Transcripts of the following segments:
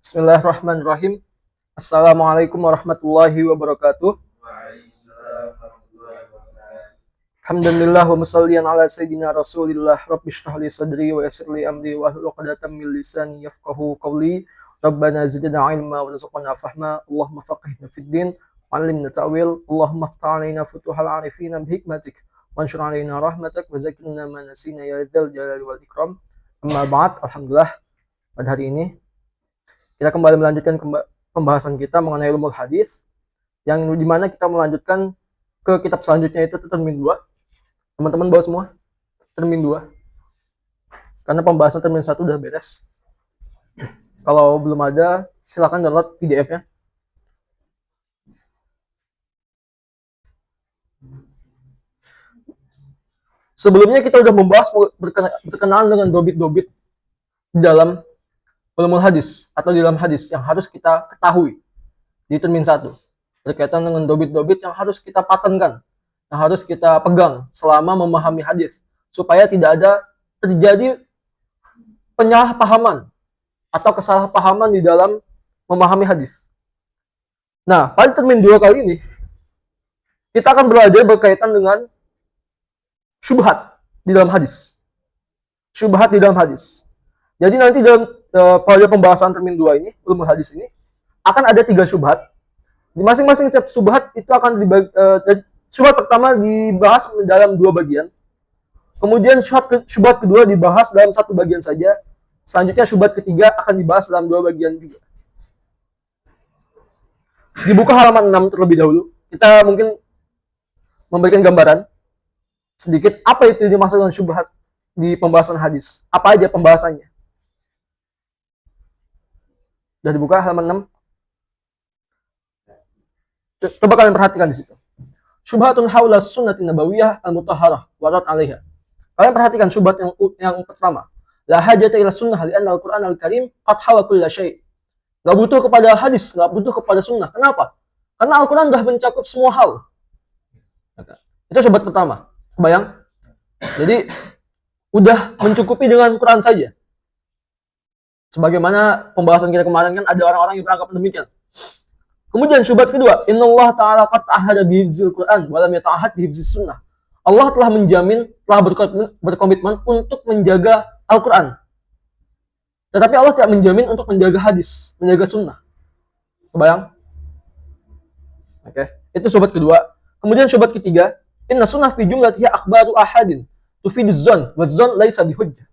Bismillahirrahmanirrahim. Assalamualaikum warahmatullahi wabarakatuh. Alhamdulillah wa musallian ala sayyidina Rasulillah. Rabbi shrah li sadri wa yassir li amri wa hlul 'uqdatam min lisani yafqahu qawli. Rabbana zidna ilma wa rizqna fahma. Allahumma faqihna fid din, 'allimna ta'wil. Allahumma iftah 'alaina futuhal 'arifina bi hikmatik wa anshur 'alaina rahmatak wa zakkirna ma nasina ya dzal jalali wal ikram. Amma ba'd. Alhamdulillah, pada hari ini kita kembali melanjutkan pembahasan kita mengenai ulumul hadis, yang dimana kita melanjutkan ke kitab selanjutnya, itu termin 2. Teman-teman bawa semua termin 2, karena pembahasan termin 1 udah beres. Kalau belum ada, silakan download PDF-nya. Sebelumnya kita udah membahas berkenaan dengan dobit-dobit di dalam ulumul hadis atau di dalam hadis yang harus kita ketahui di termin 1, berkaitan dengan dobit-dobit yang harus kita patenkan, yang harus kita pegang selama memahami hadis, supaya tidak ada terjadi penyalahpahaman atau kesalahpahaman di dalam memahami hadis. Nah, pada termin 2 kali ini kita akan belajar berkaitan dengan syubhat di dalam hadis. Syubhat di dalam hadis. Jadi nanti dalam pada pembahasan termin 2 ini, ulumul hadis ini, akan ada 3 syubhat. Di masing-masing syubhat itu akan dibagi, syubhat pertama dibahas dalam 2 bagian. Kemudian syubhat kedua dibahas dalam 1 bagian saja. Selanjutnya syubhat ketiga akan dibahas dalam 2 bagian juga. Dibuka halaman 6 terlebih dahulu. Kita mungkin memberikan gambaran sedikit apa itu dimaksud dengan syubhat di pembahasan hadis. Apa aja pembahasannya? Sudah dibuka halaman 6. Coba kalian perhatikan di situ. Syubhatun haula sunnatin nabawiyah al-mutahharah wa rad 'alaiha. Kalian perhatikan syubhat yang pertama. La hajata ila sunnah li'anna al-Qur'an al-Karim qad hawa kulla syai'. Enggak butuh kepada hadis, enggak butuh kepada sunnah. Kenapa? Karena Al-Qur'an sudah mencakup semua hal. Itu syubhat pertama. Kebayang? Jadi udah mencukupi dengan Quran saja. Sebagaimana pembahasan kita kemarin kan ada orang-orang yang beranggapan demikian. Kemudian syubhat kedua, innallaha ta'ala qad ta'ahada bihifzil Qur'an wa lam yata'ahad bihifzis sunnah. Allah telah menjamin, telah berkomitmen untuk menjaga Al-Qur'an. Tetapi Allah tidak menjamin untuk menjaga hadis, menjaga sunnah. Kebayang? Oke, itu syubhat kedua. Kemudian syubhat ketiga, inna sunnah fi jumlatiha akhbaru ahadin tufiduz zon wa zon laisa bihujjah.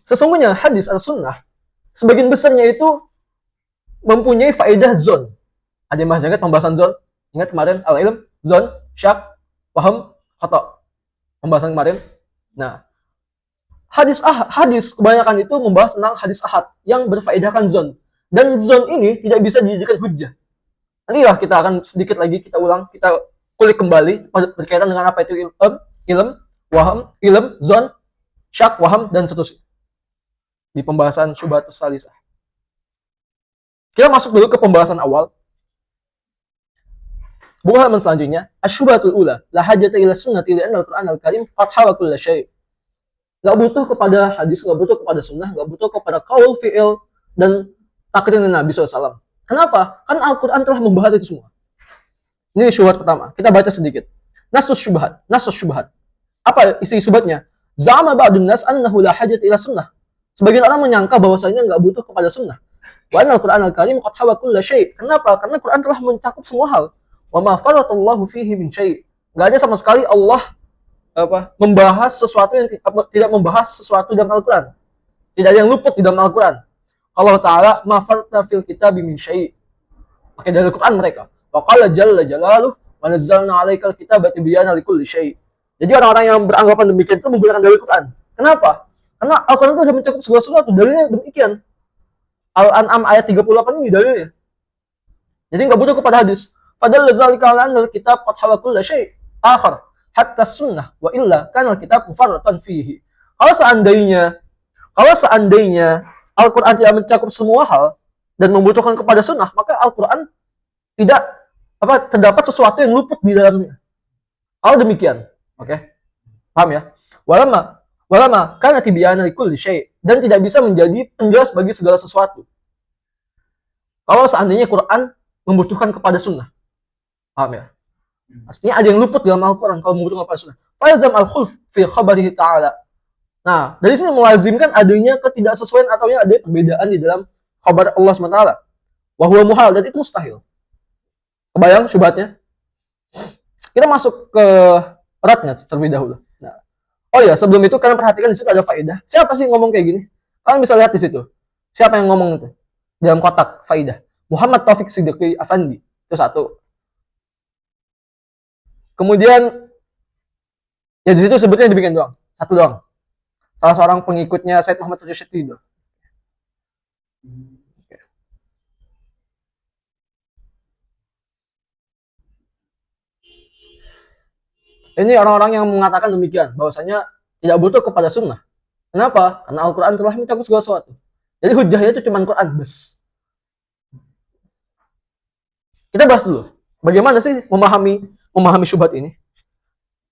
Sesungguhnya hadis atau sunnah sebagian besarnya itu mempunyai faedah zon. Ada yang masih ingat pembahasan zon? Ingat kemarin al-ilm, zon, syak, waham, khata. Pembahasan kemarin. Nah, hadis kebanyakan itu membahas tentang hadis ahad yang berfaedahkan zon. Dan zon ini tidak bisa dijadikan hujjah. Nantilah kita akan sedikit lagi kita ulang, kita kulik kembali berkaitan dengan apa itu ilm, waham, ilm, zon, syak, waham, dan seterusnya di pembahasan syubhatus salisah. Kita masuk dulu ke pembahasan awal. Buka halaman selanjutnya. Asyubhatul ula, la hajata ila sunnati li'anna al-Qur'an al-Karim qad hawa kulla syai'. Enggak butuh kepada hadis, enggak butuh kepada sunnah, enggak butuh kepada qaul, fi'il, dan takrir Nabi SAW. Kenapa? Karena Al-Qur'an telah membahas itu semua. Ini syubhat pertama. Kita baca sedikit. Nasus syubhat. Apa isi syubhatnya? Za'ama ba'dun nas annahu la hajata ila sunnah. Sebagian orang menyangka bahwasanya enggak butuh kepada sunnah. Wa anna al-Qur'an al-Karim qad hawa kulla syai'. Kenapa? Karena Quran telah mencakup semua hal. Wa ma faratallahu fihi min syai'. Enggak ada sama sekali Allah membahas sesuatu yang tidak membahas sesuatu dalam Al-Qur'an. Tidak ada yang luput di dalam Al-Qur'an. Allah Ta'ala ma farta fil kitabi min syai'. Pakai dari Al-Qur'an mereka. Wa qala jalla jalaluhu wa nazzalna 'alaikal kitaba tibyana likulli syai'. Jadi orang-orang yang beranggapan demikian itu menggunakan dalil Quran. Kenapa? Karena Al-Quran itu sudah mencakup segala sesuatu. Dalilnya demikian. Al-An'am ayat 38 ini dalilnya. Jadi nggak butuh kepada hadis. Padahal zalika al kitab qad hawa kulla syai' akhar hatta sunnah wa illa kana al-kitab mufarratan fihi. Kalau seandainya Al-Quran tidak mencakup semua hal dan membutuhkan kepada sunnah, maka Al-Quran tidak terdapat sesuatu yang luput di dalamnya. Kalau demikian, oke? Paham ya? Walama karena tibyana likulli syai', dan tidak bisa menjadi penjelas bagi segala sesuatu. Kalau seandainya Quran membutuhkan kepada sunnah, paham ya? Artinya ada yang luput dalam Al-Quran kalau membutuhkan kepada sunnah. Falzam al-khulf fi khabarihi ta'ala. Nah, dari sini melazimkan adanya ketidaksesuaian atau ada perbedaan di dalam khabar Allah SWT. Wa huwa muhal, dan itu mustahil. Kebayang syubhatnya? Kita masuk ke eratnya terlebih dahulu. Nah, oh ya, sebelum itu kalian perhatikan di situ ada faedah. Siapa sih ngomong kayak gini? Kalian bisa lihat di situ. Siapa yang ngomong itu? Dalam kotak faedah. Muhammad Taufik Siddiqi Afandi. Itu satu. Kemudian ya di situ sebutnya dibikin doang. Satu doang. Salah seorang pengikutnya Said Muhammad Rasyid itu. Ini orang-orang yang mengatakan demikian, bahwasanya tidak butuh kepada sunnah. Kenapa? Karena Al-Quran telah mencakup segala sesuatu. Jadi hujahnya itu cuma Quran, bes. Kita bahas dulu. Bagaimana sih memahami syubhat ini?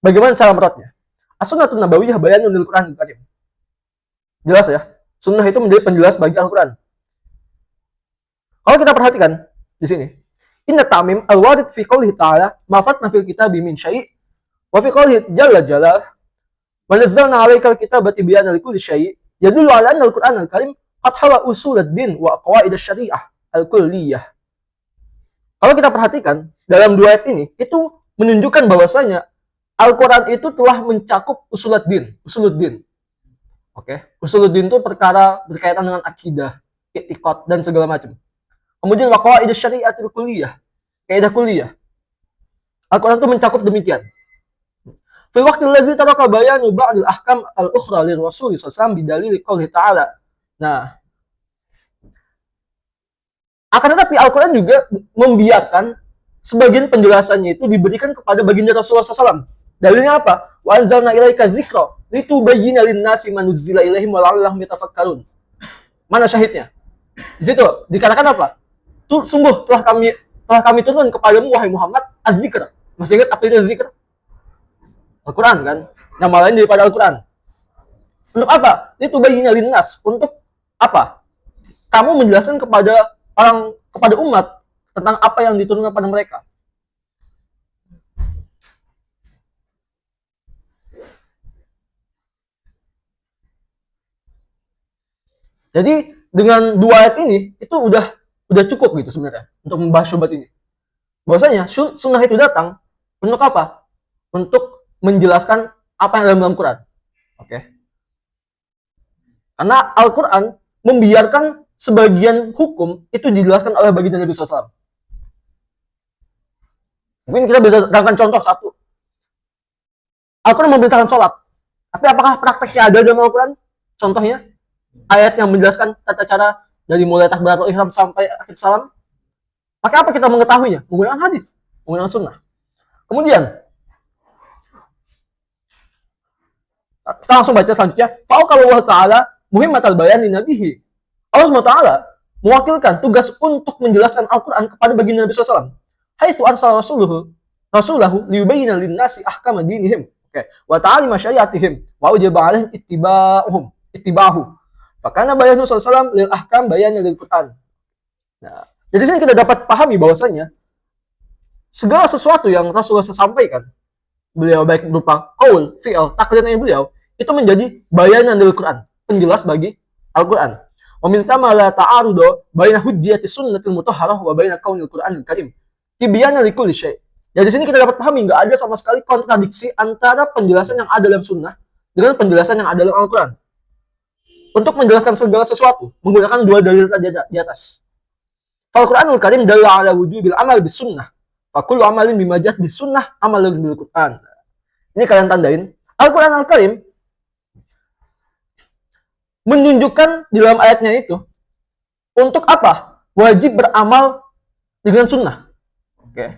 Bagaimana cara beratnya? As-sunnatun nabawiyah bayanun lil Quran Karim. Jelas ya? Sunnah itu menjadi penjelas bagi Al-Quran. Kalau kita perhatikan di sini, inna ta'mim al-warid fi qoulihi ta'ala ma fatna fil kitabi min syai' wa fi qoulihi jalla jalla wa nazzalna 'alaikal kitaba tibyana likulli syai' yadullu 'ala anna al-Qur'an al-Karim qad hawa usul ad-din wa qawaid asy-syari'ah al-kulliyah. Kalau kita perhatikan dalam dua ayat ini, itu menunjukkan bahwasanya Al-Quran itu telah mencakup usuluddin. Oke, usuluddin itu perkara berkaitan dengan akidah, i'tiqad, dan segala macam. Kemudian qawaid asy-syari'atul kulliyah, kaidah kulliyah. Al-Quran itu mencakup demikian. Fil waqtil ladzi taraka bayanu ba'dil ahkam al-ukhra lir Rasul sallallahu alaihi wasallam bidalil qouli ta'ala. Nah, akan tetapi Al-Quran juga membiarkan sebagian penjelasannya itu diberikan kepada baginda Rasulullah SAW. Dalilnya apa? Wa anzalna ilaika dzikra litubayyana lin-nasi ma nuzzila ilaihim wa la'allahum yatafakkarun. Mana syahidnya? Di situ dikatakan apa? Sungguh telah kami turun kepadamu wahai Muhammad az-dzikr. Masih ingat apa itu az-dzikr? Al-Quran kan? Nama lain daripada Al-Quran. Untuk apa? Litubayyana lin-nas. Untuk apa? Kamu menjelaskan kepada umat tentang apa yang diturunkan pada mereka. Jadi dengan dua ayat ini itu udah cukup gitu sebenarnya untuk membahas syubhat ini. Bahwasanya sunnah itu datang untuk apa? Untuk menjelaskan apa yang ada dalam Quran. Oke. Karena Al-Quran membiarkan sebagian hukum itu dijelaskan oleh baginda Nabi SAW. Mungkin kita bisa datangkan contoh satu. Al-Quran memerintahkan sholat. Tapi apakah prakteknya ada dalam Al-Quran? Contohnya, ayat yang menjelaskan tata cara dari mulai takbiratul ihram sampai akhir salam. Pakai apa kita mengetahuinya? Menggunakan hadis, menggunakan sunnah. Kemudian, kita langsung baca selanjutnya. Fa'aqala Allah Ta'ala muhimmatal bayan li nabihi. Allah SWT mewakilkan tugas untuk menjelaskan Al-Quran kepada baginda Nabi SAW. Haitsu arsala rasulahu liyubayyana lin-nasi ahkama dinihim. Oke. Wa ta'alima syariatihim wa ujaba 'alaihim ittiba'ahu. Fakana bayanu sallallahu lil ahkam bayannya lil Quran. Nah, jadi sini kita dapat pahami bahwasanya segala sesuatu yang Rasulullah sampaikan, beliau baik berupa qaul, fi'il, takrirnya beliau, itu menjadi bayanan lil Quran, penjelas bagi Al-Quran. Wa min thamma la ta'arudu baina hujjati sunnatil mutahharah wa baina kaunil Qur'anil Karim. Tibyana likulli syai'. Jadi sini kita dapat pahami enggak ada sama sekali kontradiksi antara penjelasan yang ada dalam sunnah dengan penjelasan yang ada dalam Al-Quran. Untuk menjelaskan segala sesuatu menggunakan dua dalil di atas. Al-Qur'anul Karim dalla ala wujubil amal bis sunnah. Fa kullu amalin bima ja'at bis sunnah amalun bil Qur'an. Ini kalian tandain. Al-Qur'an Al-Karim menunjukkan di dalam ayatnya itu untuk apa? Wajib beramal dengan sunnah. Oke.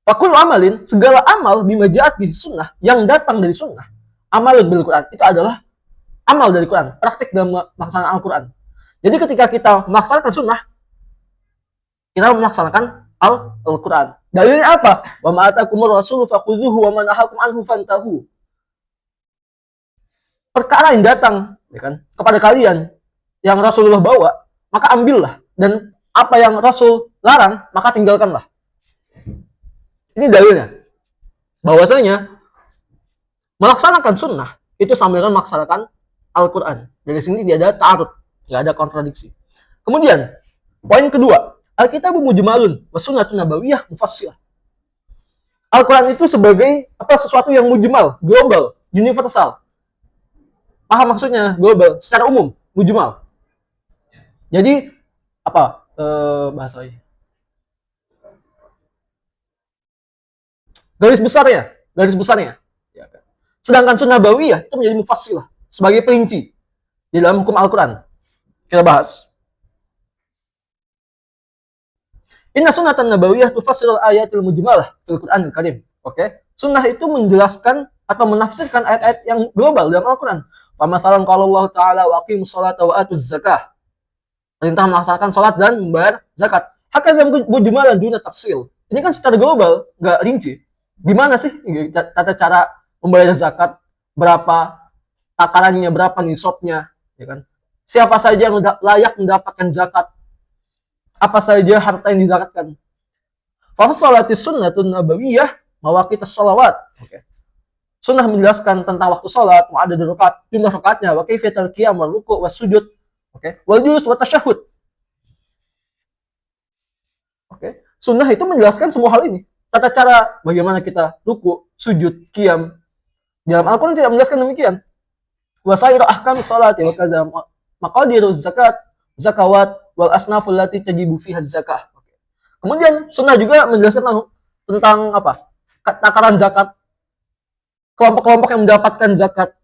Fa kullu amalin, segala amal bima ja'at bis sunnah yang datang dari sunnah amalun bil Qur'an. Itu adalah amal dari Quran, praktik dalam melaksanakan Al-Quran. Jadi ketika kita melaksanakan sunnah, kita melaksanakan Al-Quran. Dalilnya apa? Wa ma atakumur rasulu fakhudhuhu wa ma nahakum anhu fantahu. perkara yang datang ya kan kepada kalian yang Rasulullah bawa, maka ambillah, dan apa yang Rasul larang maka tinggalkanlah. Ini dalilnya bahwasanya melaksanakan sunnah itu sama dengan melaksanakan Al-Quran. Dari sini tidak ada ta'arud, tidak ada kontradiksi. Kemudian poin kedua, Alkitabu mujmalun wa sunnatun nabawiyah mufassilah. Al-Quran itu sebagai sesuatu yang mujmal, global, universal. Paham maksudnya? Global, secara umum, mujmal. Jadi bahasanya? Garis besarnya. Sedangkan sunnah nabawiyah itu menjadi mufassilah, sebagai perinci di dalam hukum Al-Quran. Kita bahas. Inna sunnatan nabawiyah tufassirul ayatil mujmalah fil Qur'anil Karim. Oke. Sunnah itu menjelaskan atau menafsirkan ayat-ayat yang global dalam Al-Quran. Pamathalan qala Allah Ta'ala wa aqimus sholata wa atuz zakah. Perintah melaksanakan sholat dan membayar zakat. Hakadha mujmalan duna tafsil. Ini kan secara global, nggak rinci. Gimana sih tata cara membayar zakat? Berapa takarannya, berapa nisabnya, ya kan? Siapa saja yang layak mendapatkan zakat? Apa saja harta yang dizakatkan? Fasolatis sunnatun nabawiyah mawaqitus sholawat. Oke. Sunnah menjelaskan tentang waktu sholat, mau ada rakaat, jumlah rakaatnya, wa kaifiyatul qiyam wal ruku' was sujud. Oke. Wal julus wa tasyahhud. Oke. Sunnah itu menjelaskan semua hal ini. Tata cara bagaimana kita ruku', sujud, qiyam. Dalam Al-Quran tidak menjelaskan demikian. Wa sa'iru ahkam sholati wa kaza maqadiru zakat, zakawat wal asnaful lati tajibu fiha zakah. Kemudian sunnah juga menjelaskan tentang takaran zakat, kelompok-kelompok yang mendapatkan zakat,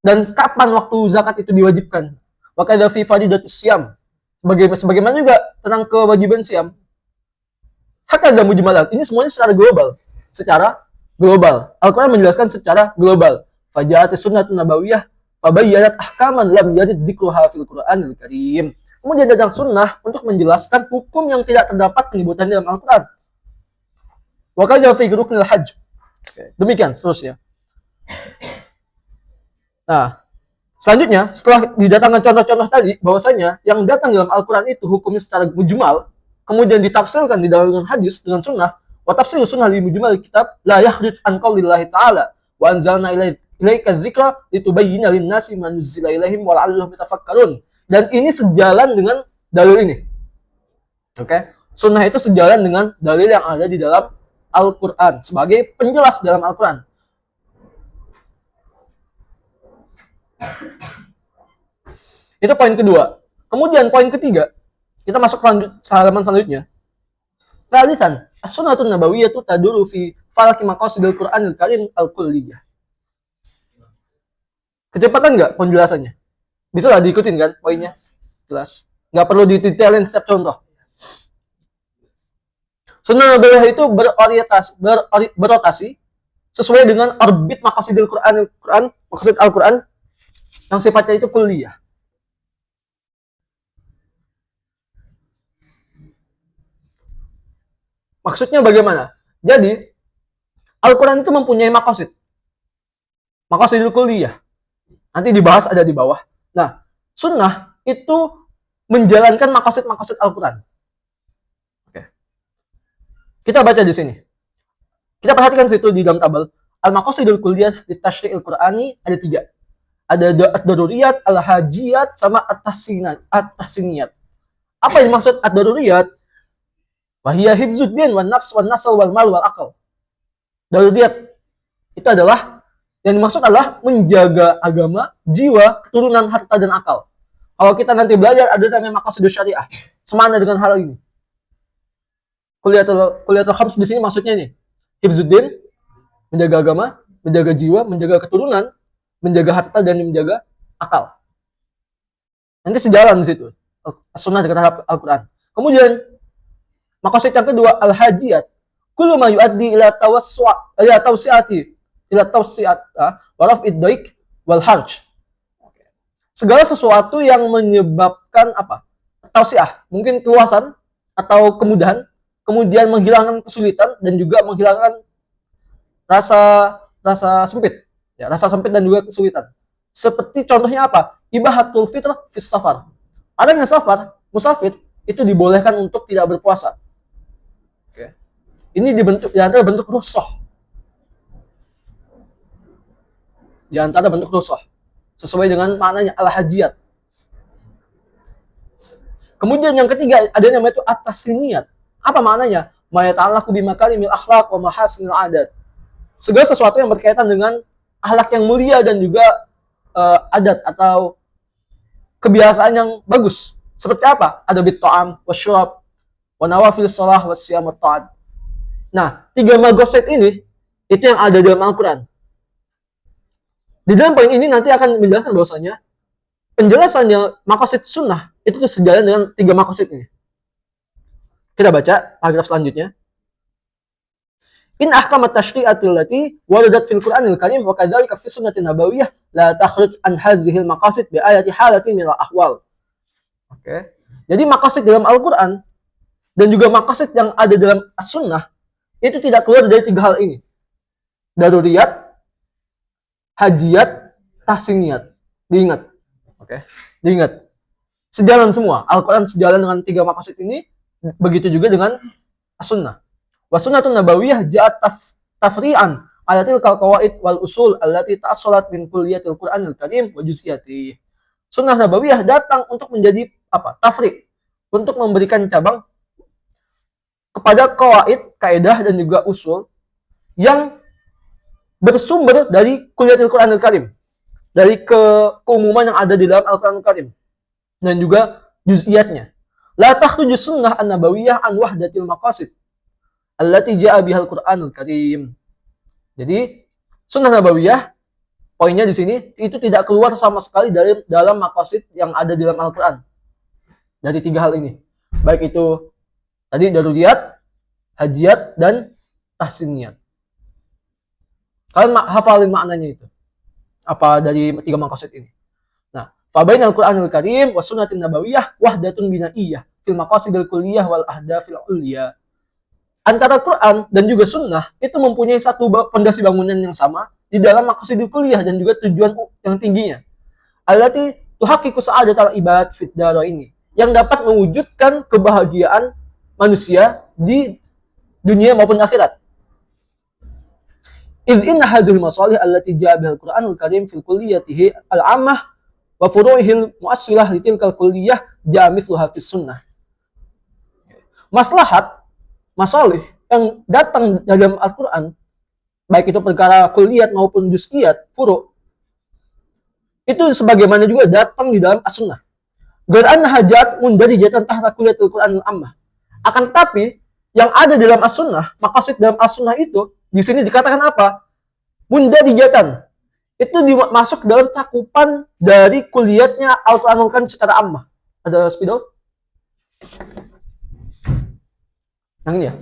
dan kapan waktu zakat itu diwajibkan. Wa kadza fi fadidatus siyam. Sebagaimana juga tentang kewajiban siam. Hakadha mujmalan. Ini semuanya secara global. Al-Quran menjelaskan secara global. Faja'atis sunnatun nabawiyah fabayyanat ahkaman lam yarid dzikruha fil Qur'anil Karim. Kemudian datang sunnah untuk menjelaskan hukum yang tidak terdapat penyebutannya dalam Al-Quran. Wa kadza fi ruknil hajj. Demikian seterusnya. Nah, selanjutnya setelah didatangkan contoh-contoh tadi bahwasanya yang datang dalam Al-Quran itu hukumnya secara mujmal, kemudian ditafsirkan di dalam hadis dengan sunnah. Wa tafsir sunnah li mujmal kitab la yakhruj an qaulillahi ta'ala wa anzalna ilaika dzikra litubayyana lin-nasi ma nuzila ilaihim wa la'allahum yatafakkarun. Dan ini sejalan dengan dalil ini. Oke. Sunnah itu sejalan dengan dalil yang ada di dalam Al-Quran sebagai penjelas dalam Al-Quran. Itu poin kedua. Kemudian poin ketiga, kita masuk ke halaman selanjutnya. Tsalitsan, as-sunnatun nabawiyyah taduru fi falaki maqasidil Qur'anil Karim al-kulliyah. Kecepatan enggak penjelasannya? Bisa lah diikutin kan poinnya? Jelas. Nggak perlu didetailin setiap contoh. Sunnah nabawiyah itu berotasi sesuai dengan orbit maqasidil Quran, maqasid Al-Quran yang sifatnya itu kulliyah. Maksudnya bagaimana? Jadi Al-Quran itu mempunyai maqasid. Maqasidil kulliyah. Nanti dibahas ada di bawah. Nah, sunnah itu menjalankan maqasid-maqasid Al-Quran. Oke. Kita baca di sini. Kita perhatikan situ di dalam tabel. Al-maqasidul kulliyah di tasyri'il Qur'ani ada 3. Ada ad-daruriyat, al-hajiyat, sama at-tahsiniyat. Apa yang dimaksud ad-daruriyat? Wahiyya hibzuddin wan nafs wan nasl wal mal wal aql. Daruriyat itu adalah yang dimaksud adalah menjaga agama, jiwa, keturunan, harta, dan akal. Kalau kita nanti belajar ada namanya maqasidus syariah. Semana dengan hal ini. Kuliatul khams di sini maksudnya ini. Hifzuddin, menjaga agama, menjaga jiwa, menjaga keturunan, menjaga harta, dan menjaga akal. Nanti sejalan di situ. Sunnah dengan Al-Quran. Kemudian maqasid yang kedua al-hajiyat. Kullu ma yuaddi ila tawsi'ati ila tawsi'at wa raf'id daik wal harj. Segala sesuatu yang menyebabkan tausiah, mungkin keluasan atau kemudahan, kemudian menghilangkan kesulitan dan juga menghilangkan rasa sempit, ya, rasa sempit dan juga kesulitan. Seperti contohnya apa? Ibahatul fitr fis safar. Orang yang safar, musafir, itu dibolehkan untuk tidak berpuasa. Oke. Ini dibentuk di antara bentuk rukhsah. Di antara bentuk rukhsah. Sesuai dengan maknanya al-hajiyat. Kemudian yang ketiga ada yang namanya itu at-tasniyat. Apa maknanya? Ma yata'allaqu bimakarimil akhlaq wa mahasinil adat. Segala sesuatu yang berkaitan dengan akhlak yang mulia dan juga adat atau kebiasaan yang bagus. Seperti apa? Ada bit'am, wasyurab, wa nawafil shalah, wasyiyam wa ta'at. Nah, 3 magoset ini itu yang ada dalam Al-Qur'an. Di dalam poin ini nanti akan menjelaskan bahwasanya penjelasannya makosid sunnah itu sejalan dengan 3 makosid ini. Kita baca paragraf selanjutnya. In ahkamat tashri'atil lati waradat fil Qur'anil Karim wa kadzalika fi sunnatin nabawiyyah la takhruj an hadhil maqasid bi ayati halatin min al-ahwal. Oke. Jadi maqasid dalam Al-Qur'an dan juga maqasid yang ada dalam as-sunnah itu tidak keluar dari 3 hal ini. Daruriyat, hajiyat, tahsiniyat. Diingat. Oke. Diingat. Sejalan semua. Al-Qur'an sejalan dengan 3 maqasid ini, begitu juga dengan as-sunnah. Wa sunnatun nabawiyah ja'at tafri'an ala tilkal qawaid wal usul allati ta'assalat min kulliyatil Qur'anil Karim wa juz'iyatihi. Sunnah nabawiyah datang untuk menjadi apa? Tafri', untuk memberikan cabang kepada qawaid, kaidah dan juga usul yang bersumber dari kulliyatil Qur'anil Karim, dari keumuman yang ada di dalam Al-Qur'anul Karim dan juga juz'iyatnya. La takhruju sunnah an-nabawiyah an wahdatil maqasid allati ja'a bihal Qur'anul Karim. Jadi sunnah nabawiyah poinnya di sini itu tidak keluar sama sekali dari dalam maqasid yang ada di dalam Al-Qur'an. Dari 3 hal ini. Baik itu tadi daruriyat, hajiyat dan tahsiniyat. Kalian hafalin maknanya itu. Apa dari 3 maqasid ini? Nah, fa bainal Qur'anul Karim wa sunnatin nabawiyah wahdatun binaiyah fil maqasidil kulliyah wal ahdafil uliyah. Antara Quran dan juga sunnah itu mempunyai satu fondasi bangunan yang sama di dalam maqasidul kulliyah dan juga tujuan yang tingginya. Allati tuhaqqiqu sa'adatal ibad fid daraini, yang dapat mewujudkan kebahagiaan manusia di dunia maupun akhirat. Idh inna hazil masalih allati ja'a bihal Qur'anul Karim fil kulliyatihi al-ammah wa furu'ihil mu'assilah litilkal kulliyah ja'a mithluha fis sunnah. Masalih yang datang dalam Al-Quran, baik itu perkara kulliyat maupun juz'iyat, furu', itu sebagaimana juga datang di dalam as-sunnah. Ger'an hajat mundarijatan tahta kulliyatul Qur'anul ammah. Akan tetapi, yang ada dalam as-sunnah, maqasid dalam as-sunnah itu, di sini dikatakan apa? Mundarijatan. Itu masuk dalam cakupan dari kulliyatnya Al-Quranul Karim secara ammah. Ada spidol? Yang ini ya.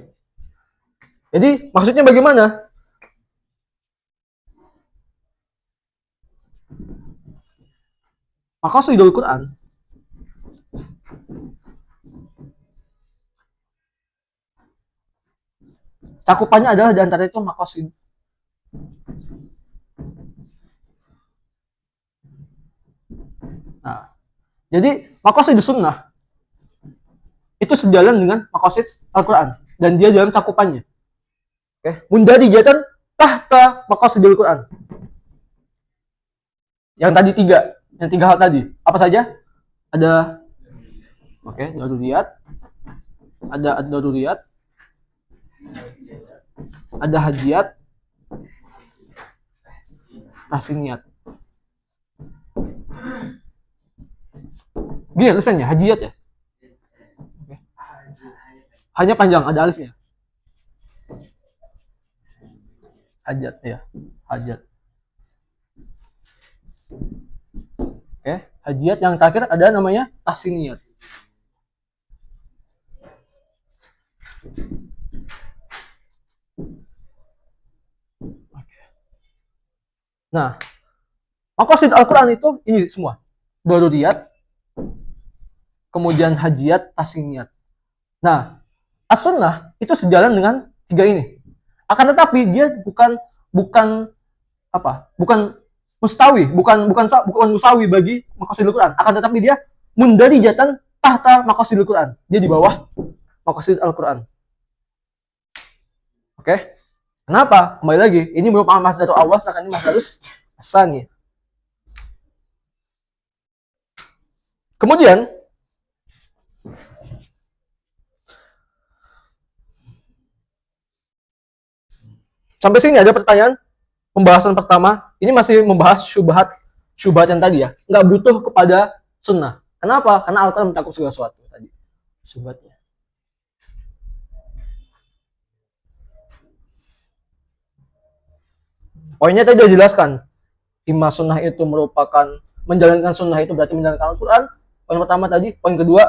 Jadi maksudnya bagaimana? Maqasidul Quran cakupannya adalah di antara itu maqasid. Nah, jadi maqasidus sunnah itu sejalan dengan maqasid Al-Quran dan dia dalam cakupannya. Oke, mundarijatan tahta maqasidul Quran. Yang tadi 3 hal tadi. Apa saja? Ada daruriyat, ada ad-daruriyat, ada hajiyat, tahsiniyat. Gini tulisannya, hajiyat ya. Oke. Hanya panjang, ada alifnya. Hajat ya, hajat. Oke, hajiyat yang terakhir ada namanya tahsiniyat. Nah, maqasid Al-Quran itu ini semua. Daruriyat, kemudian hajiyat, tahsiniyat. Nah, as-sunnah itu sejalan dengan 3 ini. Akan tetapi dia bukan mustawi, bukan musawi bagi maqasidul Quran, akan tetapi dia mundarijatan tahta maqasidul Quran. Dia di bawah maqasid Al-Quran. Oke? Kenapa? Kembali lagi, ini merupakan masdarul awal, sedangkan ini masdarus asani. Kemudian sampai sini ada pertanyaan pembahasan pertama. Ini masih membahas syubhat yang tadi ya. Nggak butuh kepada sunnah. Kenapa? Karena Al-Quran mencakup segala sesuatu tadi. Syubhatnya. Poinnya tadi sudah dijelaskan. Imma sunnah itu merupakan menjalankan sunnah itu berarti menjalankan Al-Quran. Poin pertama tadi. Poin kedua,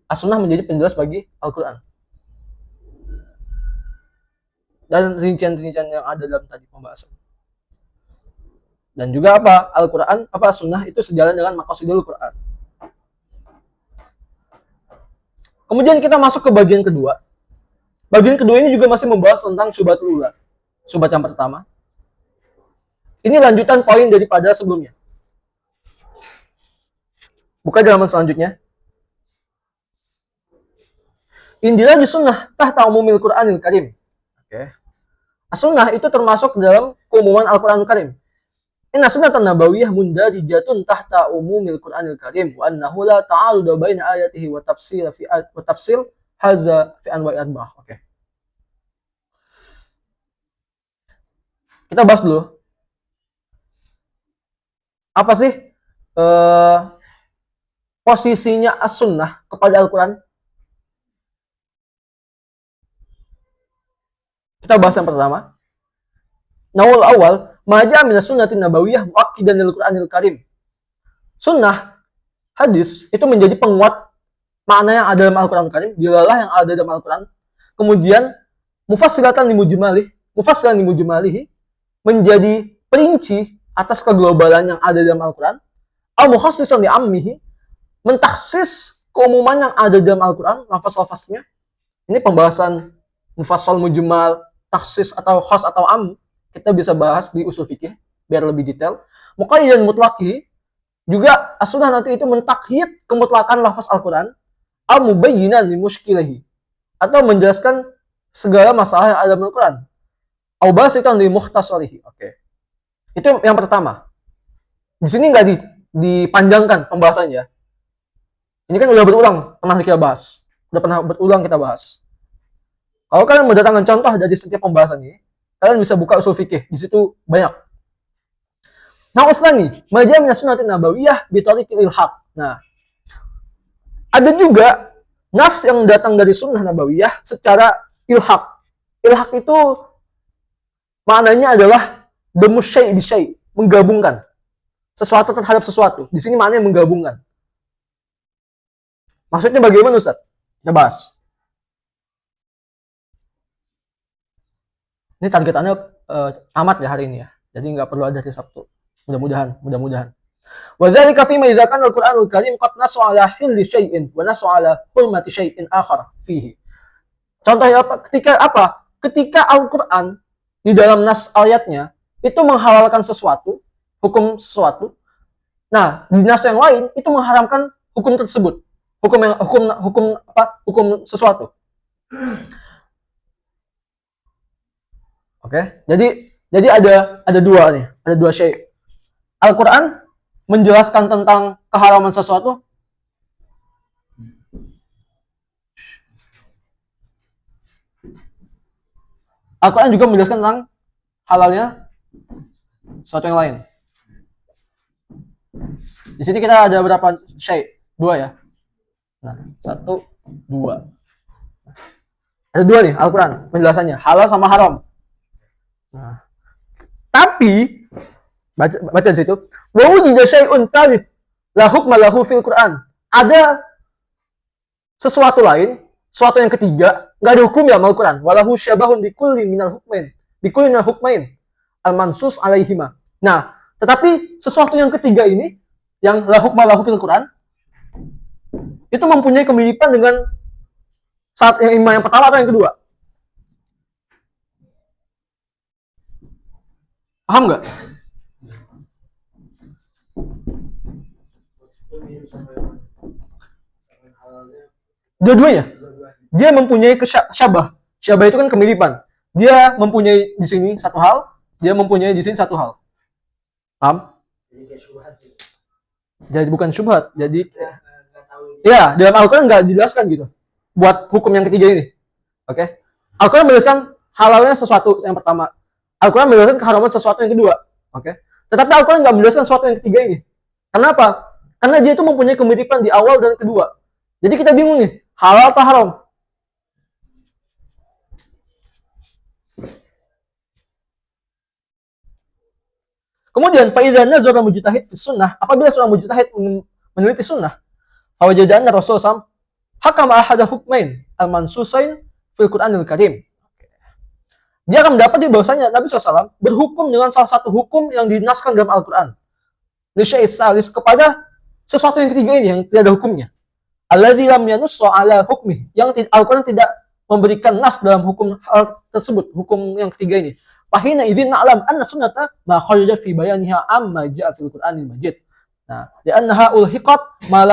as-sunnah menjadi penjelas bagi Al-Quran. Dan rincian-rincian yang ada dalam tadi pembahasan. Dan juga apa? Al-Quran, apa sunnah itu sejalan dengan maqasidul Quran. Kemudian kita masuk ke bagian kedua. Bagian kedua ini juga masih membahas tentang syubhatul ula. Syubhat yang pertama. Ini lanjutan poin daripada sebelumnya. Buka di halaman selanjutnya. Indira di sunnah tahta umumil Qur'anil Karim. Oke. As-sunnah itu termasuk dalam keumuman Al-Qur'anul Karim. Inna sunnatan nabawiyah mundarijatun tahta umumil Qur'anil Karim wa annahu la ta'aruda baina ayatihi wa tafsil haza fi anwa'i arba'ah. Oke. Kita bahas dulu. Apa sih posisinya as-sunnah kepada Al-Quran? Kita bahas yang pertama. Nawal awal, maja min sunnatin nabawiyah muakkidan lil Qur'anil Karim. Sunnah, hadis itu menjadi penguat makna yang ada dalam Al-Quran Karim, dilalah yang ada dalam Al-Quran. Kemudian mufassiratan limujmalihi menjadi perinci atas keglobalan yang ada dalam Al-Quran. Al-mukhassisan li ammihi mentaksis keumuman yang ada dalam Al-Quran, lafaz-lafaznya. Ini pembahasan mufassal, mujmal, taksis atau khas atau am. Kita bisa bahas di usul fikih biar lebih detail. Muqayyad mutlaqi juga as-sunnah nanti itu mentakyid kemutlakan lafaz Al-Quran, al-mubayyinan li mushkilahi atau menjelaskan segala masalah yang ada dalam Al-Quran. Au basitan li mukhtasarihi. Oke. Itu yang pertama. Di sini nggak dipanjangkan pembahasannya. Ini kan udah berulang pernah kita bahas. Udah pernah berulang kita bahas. Kalau kalian mendatangkan contoh dari setiap pembahasan ini, kalian bisa buka usul fikih. Di situ banyak. Nah, uslani, majah min sunnatin nabawiyah bi tariqil ilhaq. Nah, ada juga nas yang datang dari sunnah nabawiyah secara ilhaq. Ilhaq itu maknanya adalah bemusyai bisyai, menggabungkan sesuatu terhadap sesuatu. Di sini maknanya menggabungkan. Maksudnya bagaimana, Ustaz? Kita bahas. Ini targetannya tamat ya hari ini ya. Jadi nggak perlu ada hari Sabtu. Mudah-mudahan. Wa dzalika fi ma idza kana al-Qur'anul Karim qad nasu ala hilli syai'in wa nasu ala hurmati syai'in akhar fihi. Contohnya apa? Ketika Al-Qur'an di dalam nas ayatnya itu menghalalkan sesuatu, hukum sesuatu. Nah, di nas yang lain itu mengharamkan hukum tersebut. Hukum sesuatu. Oke. Jadi ada dua nih, ada dua syai'. Al-Qur'an menjelaskan tentang keharaman sesuatu. Al-Quran juga menjelaskan tentang halalnya sesuatu yang lain. Di sini kita ada berapa syai'? Dua ya. Nah, 1, 2. Ada dua nih Al-Quran penjelasannya, halal sama haram. Nah, tapi baca di situ, wa wujida syai'un thalits la hukma lahu fil Quran. Ada sesuatu lain, sesuatu yang ketiga, nggak ada hukum ya Al-Quran. Walahu syabahun bikulli minal hukmain al-mansus alaihima. Nah, tetapi sesuatu yang ketiga ini, yang la hukma lahu fil Quran, itu mempunyai kemiripan dengan saat yang pertama atau yang kedua. Paham nggak? Dua-duanya. Dia mempunyai syabah. Syabah itu kan kemiripan. Dia mempunyai di sini satu hal, dia mempunyai di sini satu hal. Paham? Jadi bukan syubhat. Jadi ya, dalam Al-Quran nggak dijelaskan gitu. Buat hukum yang ketiga ini. Oke? Al-Quran menjelaskan halalnya sesuatu yang pertama. Al-Quran menjelaskan keharaman sesuatu yang kedua. Oke? Tetapi Al-Quran nggak menjelaskan sesuatu yang ketiga ini. Kenapa? Karena dia itu mempunyai kemiripan di awal dan kedua. Jadi kita bingung nih, halal atau haram? Kemudian, fa'idha nazara mujtahid fi sunnah, apabila seorang mujtahid meneliti sunnah, fawajada anna Rasul SAW hakama ahada hukmain al-mansusain fil Qur'anil Karim. Dia akan mendapati bahwasanya Nabi SAW berhukum dengan salah satu hukum yang dinaskan dalam Al-Quran. Lisya'is salis, kepada sesuatu yang ketiga ini yang tidak ada hukumnya. Alladzi lam yanussa ala hukmi, yang Al-Quran tidak memberikan nas dalam hukum hal tersebut, hukum yang ketiga ini. Fahina idzin na'lam anna sunnata ma kharaja fi bayaniha amma ja'a fil Qur'anil Majid. Nah, li'annaha ulhiqat ma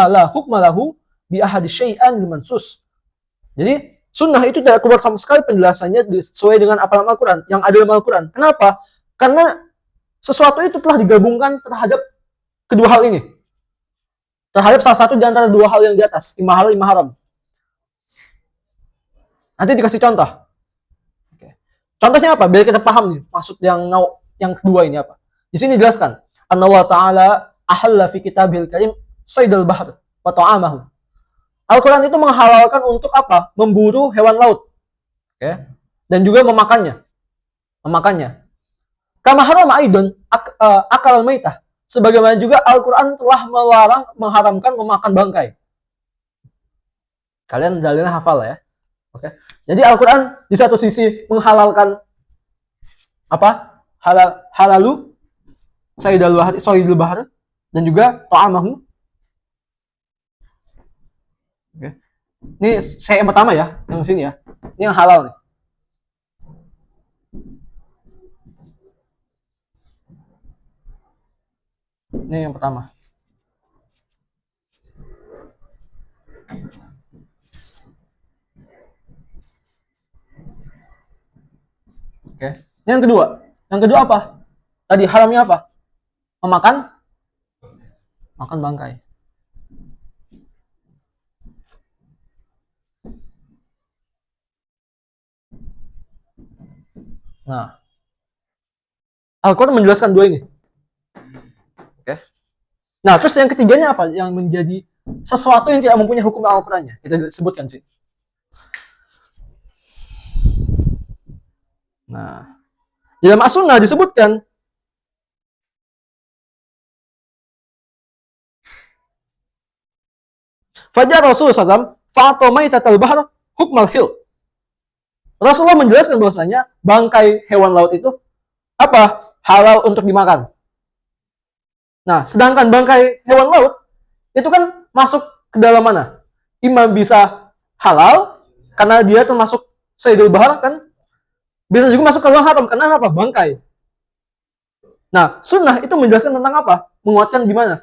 la hukma lahu bi ahadi syai'an limansus. Jadi sunnah itu tidak keluar sama sekali penjelasannya sesuai dengan apa dalam Al-Quran, yang ada dalam Al-Quran. Kenapa? Karena sesuatu itu telah digabungkan terhadap kedua hal ini. Terhadap salah satu di antara dua hal yang di atas, imma halal, imma haram. Nanti dikasih contoh. Oke. Contohnya apa? Biar kita paham nih, maksud yang kedua ini apa. Di sini dijelaskan, Allah Ta'ala ahalla fi kitabil karim saydal bahr wa ta'amahu. Al-Quran itu menghalalkan untuk apa? Memburu hewan laut. Oke. Dan juga memakannya. Kama haram aidun akal maitah. Sebagaimana juga Al-Quran telah mengharamkan memakan bangkai. Kalian dalilnya hafal ya. Oke. Jadi Al-Quran di satu sisi menghalalkan apa? Halalu saydul bahr dan juga ta'amahu. Oke. Ini saya yang pertama ya, yang sini ya. Ini yang halal nih. Ini yang pertama. Oke. Yang kedua. Yang kedua apa? Tadi haramnya apa? Makan bangkai. Nah, Al-Quran menjelaskan dua ini. Oke. Nah, terus yang ketiganya apa? Yang menjadi sesuatu yang tidak mempunyai hukum Al-Qurannya. Kita sebutkan sih. Nah, di dalam As-Sunnah disebutkan Fajar Rasulullah SAW fa'atomai tatal bahar hukmal hil. Rasulullah menjelaskan bahwasanya bangkai hewan laut itu apa? Halal untuk dimakan. Nah, sedangkan bangkai hewan laut itu kan masuk ke dalam mana? Imam bisa halal karena dia termasuk saydul bahar kan? Bisa juga masuk ke dalam haram karena apa? Bangkai. Nah, sunnah itu menjelaskan tentang apa? Menguatkan gimana?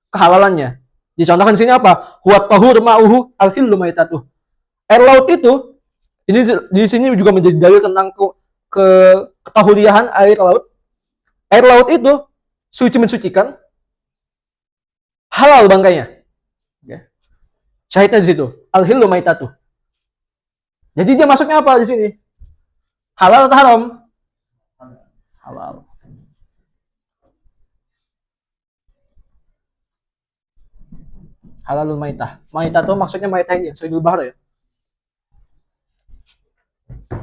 Kehalalannya. Dicontohkan di sini apa? Huwat tahur ma'uhu al-hillu maitatuh. Air laut itu ini di sini juga menjadi dalil tentang ketahuriahan air laut. Air laut itu suci mensucikan, halal bangkainya. Okay. Syahidnya di situ, al-hillu maitatuh. Jadi dia masuknya apa di sini? Halal atau haram? Halal. Halalul maitah. Maitah itu maksudnya maitah ini, saydul bahr ya.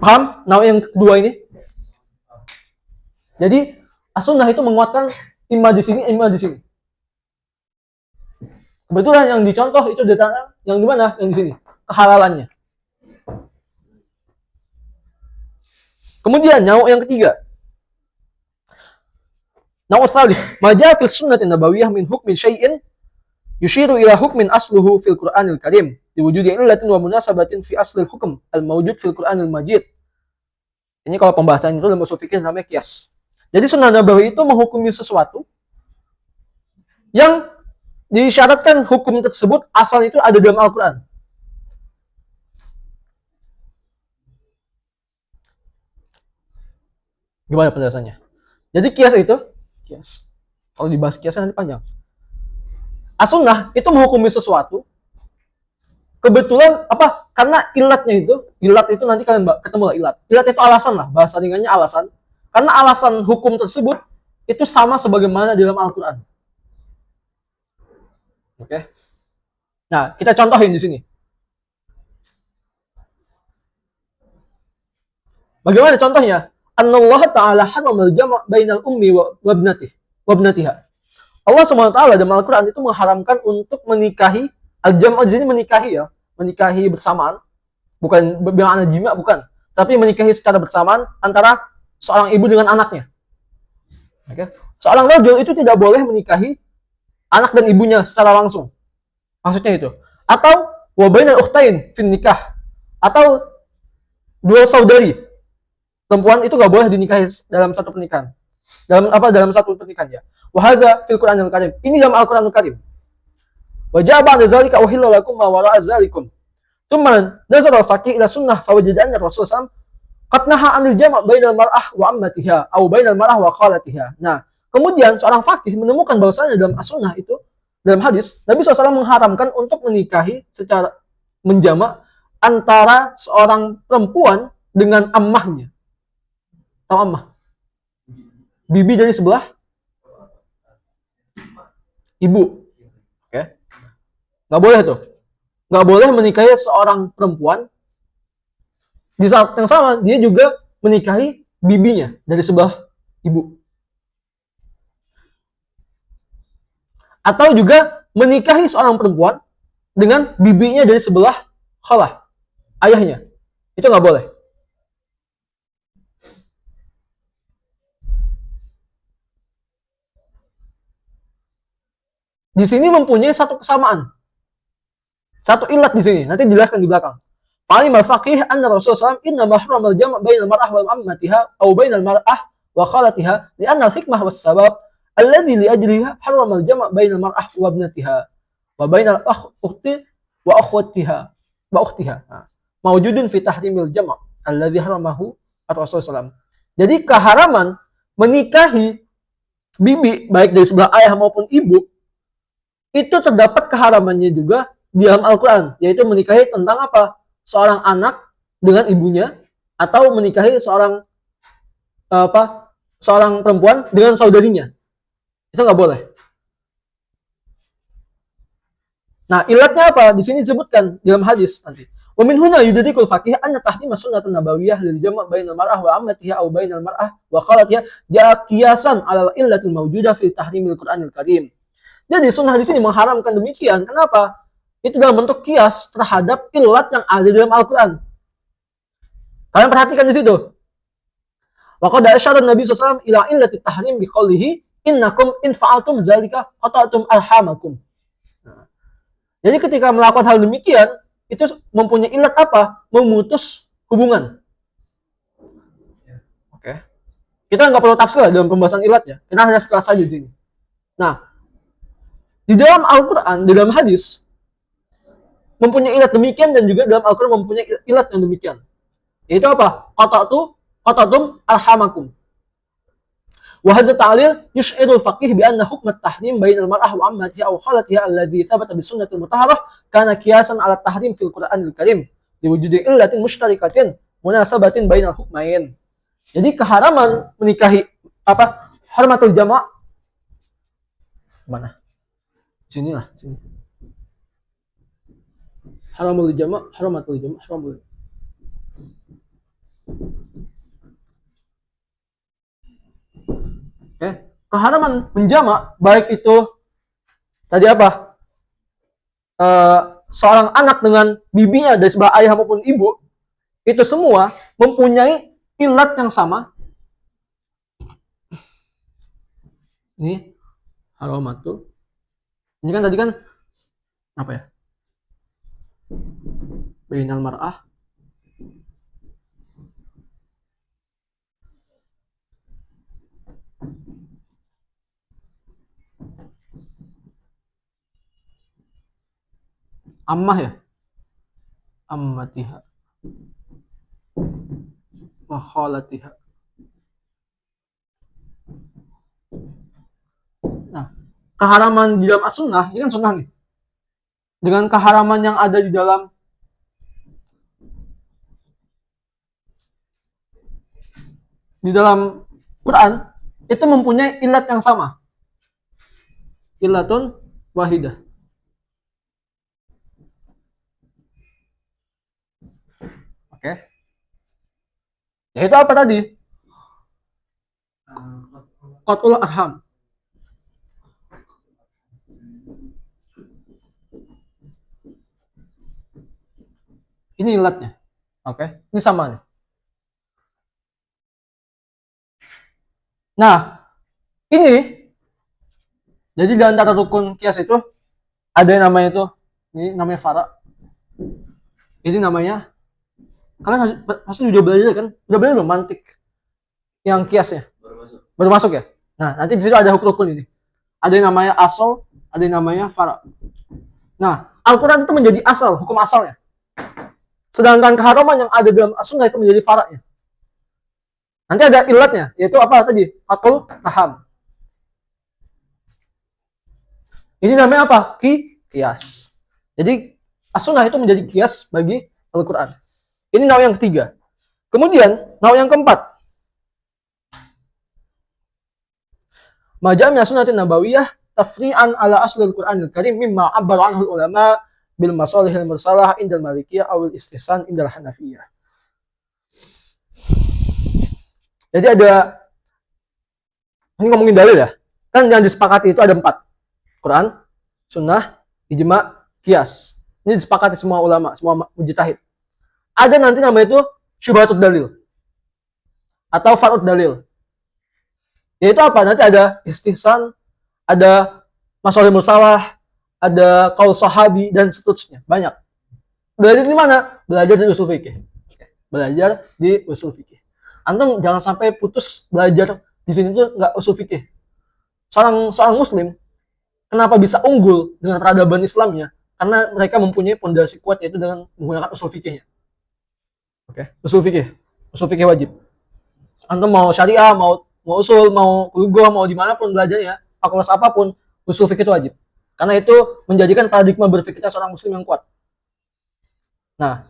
Paham? Nah, yang kedua ini. Jadi As-Sunnah itu menguatkan imma di sini, imma di sini. Kebetulan yang dicontoh itu datang yang di mana? Yang di sini. Kehalalannya. Kemudian yang ketiga. Nau'u tsalits, ma jaa fil sunnati nabawiyah min hukmin syai'in yushiru ila hukmin asluhu fil Qur'anil Karim diwujudi illatin wa munasabatin fi aslil hukm al-mawjud fil Qur'anil Majid. Ini kalau pembahasan itu dalam ushul fikih namanya qiyas. Jadi sunnah nabawi itu menghukumi sesuatu yang disyaratkan hukum tersebut asal itu ada dalam Al-Quran. Gimana penjelasannya? Jadi kias itu, kias. Kalau dibahas kiasnya nanti panjang. As-sunnah itu menghukumi sesuatu kebetulan apa? Karena ilat itu nanti kalian ketemu lah ilat. Ilat itu alasan lah, bahasa ringannya alasan. Karena alasan hukum tersebut itu sama sebagaimana di dalam Al-Qur'an. Oke. Nah, kita contohin di sini. Bagaimana contohnya? Annallahu ta'ala haramal jama' bainal ummi wa ibnatiha. Allah SWT dalam Al-Quran itu mengharamkan untuk menikahi al-jam' di sini menikahi ya, menikahi bersamaan, bukan bermakna jima bukan, tapi menikahi secara bersamaan antara seorang ibu dengan anaknya. Oke. Seorang rajul itu tidak boleh menikahi anak dan ibunya secara langsung. Maksudnya itu. Atau wa bainal ukhtain fin nikah. Atau dua saudari perempuan itu nggak boleh dinikahi dalam satu pernikahan. Dalam satu pernikahan ya. Wahaza fil Qur'anil Karim. Ini dalam Al-Qur'anul Karim. Wa ja'a ba'da zalika uhilla lakum ma wara'a zalikum. Tsumma nazara al-faqih ila sunnah fawajada anna Rasul sallallahu qad naha 'anil jama' bainal mar'ah wa ammatiha atau bainal mar'ah wa khalatiha. Nah, kemudian seorang faqih menemukan bahwasanya dalam as-sunnah itu dalam hadis Nabi SAW mengharamkan untuk menikahi secara menjama antara seorang perempuan dengan ammahnya. Tahu ammah? Bibi dari sebelah ibu. Oke. Nggak boleh tuh. Nggak boleh menikahi seorang perempuan di saat yang sama dia juga menikahi bibinya dari sebelah ibu. Atau juga menikahi seorang perempuan dengan bibinya dari sebelah khalah, ayahnya. Itu nggak boleh. Di sini mempunyai satu kesamaan. Satu ilat di sini, nanti dijelaskan di belakang. Alim al-faqih anna Rasulullah SAW inna mahram al-jam' bainal mar'ah wa ammatiha atau bainal mar'ah wa khalatiha li'anna al-hikmah was sabab alladhi li ajliha harram al-jam' bainal mar'ah wa ibnatiha wa bainal ukhti wa ukhtiha mawjudun fi tahrimil jam' alladhi haramahu Rasulullah SAW. Jadi keharaman menikahi bibi baik dari sebelah ayah maupun ibu itu terdapat keharamannya juga di dalam Al-Quran, yaitu menikahi tentang apa? Seorang anak dengan ibunya atau menikahi seorang perempuan dengan saudarinya. Itu nggak boleh. Nah, ilatnya apa? Di sini disebutkan dalam hadis nanti. Wa min huna yudrikul faqih anna tahrim sunnatun nabawiyyah lil jama' bainal mar'ah wa ammatiha aw bainal mar'ah wa khalatiha ja'a qiyasan 'ala illatil mawjudah fi tahrimil Qur'anil Karim. Jadi sunnah di sini mengharamkan demikian. Kenapa? Itu dalam bentuk kias terhadap ilat yang ada dalam Al-Quran. Kalian perhatikan di situ. Wa qad asyara Nabi SAW ila illati tahrim bi qoulihi innakum in fa'altum zalika qata'tum arhamakum. Nah, jadi ketika melakukan hal demikian, itu mempunyai ilat apa? Memutus hubungan. Oke. Kita nggak perlu tafsir dalam pembahasan ilatnya. Kita hanya sekelas saja di sini. Nah, di dalam Al-Quran, di dalam hadis, mempunyai ilat demikian dan juga dalam Al-Quran mempunyai ilat yang demikian. Yaitu apa? Qata'tum arhamakum. Wa hadza ta'lil yush'irul faqih bi anna hukm at-tahrim bainal mar'ah wa ammatiha aw khalatiha alladhi thabata bi sunnatil mutahharah kana qiyasan 'ala at-tahrim fil Qur'anil Karim liwujudi illatin mushtarikatin munasabatin bainal hukmain. Jadi keharaman menikahi harmatul jama' mana? Sinilah, sini. Haramul jama', haramatul jama', haramul. Oke, keharaman menjama' baik itu tadi apa? Seorang anak dengan bibinya dari sebelah ayah maupun ibu, itu semua mempunyai ilat yang sama. Ini haramatul. Ini kan tadi kan apa ya? Bainal mar'ah ammah ya? Ammatiha wa khalatiha. keharaman di dalam as-sunnah, ini kan sunnah nih. Dengan keharaman yang ada di dalam Quran, itu mempunyai ilat yang sama. Ilatun wahidah. Oke. Yaitu apa tadi? Qat'ul arham. Ini ilatnya. Oke. Ini sama nih. Nah, ini jadi di antara rukun kias itu ada yang namanya itu, ini namanya fara. Ini namanya, kalian pasti udah belajar kan? Udah belajar belum mantik yang kiasnya? Baru masuk ya? Nah, nanti di situ ada rukun ini. Ada yang namanya asal, ada yang namanya fara. Nah, Al-Quran itu menjadi asal, hukum asalnya. Sedangkan keharaman yang ada dalam as-sunnah itu menjadi fara'nya. Nanti ada ilatnya, yaitu apa tadi? Qat'ul arham. Ini namanya apa? Qiyas. Jadi as-sunnah itu menjadi qiyas bagi Al-Quran. Ini naw yang ketiga. Kemudian naw yang keempat. Majami as-sunnatin nabawiyah tafri'an ala aslul Qur'anil Karim mimma abbar anhu ulama bil masalihil mursalah indal malikiyah awil istihsan indal hanafiyah. Jadi ada, ini ngomongin dalil ya. Kan yang disepakati itu ada 4. Quran, sunnah, ijma, qiyas. Ini disepakati semua ulama, semua mujtahid. Ada nanti namanya itu syubhatud dalil atau far'ud dalil. Yaitu apa? Nanti ada istihsan, ada masalih mursalah, ada qaul sahabi dan seterusnya. Banyak. Belajar di mana? Belajar di usul fikih. Belajar di usul fikih. Antum jangan sampai putus belajar di sini tuh nggak usul fikih. Seorang muslim kenapa bisa unggul dengan peradaban Islamnya? Karena mereka mempunyai pondasi kuat, yaitu dengan menggunakan usul fikihnya. Oke, usul fikih wajib. Antum mau syariah, mau usul, mau lughah, mau dimanapun belajarnya, fakultas apapun, usul fikih itu wajib. Karena itu menjadikan paradigma berfikirnya seorang muslim yang kuat. Nah,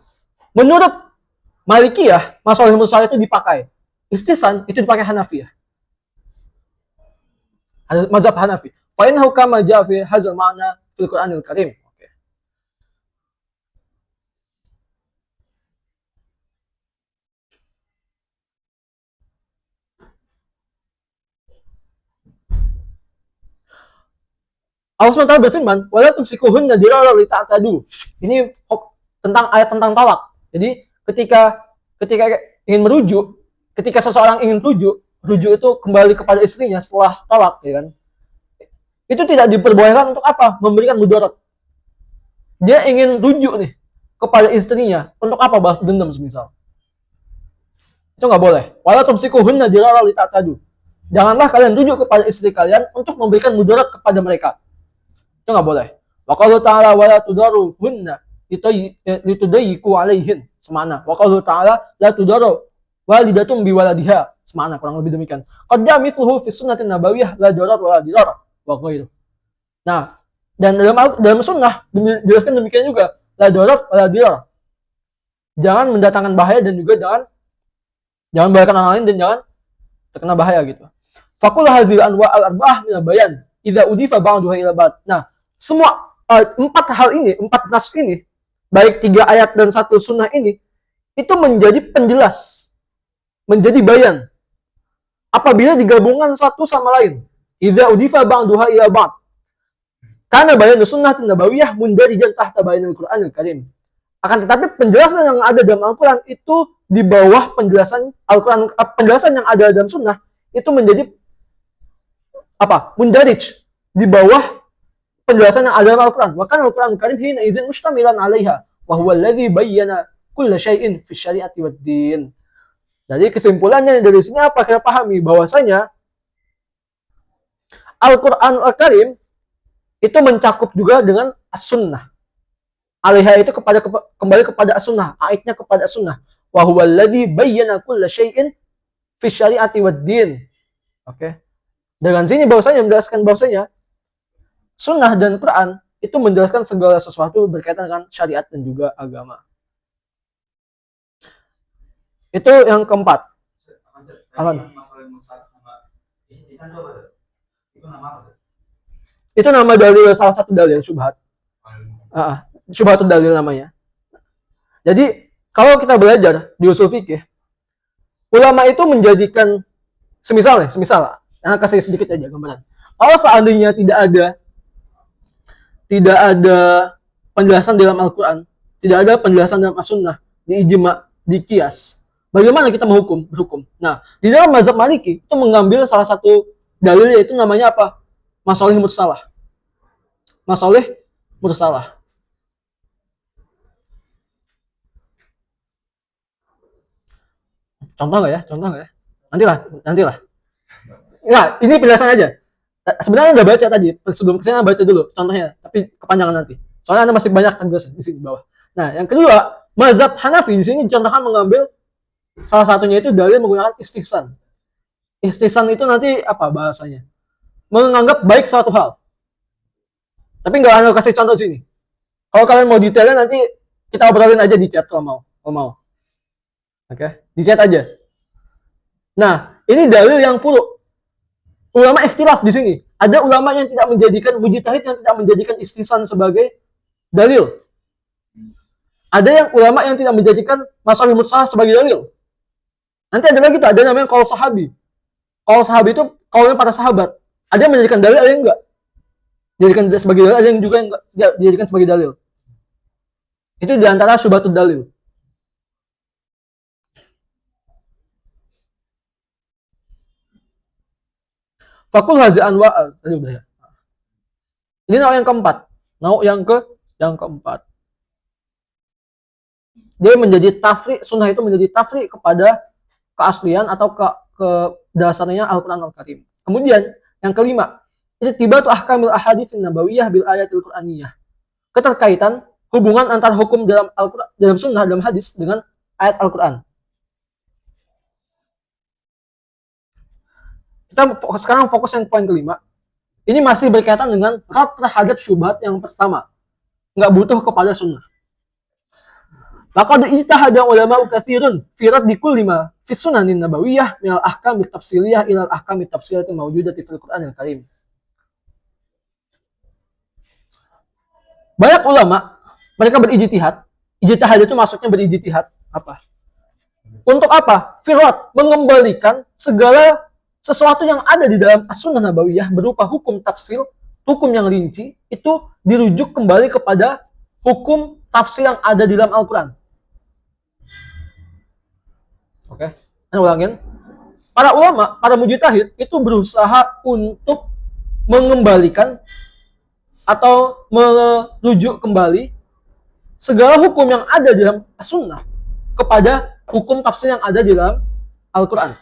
menurut Malikiyah, masalah mursal itu dipakai. Istihsan itu dipakai Hanafiyah. Mazhab Hanafi. Fa innahu kama jaa fi hadzal ma'na fil Qur'anil Karim. Allah SWT berfirman, wala tumsikuhunna dirara li ta'tadu. Ini tentang ayat tentang talak. Jadi ketika ingin merujuk, ketika seseorang ingin rujuk itu kembali kepada istrinya setelah talak, ya kan? Itu tidak diperbolehkan untuk apa? Memberikan mudarat. Dia ingin rujuk nih kepada istrinya, untuk apa? Balas dendam semisal. Itu nggak boleh. Wala tumsikuhunna dirara li ta'tadu. Janganlah kalian rujuk kepada istri kalian untuk memberikan mudarat kepada mereka. Itu nggak boleh. Wa qalu ta'ala wala tudaru hunna litudayyiqu alaihin. Semana. Wa qalu ta'ala la tudaru walidatun biwaladiha. Semana, kurang lebih demikian. Qad ja'a mithluhu fi sunnatin nabawiyah la darar wa la dirar wa ghairu. Nah, dan dalam sunnah dijelaskan demikian juga, la darar wa la dirar. Jangan mendatangkan bahaya dan juga jangan membahayakan orang lain dan jangan terkena bahaya gitu. Faqul hazil anwa al-arba'ah min al-bayan idza udifa ba'daha ila ba'd. Nah, semua 4 hal ini, 4 nas ini, baik 3 ayat dan 1 sunnah ini, itu menjadi penjelas, menjadi bayan apabila digabungkan satu sama lain. Idza udifa ba'daha ila ba'd. Karena bayan sunnah nabawiyah mundarijan tahta bayanil Qur'anil Karim. Akan tetapi penjelasan yang ada dalam Al-Quran itu di bawah penjelasan Al-Quran, penjelasan yang ada dalam sunnah itu menjadi apa? Mundarij, di bawah penjelasan yang ada dalam Al-Quran. Maka Al-Quran Karim hina izin mustamilan alaiha wa huwa alladhi bayyana kulla syai'in fi syari'ati wad din. Jadi kesimpulannya dari sini apa? Kita pahami bahwasanya Al-Quran Al-Karim itu mencakup juga dengan as-sunnah. Alaiha itu kembali kepada as-sunnah, ayatnya kepada as-sunnah. Wa huwa alladhi bayyana kulla syai'in fi syari'ati wad din. Oke. Dengan sini bahwasanya menjelaskan bahwasanya sunnah dan Quran itu menjelaskan segala sesuatu berkaitan dengan syariat dan juga agama. Itu yang keempat. Apaan? Itu nama dalil, salah satu dalil syubhat. Syubhatul dalil namanya. Jadi kalau kita belajar di usul fikih, ulama itu menjadikan semisal, yang kasih sedikit aja gambaran. Kalau seandainya tidak ada penjelasan dalam Al-Quran, tidak ada penjelasan dalam As-Sunnah, di ijma, di qiyas, bagaimana kita berhukum? Nah, di dalam mazhab Maliki itu mengambil salah satu dalil, yaitu namanya apa? Masalih mursalah. Masalih mursalah. Contoh nggak ya? Nantilah. Nah, ini penjelasan aja. Sebenarnya udah baca tadi, sebelum kesana baca dulu contohnya, tapi kepanjangan nanti. Soalnya Anda masih banyak tugas di sini bawah. Nah, yang kedua, mazhab Hanafi di sini contohkan mengambil salah satunya itu dalil menggunakan istihsan. Istihsan itu nanti apa bahasanya? Menganggap baik suatu hal. Tapi nggak Anda kasih contoh di sini. Kalau kalian mau detailnya nanti kita obrolin aja di chat kalau mau. Oke, di chat aja. Nah, ini dalil yang furu'. Ulama ikhtilaf di sini. Ada ulama yang tidak menjadikan mujtahid, yang tidak menjadikan istihsan sebagai dalil. Ada yang ulama yang tidak menjadikan masalih mursalah sebagai dalil. Nanti ada lagi tuh, ada namanya qaul sahabi. Qaul sahabi itu qaulnya para sahabat. Ada yang menjadikan dalil, ada yang enggak. Dijadikan sebagai dalil, ada yang juga enggak dijadikan sebagai dalil. Itu diantara syubhatud dalil. Fakul hazi anwa'al. Tadi udah ya. Ini nau yang keempat. Yang keempat. Dia menjadi tafri, sunnah itu menjadi tafri kepada keaslian atau ke dasarnya Al-Quran Al-Karim. Kemudian yang kelima, itu tiba tuh ahkamil ahadits nabawiyah bil ayatil Qur'aniyah. Keterkaitan hubungan antara hukum dalam Al-Quran, dalam sunnah, dalam hadis dengan ayat Al-Quran. Kita sekarang fokus yang poin kelima. Ini masih berkaitan dengan rad terhadap syubhat yang pertama. Nggak butuh kepada sunnah. Laqad ijtahada ulama'u katsirun fi raddi kulli ma fi sunanin nabawiyah min al-ahkam at-tafsiliyah ila al-ahkam at-tafsiliyah mawjudati fil Qur'anil Karim. Banyak ulama mereka berijtihad. Ijtihad itu maksudnya berijtihad apa? Untuk apa? Firad, mengembalikan segala sesuatu yang ada di dalam As-Sunnah Nabawiyah berupa hukum tafsir, hukum yang rinci, itu dirujuk kembali kepada hukum tafsir yang ada di dalam Al-Quran. Oke, Anda ulangin. Para ulama, para mujtahid itu berusaha untuk mengembalikan atau merujuk kembali segala hukum yang ada di dalam As-Sunnah kepada hukum tafsir yang ada di dalam Al-Quran.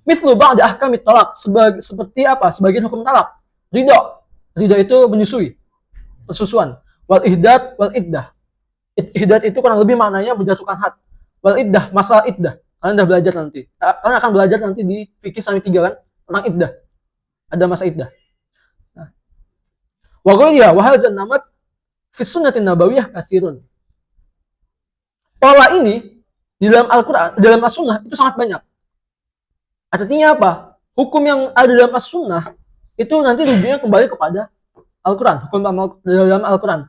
Mithlu ba'da ahkamit talaq, seperti apa? Sebagian hukum talak. Ridha itu menyusui, persusuan. Wal ihdad wal iddah. Ihdad itu kurang lebih maknanya menjatuhkan had. Wal iddah, masalah iddah. Kalian udah belajar nanti. Kalian akan belajar nanti di fikih sampai 3 kan tentang iddah. Ada masa iddah. Nah. Wa ghayya wa hadzal namat fi sunnatin nabawiyah katsirun. Pola ini di dalam Al-Qur'an, dalam As-Sunnah itu sangat banyak. Artinya apa? Hukum yang ada dalam As-Sunnah itu nanti rujuknya kembali kepada Al-Quran, hukum dalam Al-Quran.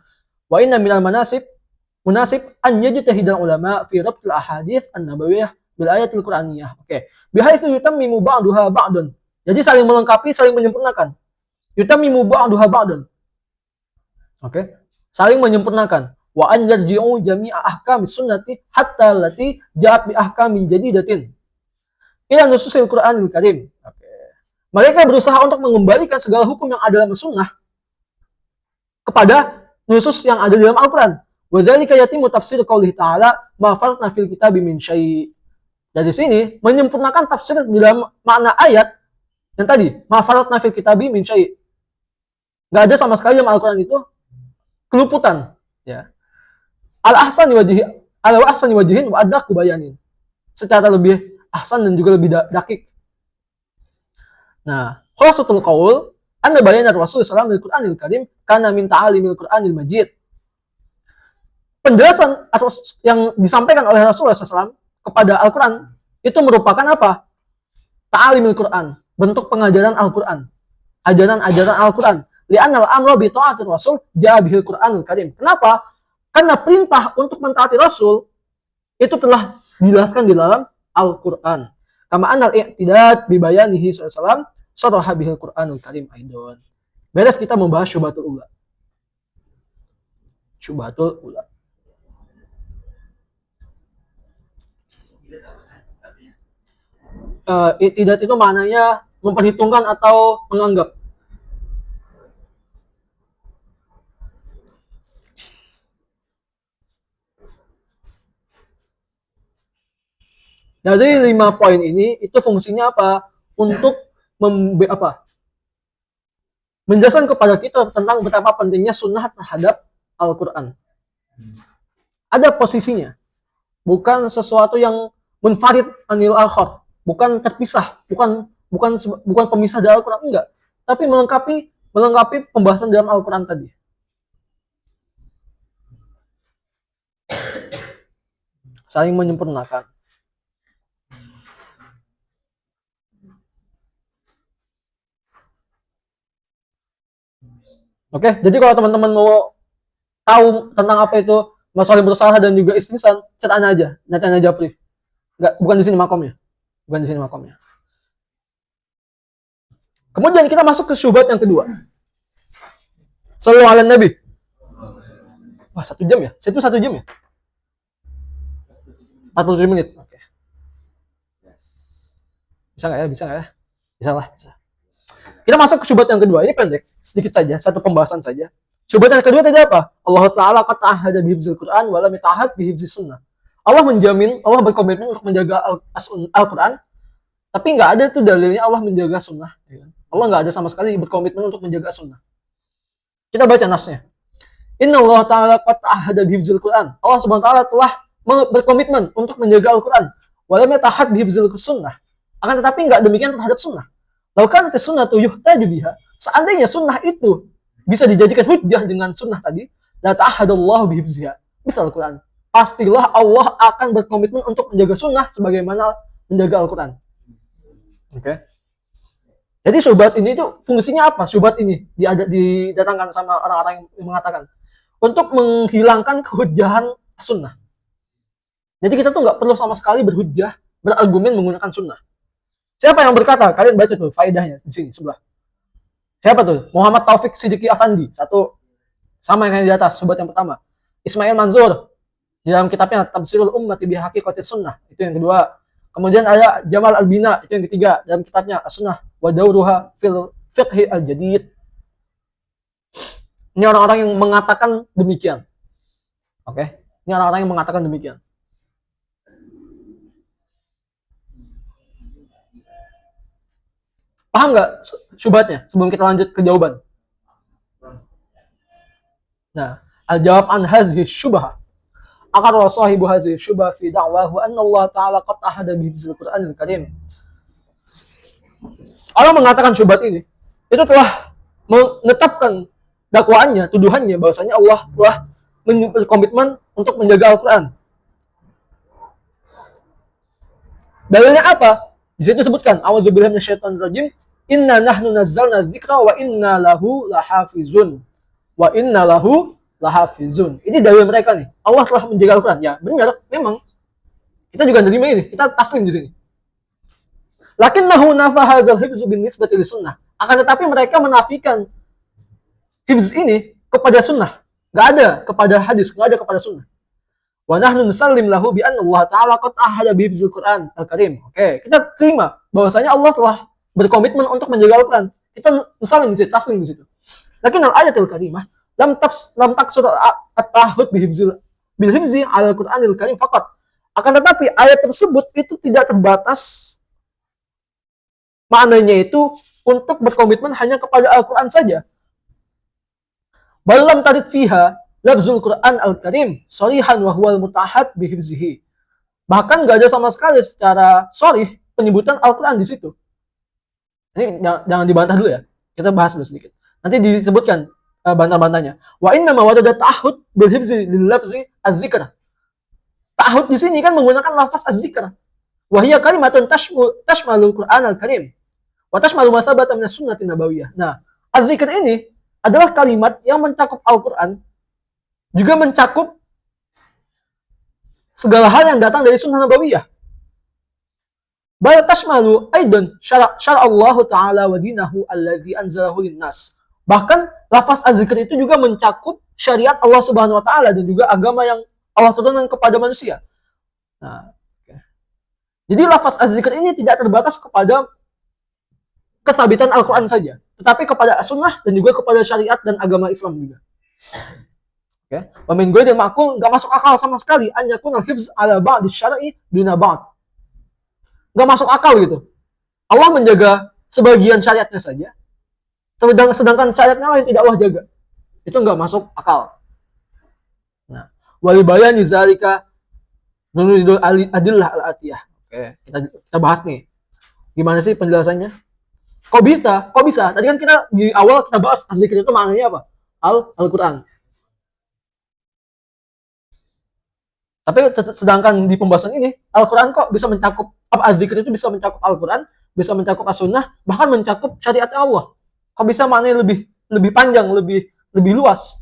Wa inna minal munasib an yajtahidal ulama fi rabtil ahadits an-nabawiyah bil ayatil Qur'aniyah. Oke. Bihaitsu yutammimu ba'daha ba'dan. Jadi saling melengkapi, saling menyempurnakan. Yutammimu ba'daha ba'dan. Oke. Saling menyempurnakan. Wa an yarji'u jami'a ahkamis sunnati hatta allati ja'at bi ahkamin jadidatin ila nususil Qur'anil Karim. Mereka berusaha untuk mengembalikan segala hukum yang ada dalam sunnah kepada nusus yang ada dalam Al-Quran. Wa dzalika yatimu tafsir qaulih ta'ala ma farratna fil kitabi min syai'. Dari sini menyempurnakan tafsir di dalam makna ayat yang tadi, ma farratna fil kitabi min syai'. Enggak ada sama sekali dalam Al-Quran itu keluputan, ya. Al-ahsani wajihin wa adaqu bayanin. Secara lebih ahsan dan juga lebih dakik. Nah, khulasatul qaul, anna bayana Rasul sallallahu alaihi Qur'anil Karim kana min ta'alimil Qur'anil Majid. Penjelasan atau yang disampaikan oleh Rasulullah SAW kepada Al-Quran itu merupakan apa? Ta'alimil Quran, bentuk pengajaran Al-Quran, ajaran-ajaran Al-Quran. Li'annal amra bi ta'atir Rasul ja'a bihil Qur'anul Karim. Kenapa? Karena perintah untuk mentaati Rasul itu telah dijelaskan di dalam Al-Quran. Kama anal i'tidad bi bayanihi sallallahu saraha bihil Qur'anul Karim aidon. Beres kita membahas syubhatul ula. Syubhatul ula. I'tidad itu maknanya memperhitungkan atau menganggap. Dari 5 poin ini itu fungsinya apa? Untuk menjelaskan kepada kita tentang betapa pentingnya sunnah terhadap Al-Quran. Ada posisinya, bukan sesuatu yang munfarid anil akhar, bukan terpisah, bukan pemisah dari Al-Quran, enggak, tapi melengkapi pembahasan dalam Al-Quran tadi. Saling menyempurnakan. Oke, jadi kalau teman-teman mau tahu tentang apa itu masalah bersalah dan juga istinsan, chat aja, nanti aja Japri. Enggak, bukan di sini makomnya. Bukan di sini makomnya. Kemudian kita masuk ke syubhat yang kedua. Sallallahu alaihi Nabi. Wah, 1 jam ya? Situ 1 jam ya? 47 menit. Oke. Bisa nggak ya? Bisa nggak ya? Bisa lah. Bisa. Kita masuk ke syubhat yang kedua. Ini pendek, sedikit saja, satu pembahasan saja. Syubhat yang kedua tadi apa? Allah Ta'ala qad ta'ahada bihifzil Qur'an wa lam yata'ahad bihifzis sunnah. Allah menjamin, Allah berkomitmen untuk menjaga Al-Quran, tapi nggak ada tuh dalilnya Allah menjaga sunnah. Allah nggak ada sama sekali berkomitmen untuk menjaga sunnah. Kita baca nasnya. Inna Allah Ta'ala qad ta'ahada bihifzil Qur'an. Allah Subhanahu wa Ta'ala telah berkomitmen untuk menjaga Al-Quran. Wa lam yata'ahad bihifzil sunnah. Akan tetapi nggak demikian terhadap sunnah. Lakukan sunnah tuh yuhtaju biha. Seandainya sunnah itu bisa dijadikan hujjah dengan sunnah tadi, la ta'ahadallahu bihifziha. Misal Al-Quran. Pastilah Allah akan berkomitmen untuk menjaga sunnah sebagaimana menjaga Al-Quran. Oke. Jadi syubhat ini tuh fungsinya apa? Syubhat ini didatangkan sama orang-orang yang mengatakan untuk menghilangkan kehujjahan sunnah. Jadi kita tuh nggak perlu sama sekali berhujjah, berargumen menggunakan sunnah. Siapa yang berkata? Kalian baca tuh faedahnya di sini sebelah. Siapa tuh? Muhammad Taufik Siddiqi Afandi. Satu sama yang di atas, syubhat yang pertama. Ismail Manzur di dalam kitabnya Tafsirul Ummati bi Haqiqatis Sunnah, itu yang kedua. Kemudian ada Jamal Albina, itu yang ketiga, dalam kitabnya As-Sunnah wa Dauruha fil Fiqhi Al-Jadid. Ini orang-orang yang mengatakan demikian. Oke. Ini orang-orang yang mengatakan demikian. Paham nggak syubhatnya sebelum kita lanjut ke jawaban? Nah, al-jawab an hazihi syubhah. Aqarra sahibu hazihi syubhah fi da'wahu anna Allah Ta'ala qad ahada bi hifzil Qur'anil Karim. Allah mengatakan syubhat ini itu telah menetapkan dakwaannya, tuduhannya bahwasanya Allah telah berkomitmen untuk menjaga Al-Quran. Dalilnya apa? Di situ disebutkan, a'udzubillahi minasyaitonir rajim, inna nahnu nazzalna dzikra wa inna lahu lahafizun. Wa inna lahu lahafizun. Ini dalil mereka nih. Allah telah menjaga Al-Quran. Ya, benar, memang. Kita juga nerima ini. Kita taslim di sini. Lakinnahu nafa hadzal hifz bin nisbati li sunnah. Akan tetapi mereka menafikan hifz ini kepada sunnah. Enggak ada kepada hadis, enggak ada kepada sunnah. Wa nahnu nusallim lahu bi anna Allah Ta'ala qad ahada bi hifzil Qur'an Al-Karim. Oke, kita terima bahwasanya Allah telah berkomitmen untuk menjaga Al-Quran. Kita nusallim di situ, taslim di situ. Lakin al-ayatul karimah lam taksur at-tahud bil hifzi al-Qur'anil Karim faqat. Akan tetapi ayat tersebut itu tidak terbatas maknanya itu untuk berkomitmen hanya kepada Al-Quran saja. Balam tarid fiha lafzul Quran al-Karim sharihan wa huwal mutahad bi hifzihi. Bahkan enggak ada sama sekali secara sharih penyebutan Al-Quran di situ. Ini jangan dibantah dulu ya. Kita bahas dulu sedikit. Nanti disebutkan bantah-bantahnya. Wa inna ma wadada ta'ahud bil hifzi lil lafzi adz-dzikr. Ta'ahud di sini kan menggunakan lafaz az-dzikr. Wa hiya kalimatun tashmalul Qur'an al-Karim. Wa tashmalu ma thabata min as-sunnah nabawiyah. Nah, az-dzikr ini adalah kalimat yang mencakup Al-Qur'an, juga mencakup segala hal yang datang dari sunnah nabawiyah. Bal tashmalu aidan syara' Allah taala wa dinahu alladzi anzalahu lin-nas. Bahkan lafaz az-zikr itu juga mencakup syariat Allah Subhanahu wa taala dan juga agama yang Allah turunkan kepada manusia. Nah, jadi lafaz az-zikr ini tidak terbatas kepada kethabitan Al-Qur'an saja, tetapi kepada sunnah dan juga kepada syariat dan agama Islam juga. Oke, pemain gue dan makul nggak masuk akal sama sekali an yakun al-hifz ala ba'd syar'i duna ba'd. Nggak masuk akal gitu. Allah menjaga sebagian syariatnya saja, sedangkan syariatnya lain tidak Allah jaga. Itu nggak masuk akal. Nah, wali bayani zalika nuridul adillah al-atiyah. Oke, kita bahas nih. Gimana sih penjelasannya? Kok bisa? Tadi kan kita di awal kita bahas az-zikr itu maknanya apa? Al-Qur'an. Tapi sedangkan di pembahasan ini, Al-Quran kok bisa mencakup, az-zikr itu bisa mencakup Al-Quran, bisa mencakup as-sunnah, bahkan mencakup syariat Allah. Kok bisa maknanya lebih panjang, lebih luas?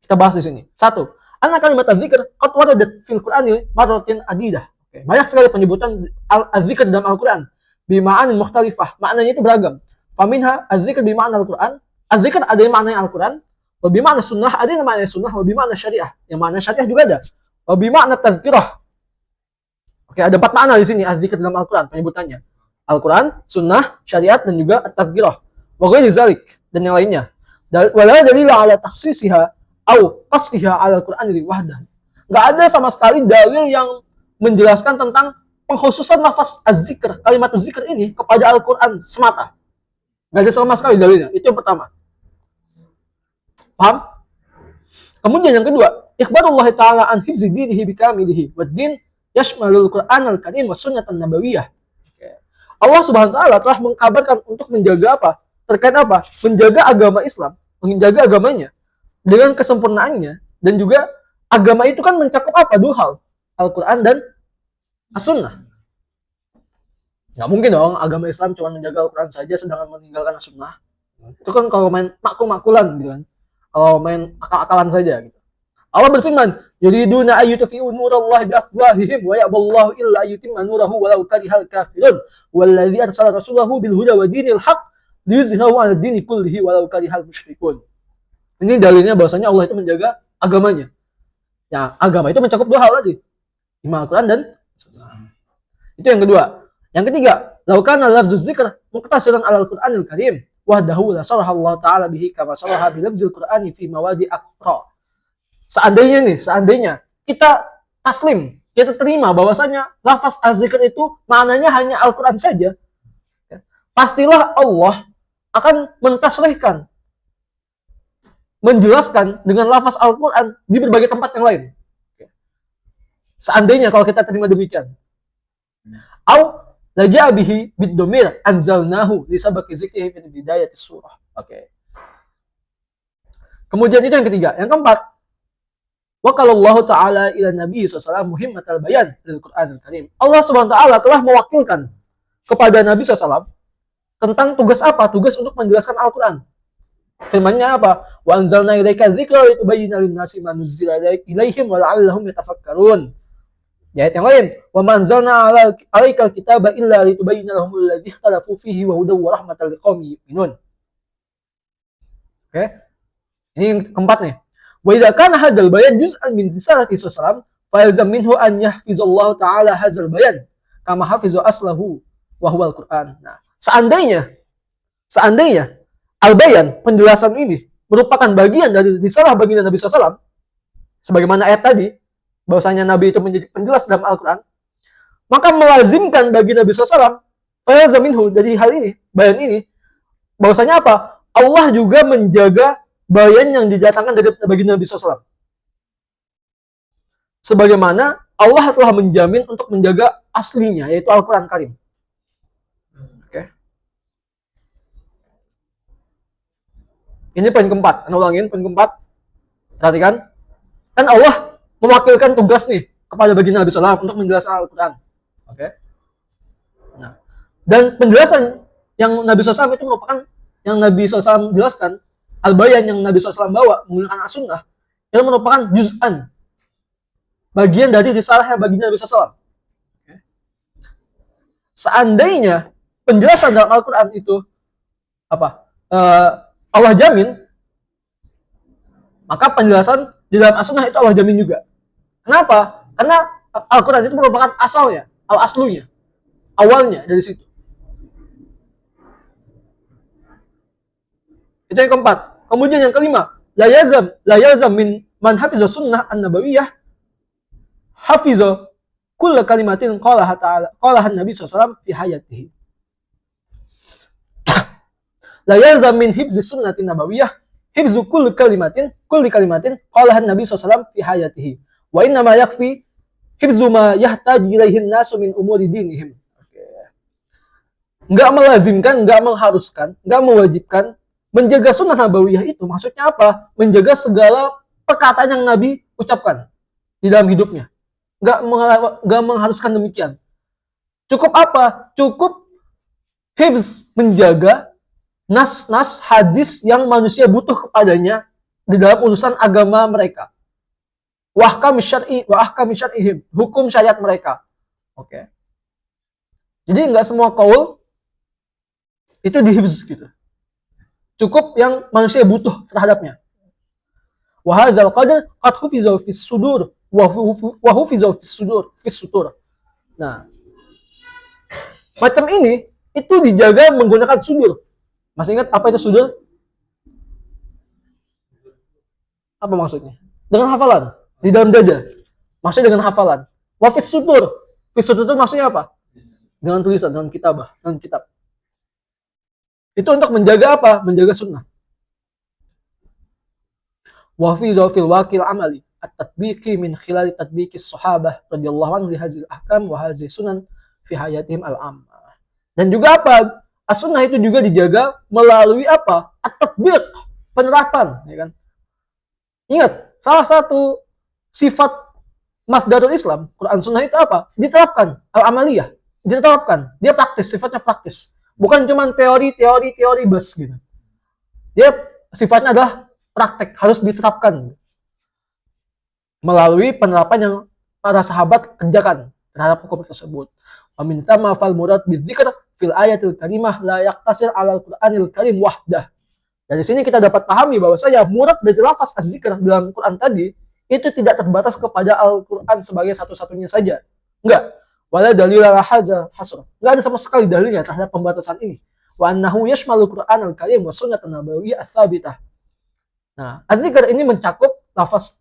Kita bahas di sini. Satu, anna kalimat az-zikr qad waradat fil Qur'ani marratin adidah. Banyak sekali penyebutan az-zikr dalam Al-Quran. Bima'anin mukhtalifah. Maknanya itu beragam. Faminha az-zikr bima'na Al-Quran. Az-zikr ada yang maknanya Al-Quran. Wa bima'na sunnah, ada yang maknanya sunnah. Wa bima'na syariah. Yang makna syariah juga ada. Bima'na tadzkirah. Oke, ada 4 makna di sini az-zikr dalam Al-Qur'an penyebutannya. Al-Qur'an, sunnah, syariat dan juga at-tadzkirah. Wa ghairi zalik dan yang lainnya. Wala dalil ala takhsisiha au qasriha ala Al-Qur'an wahdah. Enggak ada sama sekali dalil yang menjelaskan tentang pengkhususan lafaz az-zikr, kalimat az-zikr ini kepada Al-Qur'an semata. Enggak ada sama sekali dalilnya. Itu yang pertama. Paham? Kemudian yang kedua, ikhbarullah ta'ala an hifzi dinihi bikamilihi wa din yashmalul Qur'an al-Karim wa sunnatan nabawiyah. Allah Subhanahu wa taala telah mengkabarkan untuk menjaga apa? Terkait apa? Menjaga agama Islam, menjaga agamanya dengan kesempurnaannya, dan juga agama itu kan mencakup apa? 2 hal, Al-Qur'an dan As-Sunnah. Nggak mungkin dong agama Islam cuma menjaga Al-Qur'an saja sedangkan meninggalkan As-Sunnah. Itu kan kalau main makul-makulan gitu kan. Kalau main akal-akalan saja gitu. Allah berfirman, yuriduna ayyutfi'u nurallahi biafwahihim wa ya'ballahu illa ayyutimma nurahu walau karihal kafirun wallazi arsala rasulahu bil huda wa dinil haqq liyuzhirahu 'ala dini kullihi walau karihal musyrikun. Ini dalilnya bahwasanya Allah itu menjaga agamanya. Ya, agama itu mencakup 2 hal tadi. Al-Qur'an dan Sunnah. Itu yang kedua. Yang ketiga, law kana lafzuz dzikr muqtasiran 'ala al-Qur'anil Karim wahdahu la saraha Allah ta'ala bihi kama saraha bi lafzil Qur'ani fi mawadi aqra. Seandainya kita taslim, kita terima bahwasanya lafaz az-zikr itu maknanya hanya Al-Qur'an saja, pastilah Allah akan mentasrihkan, menjelaskan dengan lafaz Al-Qur'an di berbagai tempat yang lain. Seandainya kalau kita terima demikian. Au laja'a bihi bid-dhamir anzalnahu li sabaqi zikrihi fi bidayatis surah. Oke. Kemudian itu yang ketiga. Yang keempat, wa qalallahu ta'ala ila nabi sallallahu muhimmatal bayan lil Qur'anil Karim. Allah Subhanahu wa taala telah mewakilkan kepada Nabi sallallahu tentang tugas apa? Tugas untuk menjelaskan Al-Qur'an. Firman-Nya apa? Wa anzalna ilaika dzikra litubayyana lin-nasi ma nuzila ilaihim wa la'allahum yatafakkarun. Di ayat yang lain, wa manzalna 'alaikal kitaba illa litubayyana lahum alladzi ikhtalafu fihi wa hudaw wa rahmatan liqaumin yu'minun. Oke. Ini yang keempat nih. Wa idza kana hadzal bayan juz'an min risalati sallallahu fa yalzam minhu an yahfizallahu ta'ala hadzal bayan kama hafiza aslahu wa huwa al-Qur'an. Nah, seandainya al-bayan, penjelasan ini merupakan bagian dari risalah baginda Nabi sallallahu sebagaimana ayat tadi, bahwasanya Nabi itu menjadi penjelas dalam Al-Qur'an, maka melazimkan bagi Nabi sallallahu fa yalzam minhu dari hal ini, bayan ini, bahwasanya apa? Allah juga menjaga bayan yang didatangkan dari baginda Nabi SAW. Sebagaimana Allah telah menjamin untuk menjaga aslinya, yaitu Al-Quran Karim. Oke. Ini poin keempat. Anda ulangin poin keempat. Perhatikan. Kan Allah mewakilkan tugas nih kepada baginda Nabi SAW untuk menjelaskan Al-Quran. Oke. Nah, dan penjelasan yang Nabi SAW itu merupakan yang Nabi SAW jelaskan, Al-Bayan yang Nabi SAW bawa menggunakan As-Sunnah, itu merupakan juz'an, bagian dari risalahnya baginda Nabi SAW. Seandainya penjelasan dalam Al-Quran itu Allah jamin, maka penjelasan di dalam As-Sunnah itu Allah jamin juga. Kenapa? Karena Al-Quran itu merupakan asalnya, al-aslunya, awalnya dari situ. Itu yang keempat. Kemudian yang kelima, la yazam min man hafiza sunnah an-nabawiyah hafiza kulla kalimatin qalaha ta'ala qalaha Nabi SAW fi hayatihi. La yazam min hifzi sunnati nabawiyah hifzu kulli kalimatin qalaha Nabi SAW fi hayatihi. Wa inna ma yakfi hifzu ma yahtaju ilaihin nasu min umuri dinihim. Enggak melazimkan, enggak mengharuskan, enggak mewajibkan menjaga sunnah nabawiyah itu. Maksudnya apa? Menjaga segala perkataan yang Nabi ucapkan di dalam hidupnya. Enggak mengharuskan demikian. Cukup apa? Cukup hifz, menjaga nas-nas hadis yang manusia butuh kepadanya di dalam urusan agama mereka. Wa ahkami syar'ihim, hukum syariat mereka. Oke. Jadi enggak semua qaul itu dihifz gitu. Cukup yang manusia butuh terhadapnya. Wa hadzal qadar qad hufiza fis sudur wa hufiza fis sutur. Nah, macam ini itu dijaga menggunakan sudur. Masih ingat apa itu sudur? Apa maksudnya? Dengan hafalan di dalam dada. Maksudnya dengan hafalan. Wa fis sutur. Fis sutur itu maksudnya apa? Dengan tulisan, dengan kitabah, dengan kitab. Itu untuk menjaga apa? Menjaga sunnah. Wa fi dzafil waqil amali at-tatbiqi min khilal tatbiqis sahabah radhiyallahu anhu li hadhil ahkam wa hadhihi sunan fi hayatihim al-ammah. Dan juga apa? As-sunnah itu juga dijaga melalui apa? At-tatbiq, penerapan, ya kan? Ingat, salah satu sifat masdarul Islam, Quran Sunnah itu apa? Diterapkan, al-amaliyah, diterapkan. Dia praktis, sifatnya praktis. Bukan cuma teori bas gitu. Dia sifatnya adalah praktek, harus diterapkan melalui penerapan yang para sahabat kerjakan terhadap hukum tersebut. Meminta mafal murad bidzikr fil ayatil karimah la yaqtasir 'alal Qur'anil karim wahdah. Dari sini kita dapat pahami bahwa murad dari lafaz az-zikr dalam Quran tadi itu tidak terbatas kepada Al-Quran sebagai satu-satunya saja. Enggak. Wala dalil ala hadza hasr. Enggak ada sama sekali dalilnya terhadap pembatasan ini. Wa annahu yashmalu Qur'an al-Karim wa sunnah an-nabawiyyah ats-tsabitah. Nah, az-zikr ini mencakup lafaz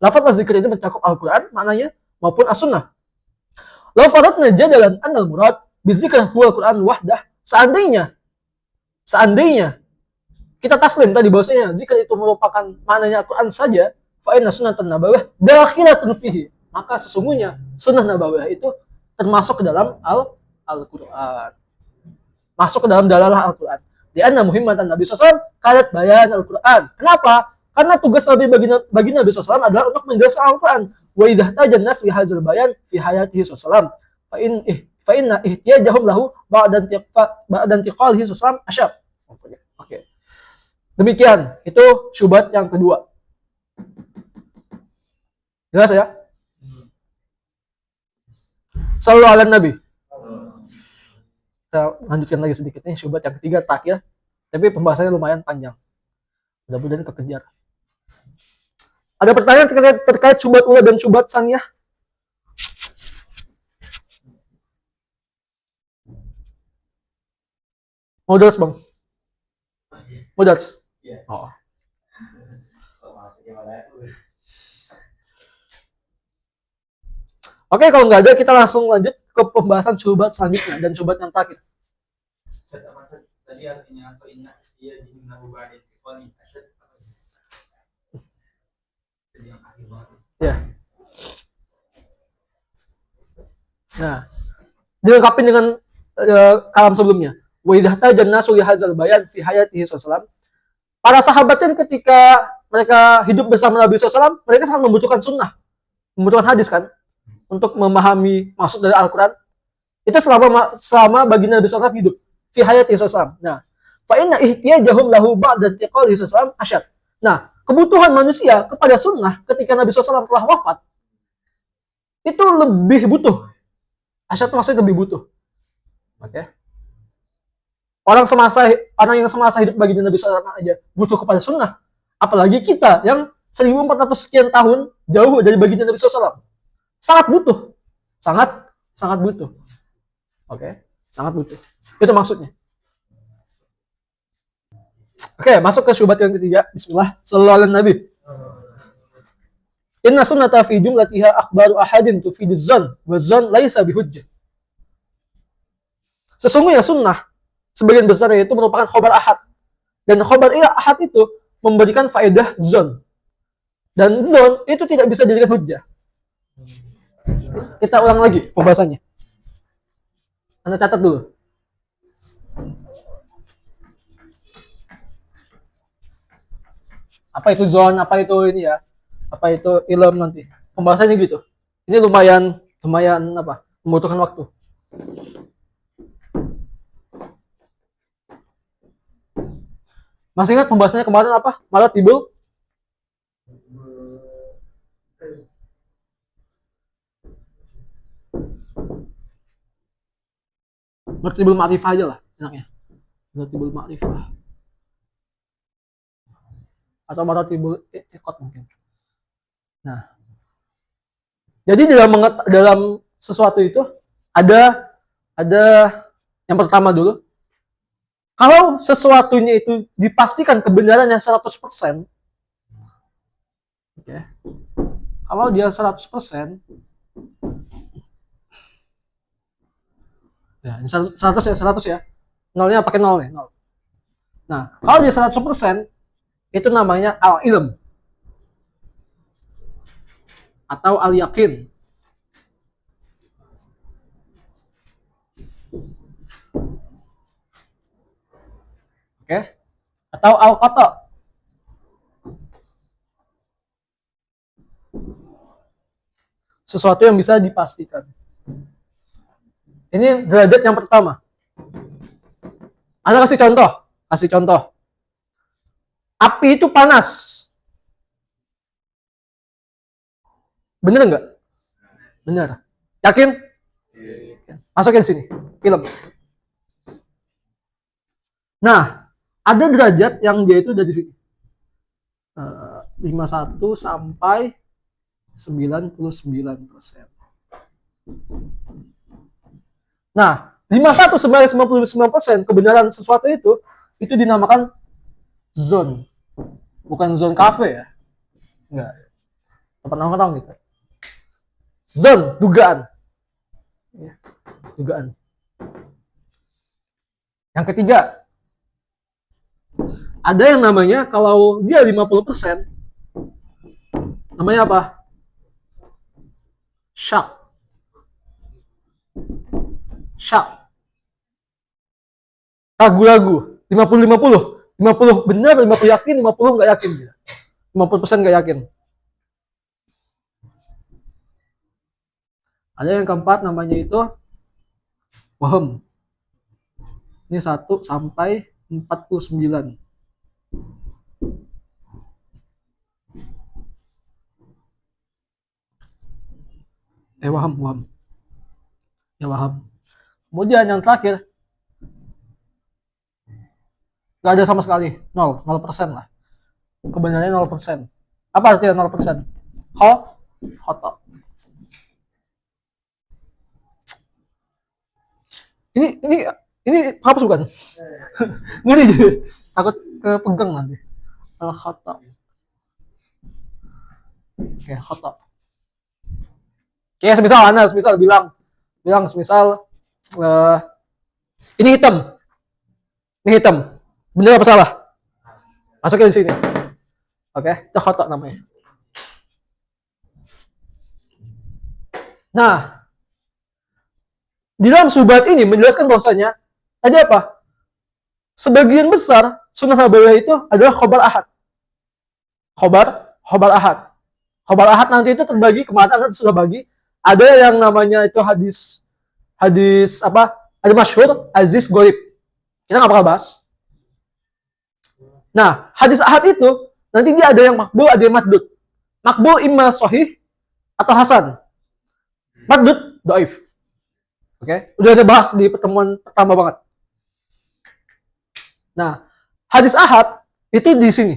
az-zikr ini mencakup Al-Quran maknanya maupun as-sunnah. Law faradna jadalan annal murad bizikr huwa Al-Quran wahdah. Seandainya kita taslim tadi bahwasanya zikir itu merupakan maknanya Al-Quran saja, fa inna sunnatan nabawiyyah dakhilatun fihi. Maka sesungguhnya sunnah nabawiyah itu termasuk ke dalam Al-Quran. Masuk ke dalam dalalah Al-Quran. Di anna muhimmatan Nabi SAW kalat bayan Al-Quran. Kenapa? Karena tugas Nabi bagi Nabi SAW adalah untuk menjelaskan Al-Quran. Wa idha tajan nas li hadzal bayan fi hayatihi SAW. Fa inna ihtiyajahum lahu ba'da intiqalihi SAW asyab. Oke. Demikian, itu syubhat yang kedua. Jelas ya? Sallallahu ala Nabi. Kita lanjutkan lagi sedikit nih syubhat yang ketiga terakhir. Tapi pembahasannya lumayan panjang. Mudah-mudahan kekejar. Ada pertanyaan terkait syubhat ula dan syubhat saniyah? Mau dars, Bang? Mau dars? Oh. Oke, kalau nggak ada kita langsung lanjut ke pembahasan syubhat selanjutnya dan syubhat yang terakhir. Tadi artinya apa inna dia diminahu ba'id qani asyad. Jadi yang akhir banget. Ya. Nah, dilengkapi dengan kalam sebelumnya. Wa idza tajan nasu li hadzal bayan fi hayatihi sallallahu. Para sahabat kan ketika mereka hidup bersama Nabi SAW, mereka sangat membutuhkan sunnah, membutuhkan hadis kan, untuk memahami maksud dari Al-Quran. Itu selama baginda Nabi SAW hidup, fi hayati SAW. Nah, fa inna ihtiyajahum lahu ba'da intiqalihi SAW asyad. Nah, kebutuhan manusia kepada sunnah ketika Nabi SAW telah wafat, itu lebih butuh. Asyad maksudnya lebih butuh. Oke. Orang yang semasa hidup baginda Nabi SAW aja butuh kepada sunnah. Apalagi kita yang 1400 sekian tahun jauh dari baginda Nabi SAW. Sangat butuh. Sangat butuh. Oke, sangat butuh. Itu maksudnya. Oke, masuk ke syubhat yang ketiga. Bismillah. Sallallahu alaihi Nabi. Inna sunnata fi jumlatiha akhbaru ahadin tufidu zan wa zan laisa bihujjah. Sesungguhnya sunnah sebagian besarnya itu merupakan khobar ahad. Dan khobar ahad itu memberikan faedah zon. Dan zon itu tidak bisa dijadikan hujjah. Kita ulang lagi pembahasannya. Anda catat dulu. Apa itu zon, apa itu ini ya? Apa itu ilm nanti. Pembahasannya gitu. Ini lumayan apa? Membutuhkan waktu. Masih ingat pembahasannya kemarin apa? Maratibul ma'rifah aja lah enaknya. Maratibul ma'rifah. Atau maratibul i'tiqad mungkin. Nah. Jadi dalam sesuatu itu ada yang pertama dulu. Kalau sesuatunya itu dipastikan kebenarannya 100%, okay. Kalau dia 100%, ya, 100 ya. Nolnya pakai nol nih, nol. Nah, kalau dia 100%, itu namanya al-ilm. Atau al-yakin. Oke? Atau al-qata. Sesuatu yang bisa dipastikan. Ini derajat yang pertama. Anda kasih contoh. Api itu panas. Bener nggak? Bener. Yakin? Masukin sini. Film. Nah, ada derajat yang dia itu dari sini. 51 sampai 99%. Nah, 51 sampai 99% kebenaran sesuatu itu dinamakan zone. Bukan zone cafe ya. Enggak. Tempat nongkrong gitu. Zone, dugaan. Ya, dugaan. Yang ketiga, ada yang namanya kalau dia 50%, namanya apa? Syak. Ragu-ragu. 50-50. 50 benar, 50 yakin, 50 nggak yakin. 50% nggak yakin. Ada yang keempat namanya itu waham. Ini 1 sampai 49. Waham. Ya waham. Kemudian yang terakhir, nggak ada sama sekali, 0% lah. Kebenarannya 0%. Apa artinya 0%? Khoto. Ini hapus bukan? Ngeri jadi. Takut kepegang nanti. Khoto. Oke, khoto. Oke, semisal bilang ini hitam. Benar apa salah? Masukin di sini. Oke, itu khoto namanya. Nah, di dalam syubhat ini menjelaskan bahwasanya tadi apa? sebagian besar sunnah nabawiyah itu adalah khobar ahad. Khobar ahad. Khobar ahad nanti itu terbagi, kemarin kan sudah bagi. Ada yang namanya itu hadis apa? Ada masyhur, aziz, goib. Kita nggak bakal bahas. Nah, hadis ahad itu nanti dia ada yang makbul, ada yang madud. Makbul imma sahih atau hasan. Madud dhaif. Oke, udah ada bahas di pertemuan pertama banget. Nah, hadis ahad itu di sini.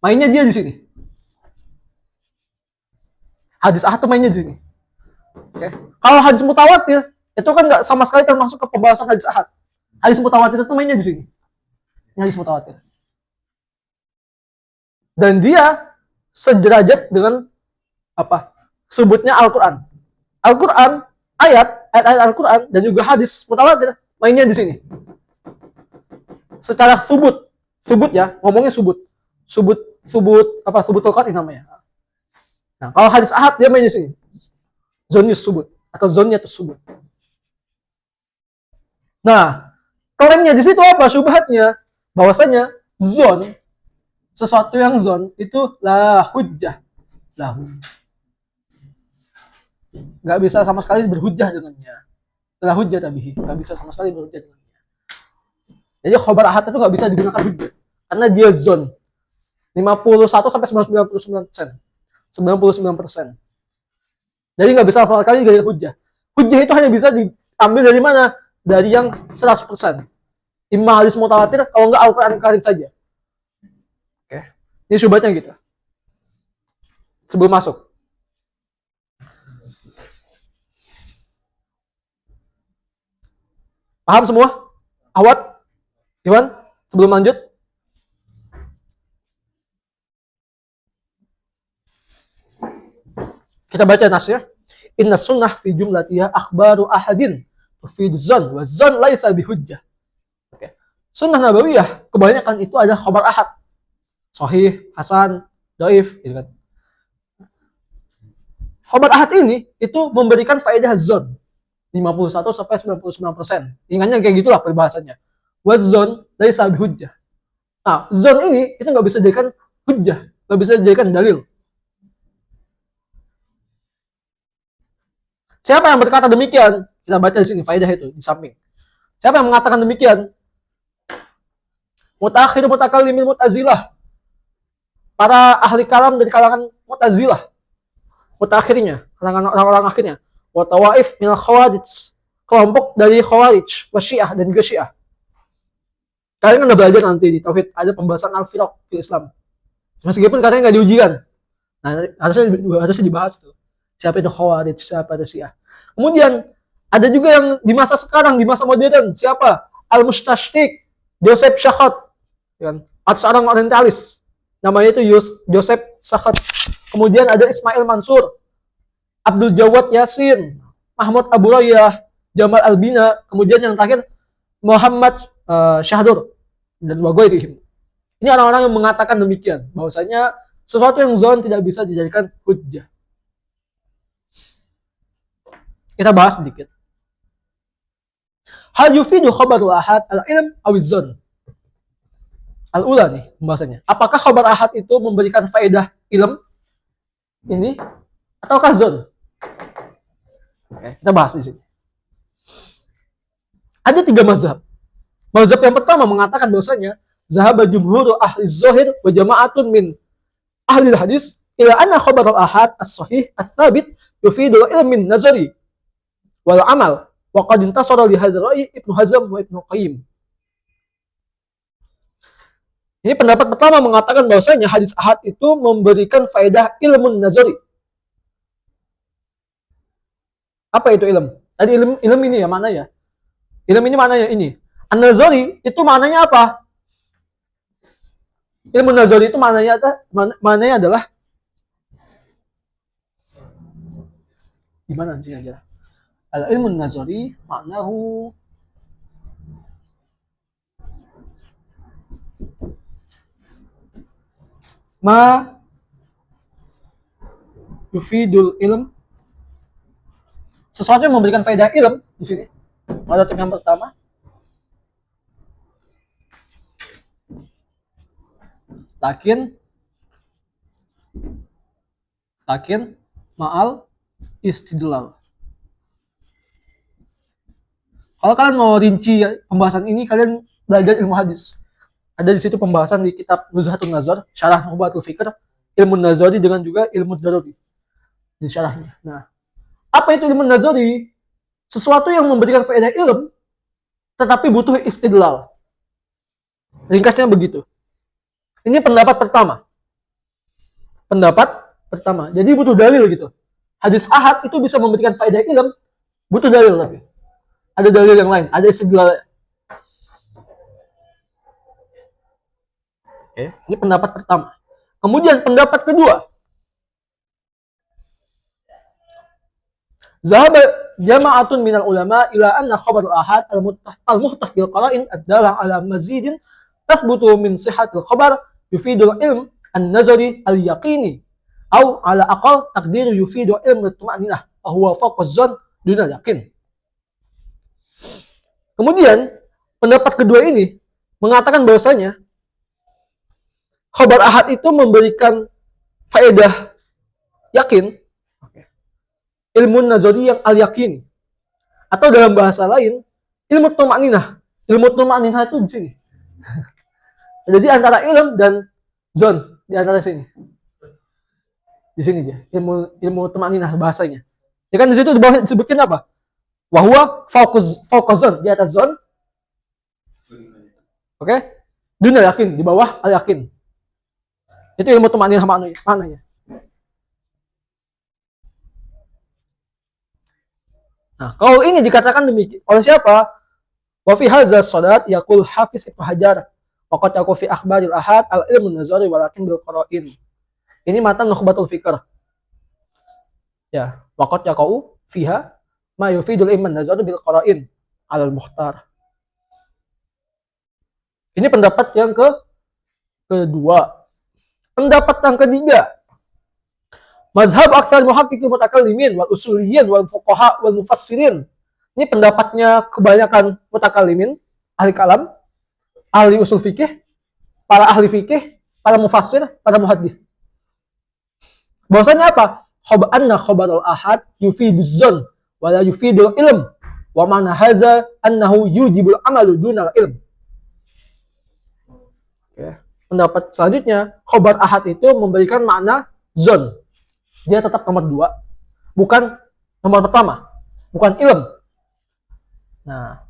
Mainnya dia di sini. Hadis ahad tuh mainnya di sini. Oke. Kalau hadis mutawatir itu kan nggak sama sekali termasuk ke pembahasan hadis ahad. Hadis mutawatir itu mainnya di sini. Ini hadis mutawatir. Dan dia sederajat dengan apa? Sebutnya Al-Quran. Al-Quran, ayat Al-Quran dan juga hadis mutawatir mainnya di sini. Secara subut ya, ngomongnya subut apa? Subutul qat'i namanya. Nah, kalau hadis ahad dia mainnya di sini. Zonius subut atau zonnya itu subut. Nah, klaimnya di situ apa? Syubhatnya bahwasanya zon, sesuatu yang zon itu la hujjah. Nggak bisa sama sekali berhujjah dengannya. La hujjah tabihi, nggak bisa sama sekali berhujjah dengannya. Jadi khobar ahad itu nggak bisa digunakan hujjah karena dia zon. 51 sampai 99%. 99%. Jadi nggak bisa sama sekali dari hujjah. Hujjah itu hanya bisa diambil dari mana? Dari yang 100%. Imma hadis mutawatir, kalau nggak Al-Quran Karim saja. Oke. Ini syubhatnya gitu. Sebelum masuk. Paham semua? Awad? Iwan? Sebelum lanjut? Kita baca nasnya. Inna sunnah fi jumlatiha akhbaru ahadin tufidu zon wa zon laisa bihujjah. Oke. Sunnah nabawiyah kebanyakan itu ada khabar ahad. Sahih, hasan, dhaif, gitu kan. Khabar ahad ini itu memberikan faedah zon 51 sampai 99%. Ingatnya kayak gitulah perbahasannya. Wa zon laisa bihujjah. Nah, zon ini itu nggak bisa dijadikan hujjah, nggak bisa dijadikan dalil. Siapa yang berkata demikian? Kita baca di sini faedah itu di samping. Siapa yang mengatakan demikian? Mutakhir mutakallimin Mu'tazilah. Para ahli kalam dari kalangan Mu'tazilah. Mutakhirnya, kalangan orang-orang akhirnya. Wa tawaif minal khawarij. Kelompok dari khawarij, wa syiah dan juga syiah. Kalian kan udah belajar nanti di tauhid ada pembahasan al-firaq di Islam. Meskipun katanya nggak diujikan. Nah, harusnya dibahas tuh. Siapa itu khawarij, siapa itu syiah. Kemudian ada juga yang di masa sekarang, di masa modern, siapa? Al-Mustashrik, Joseph Shachot, kan? Atau seorang orientalis, namanya itu Joseph Shachot. Kemudian ada Ismail Mansur, Abdul Jawad Yasin, Mahmud Abu Rayah, Jamal Albina, kemudian yang terakhir Muhammad Syahdur dan wagoirihim. Ini orang-orang yang mengatakan demikian, bahwasanya sesuatu yang zon tidak bisa dijadikan hujjah. Kita bahas sedikit. Hal yufidu khabarul ahad al-ilm awizon. Al-ula nih pembahasannya. Apakah khabar ahad itu memberikan faedah ilm ini ataukah zon? Oke, kita bahas di sini. Ada 3 mazhab. Mazhab yang pertama mengatakan bahwasanya zahaba jumhur ahli zahir wa jama'atun min ahli hadis ila anna khabar al-ahad as-sahih ats-tsabit yufidu ilmin nazari wal amal wa qad intasara li hadzal ra'yi Ibnu Hazm wa Ibnu Qayyim. Ini pendapat pertama mengatakan bahwasanya hadis ahad itu memberikan faedah ilmun nazari. Apa itu ilm? Tadi ilm ini ya mana ya? Ilm ini maknanya ini. An-nazari itu maknanya apa? Ilmu nazari itu maknanya adalah gimana sih aja? Al-ilmu nazari maknahu ma yufidul ilm, sesuatu yang memberikan faedah ilm di sini. Mazhab yang pertama Lakin ma'al istidlal. Kalau kalian mau rinci pembahasan ini, kalian belajar ilmu hadis. Ada di situ pembahasan di kitab Nuzhatun Nazar, Syarah Nukhbatul Fikr, ilmu nazari dengan juga ilmu daruri di syarahnya. Nah, apa itu ilmu nazari? Sesuatu yang memberikan faedah ilmu, tetapi butuh istidlal. Ringkasnya begitu. Ini pendapat pertama. Jadi butuh dalil gitu. Hadis ahad itu bisa memberikan faedah ilmu, butuh dalil tapi. Ada dalil yang lain, ada istidlal. Oke, ini pendapat pertama. Kemudian pendapat kedua. Zahaba jama'atun minal ulama ila anna khabarul ahad al-muhtaf bil qara'in ad-dalah ala mazidin tathbutu min sihhatil khabar yufidul ilm an-nazari al-yaqini atau ala aqal taqdiru yufidu ilm at-tuma'ninah wa huwa fawqa az-zann duna yaqin. Kemudian pendapat kedua ini mengatakan bahwasanya khabar ahad itu memberikan faedah yakin, ilmu nazari yang al-yakin, atau dalam bahasa lain ilmu tuma'ninah. Ilmu tuma'ninah itu di sini. Jadi antara ilm dan zon di antara sini. Di sini dia ilmu tuma'ninah bahasanya. Ya kan di situ di bawah disebutkan apa? Wa huwa fawqa zon, di atas zon. Oke? Duna yakin, di bawah al-yakin. Itu ilmu tuma'ninah maknanya. Nah, kalau ini dikatakan demikian oleh siapa? Wa fi hadza shadat yaqul Hafiz Ibnu Hajar wa qad yaqul fi akhbaril ahad al-ilmu nazari walakin bil qara'in. Ini matan Nukhbatul Fikr. Ya, wa qad yaqau fiha ma yufidul iman nazari bil qara'in al-mukhtar. Ini pendapat yang kedua. Pendapat yang ketiga, mazhab aktsar muhaqqiqin mutakallimin wal usuliyyin wal fuqaha wal mufassirin. Ini pendapatnya kebanyakan mutakallimin, ahli kalam, ahli usul fikih, para ahli fikih, para mufassir, para muhaddits. Bahwasanya apa? Anna khabarul ahad yufiduz zon wa la yufidul ilm. Wa ma'na hadza annahu yujibul amalu dunal ilm. Oke. Pendapat selanjutnya, khabar ahad itu memberikan makna zon. Dia tetap nomor 2, bukan nomor pertama, bukan ilm. Nah,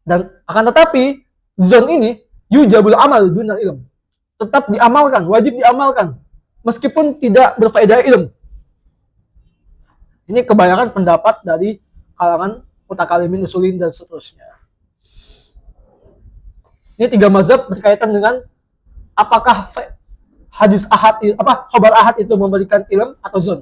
dan akan tetapi zon ini yujabul amal dunal ilm, tetap diamalkan, wajib diamalkan, meskipun tidak berfaedah ilm. Ini kebanyakan pendapat dari kalangan mutakallimin, usulin dan seterusnya. Ini 3 mazhab berkaitan dengan apakah hadis ahad, khabar ahad itu memberikan ilm atau zon.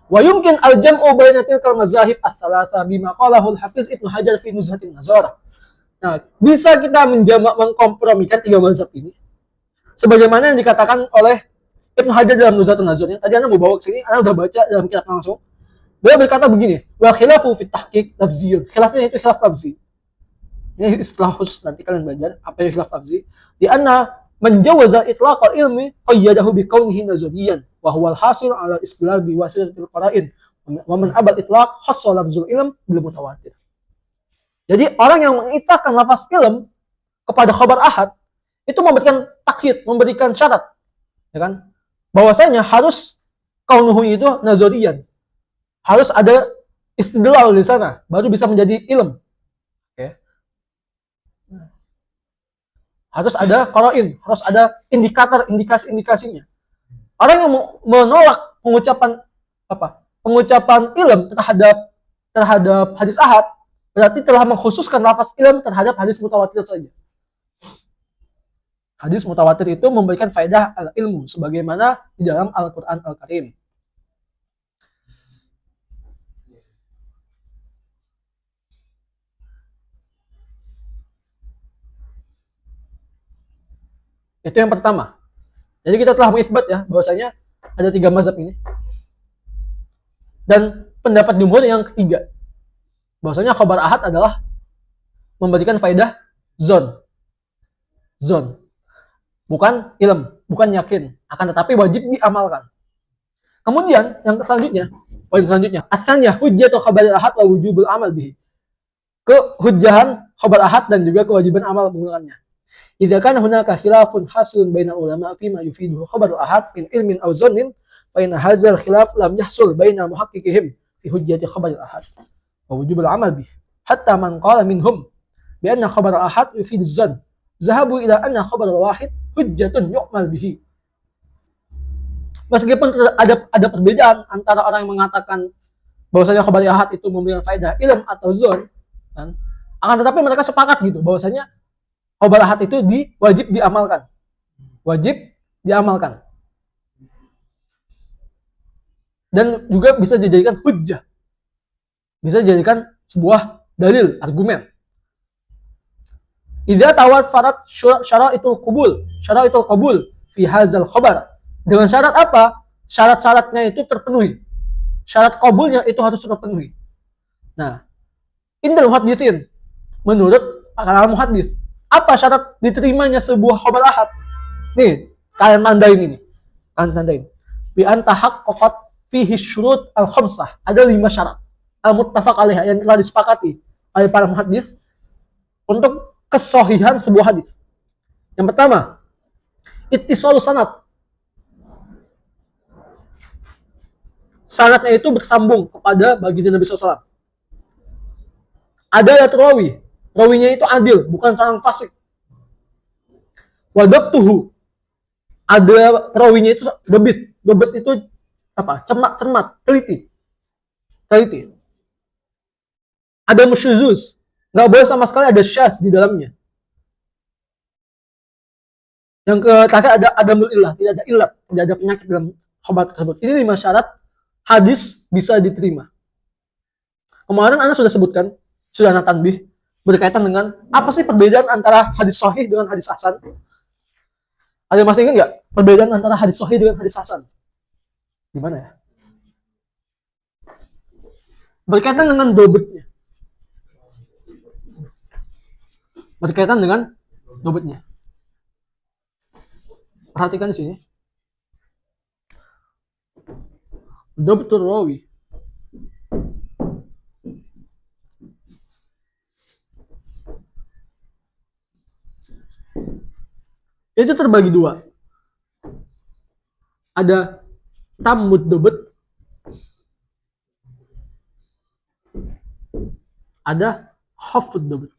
Wa yumkin al-jam'u baina tilkal mazahib ats-tsalatsa bima qalahu al-Hafiz Ibnu Hajar fi Nuzhatun Nazar. Nah, bisa kita mengkompromikan 3 mazhab ini sebagaimana yang dikatakan oleh Ibnu Hajar dalam Nuzhatun Nazar. Tadi Anda mau bawa ke sini, Anda udah baca dalam kitab langsung. Beliau berkata begini, wa khilafu fi tahqiq lafziyyun. Khilafnya itu khilaf lafzi. Ini istilah khusus, nanti kalian belajar apa yang khilaf lafzi. Di anna menjawaza itlaqal ilmi qayyadahu bi kaunihi nazariyan wa huwa al-hasil ala istilal bi wasilatil qara'in wa man abal itlaq khassa lafzul ilm bil mutawatir. Jadi orang yang mengitlaqkan lafaz ilm kepada khabar ahad itu memberikan takyid, memberikan syarat, ya kan? Bahwasanya harus kaunuhu itu nazariyan. Harus ada istidlal di sana baru bisa menjadi ilm. Harus ada qara'in, harus ada indikator, indikasi-indikasinya. Orang yang menolak pengucapan ilm terhadap hadis ahad berarti telah mengkhususkan lafaz ilm terhadap hadis mutawatir saja. Hadis mutawatir itu memberikan faedah al-ilmu sebagaimana di dalam Al-Qur'an Al-Karim. Itu yang pertama. Jadi kita telah mengisbat ya bahwasanya ada 3 mazhab ini. Dan pendapat jumhur yang ketiga, bahwasanya khabar ahad adalah memberikan faedah zon. bukan ilm, bukan yakin, akan tetapi wajib diamalkan. Kemudian yang selanjutnya, poin selanjutnya, asalnya hujjah atau khabar ahad wa wujubul amal bihi. Kehujjahan khabar ahad dan juga kewajiban amal menggunakannya. Idza kana hunaka khilafun hasilun bainal ulama fi ma yufiduhu khabar ahad min ilmin aw zannin, fa inna hadzal khilaf lam yahsul baina muhaqqiqihim fi hujjati khabar ahad wa wujubul amal bihi. Hatta man qala minhum bi anna khabar ahad yufidu zann, zahabu ila anna khabar wahid hujjatun yu'mal bihi. Meskipun ada perbedaan antara orang yang mengatakan bahwasanya khabar ahad itu memberikan faedah ilm atau zon, kan? Akan tetapi mereka sepakat gitu bahwasanya khabar ahad itu wajib diamalkan. Wajib diamalkan. Dan juga bisa dijadikan hujjah. Bisa dijadikan sebuah dalil, argumen. Idza tawaffarat syara'itul qabul fi hadzal khabar. Dengan syarat apa? Syarat-syaratnya itu terpenuhi. Syarat qabulnya itu harus terpenuhi. Nah, indal muhadditsin, menurut para muhaddits, apa syarat diterimanya sebuah khabar ahad? Nih, kalian tandain ini. Kalian tandain. Bi antahaqqaqat fihi syurut al-khamsah. Ada 5 syarat al-muttafaq alaiha yang telah disepakati oleh para muhaddits untuk kesahihan sebuah hadis. Yang pertama, ittisalus sanad. Sanadnya itu bersambung kepada baginda Nabi SAW. Ada rawi, rawinya itu adil, bukan seorang fasik. Wadabtuhu, ada rawinya itu dobit itu apa? Cermat, teliti. Ada musyuzuz, nggak boleh sama sekali ada syaz di dalamnya. Yang terakhir ada mulillah, tidak ada ilat, tidak ada penyakit dalam khabar tersebut. Ini 5 syarat hadis bisa diterima. Kemarin Anda sudah sebutkan, sudah Anda tanbih, berkaitan dengan apa sih perbedaan antara hadis sahih dengan hadis hasan? Ada yang masih ingat nggak perbedaan antara hadis sahih dengan hadis hasan? Gimana ya? Berkaitan dengan dobitnya. Perhatikan di sini. Dobtul rawi. Itu terbagi 2. Ada tammud dobit, ada hafud dobit.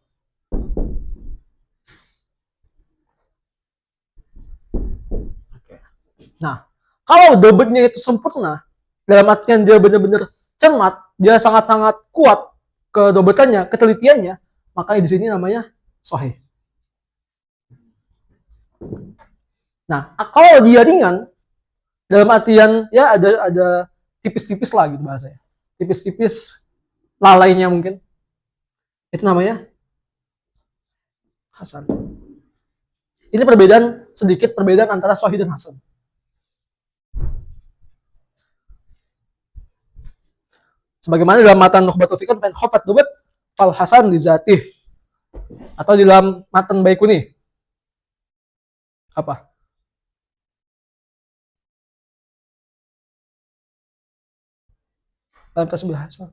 Nah, kalau dobitnya itu sempurna, dalam artian dia benar-benar cermat, dia sangat-sangat kuat kedobitannya, ketelitiannya, maka di sini namanya sahih. Nah, kalau dia ringan, dalam artian ya ada tipis-tipis lah gitu bahasanya, tipis-tipis lalainya mungkin, itu namanya hasan. Ini sedikit perbedaan antara sahih dan hasan. Sebagaimana dalam matan Nukhbatul Fikr, pen khafat dobit fal hasan li zatih, atau di dalam matan Baikuni apa? Dalam tasbih hasan.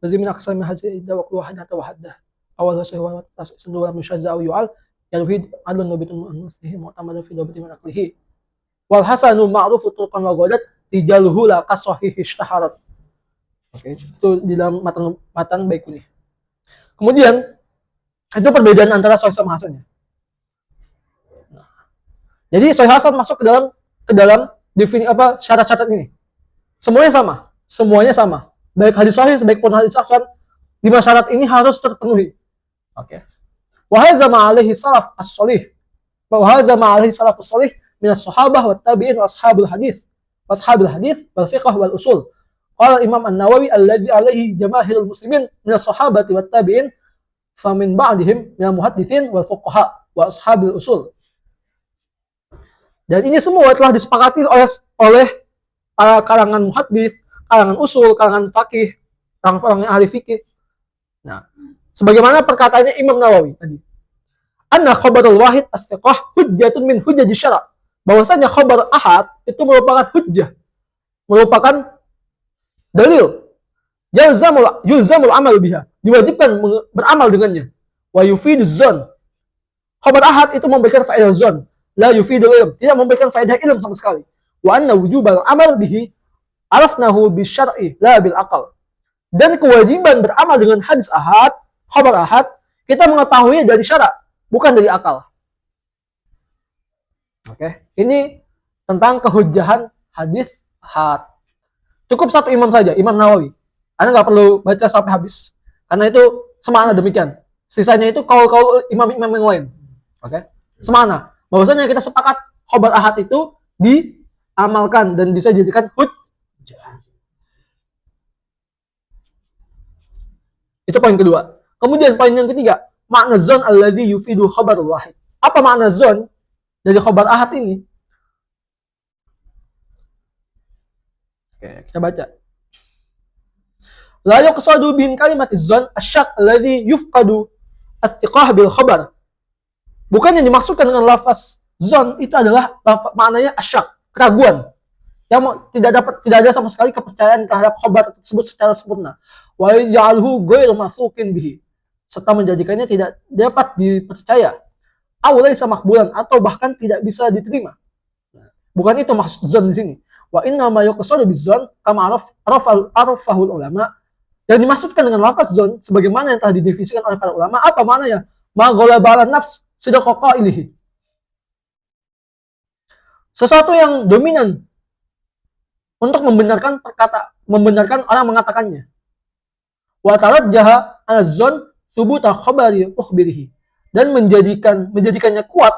Lazim min aqsam hadhihi idda wa kullu hadda wa hadda. Awal sahih wa tasdid wa mushazza aw yu'al yalhid adlun nabitun mu'annusihi mu'tamadun fi dabati min aqlihi. Wal hasanu ma'rufu turqan wa ghadat tijalhu la kasahihi ishtaharat. Oke, itu di dalam matan Baikuni. Kemudian itu perbedaan antara sahih sama hasannya. Nah, jadi sahih hasan masuk ke dalam definisi apa syarat-syarat ini. Semuanya sama. Baik hadis sahih baik pun hadis hasan, 5 syarat ini harus terpenuhi. Oke. Wa hadza ma alaihi salaf as-salih. Wa hadza ma alaihi salaf as-salih min as-sahabah wat tabi'in wa ashabul hadis. Washabul hadis wal fiqh wal usul. Qala Imam An-Nawawi alladhi alaihi jamaahirul muslimin min as-sahabati wat tabi'in fa min ba'dihim min al-muhadditsin wal fuqaha wa ashabil usul. Dan ini semua telah disepakati oleh para kalangan muhaddits, kalangan usul, kalangan fakih, orang-orang yang ahli fikih. Nah, sebagaimana perkataannya Imam Nawawi tadi. Anna khabarul wahid as-siqah hujjatun min hujjati syara'. Bahwasanya khabar ahad itu merupakan hujjah, merupakan dalil. Yulzamul amal biha. Diwajibkan beramal dengannya. Wa yufiduz zon. Khabar ahad itu memberikan faedah zon. La yufidul ilm. Tidak memberikan faedah ilm sama sekali. Wa anna wujubal amal bihi arafnahu bisyar'i la bil aqal. Dan kewajiban beramal dengan hadis ahad, khabar ahad, kita mengetahui dari syarak, bukan dari akal. Oke, ini tentang kehujjahan hadis ahad. Cukup satu imam saja, Imam Nawawi. Anda nggak perlu baca sampai habis, karena itu semana demikian. Sisanya itu kaul-kaul imam-imam yang lain. Oke, semana. Bahwasanya kita sepakat khabar ahad itu diamalkan dan bisa dijadikan hujjah. Itu poin kedua. Kemudian poin yang ketiga, makna zon alladhi yufidu khabarul wahid. Apa makna zon dari khabar ahad ini? Oke, kita baca. La yuqsadu bin kalimatiz zon asyak alladhi yufqadu at-thiqah bil khabar. Bukan yang dimaksudkan dengan lafaz zon itu adalah maknanya asyak, keraguan. Yang tidak ada sama sekali kepercayaan terhadap khabar tersebut secara sempurna. Wa yaj'alhu ghairu masukin bihi, serta menjadikannya tidak dapat dipercaya. Aw laysa maqbulan, atau bahkan tidak bisa diterima. Bukan itu maksud zon di sini. Wa inna ma yuqsadu bizon kama arafahul ulama. Yang dimaksudkan dengan lafaz zon sebagaimana yang telah didefinisikan oleh para ulama, apa maknanya? Ma ghalaba nafs sidqa qailihi. Sesuatu yang dominan untuk membenarkan orang mengatakannya. Wa tarajjaha az-zon thubuta khabari ukhbirihi, dan menjadikannya kuat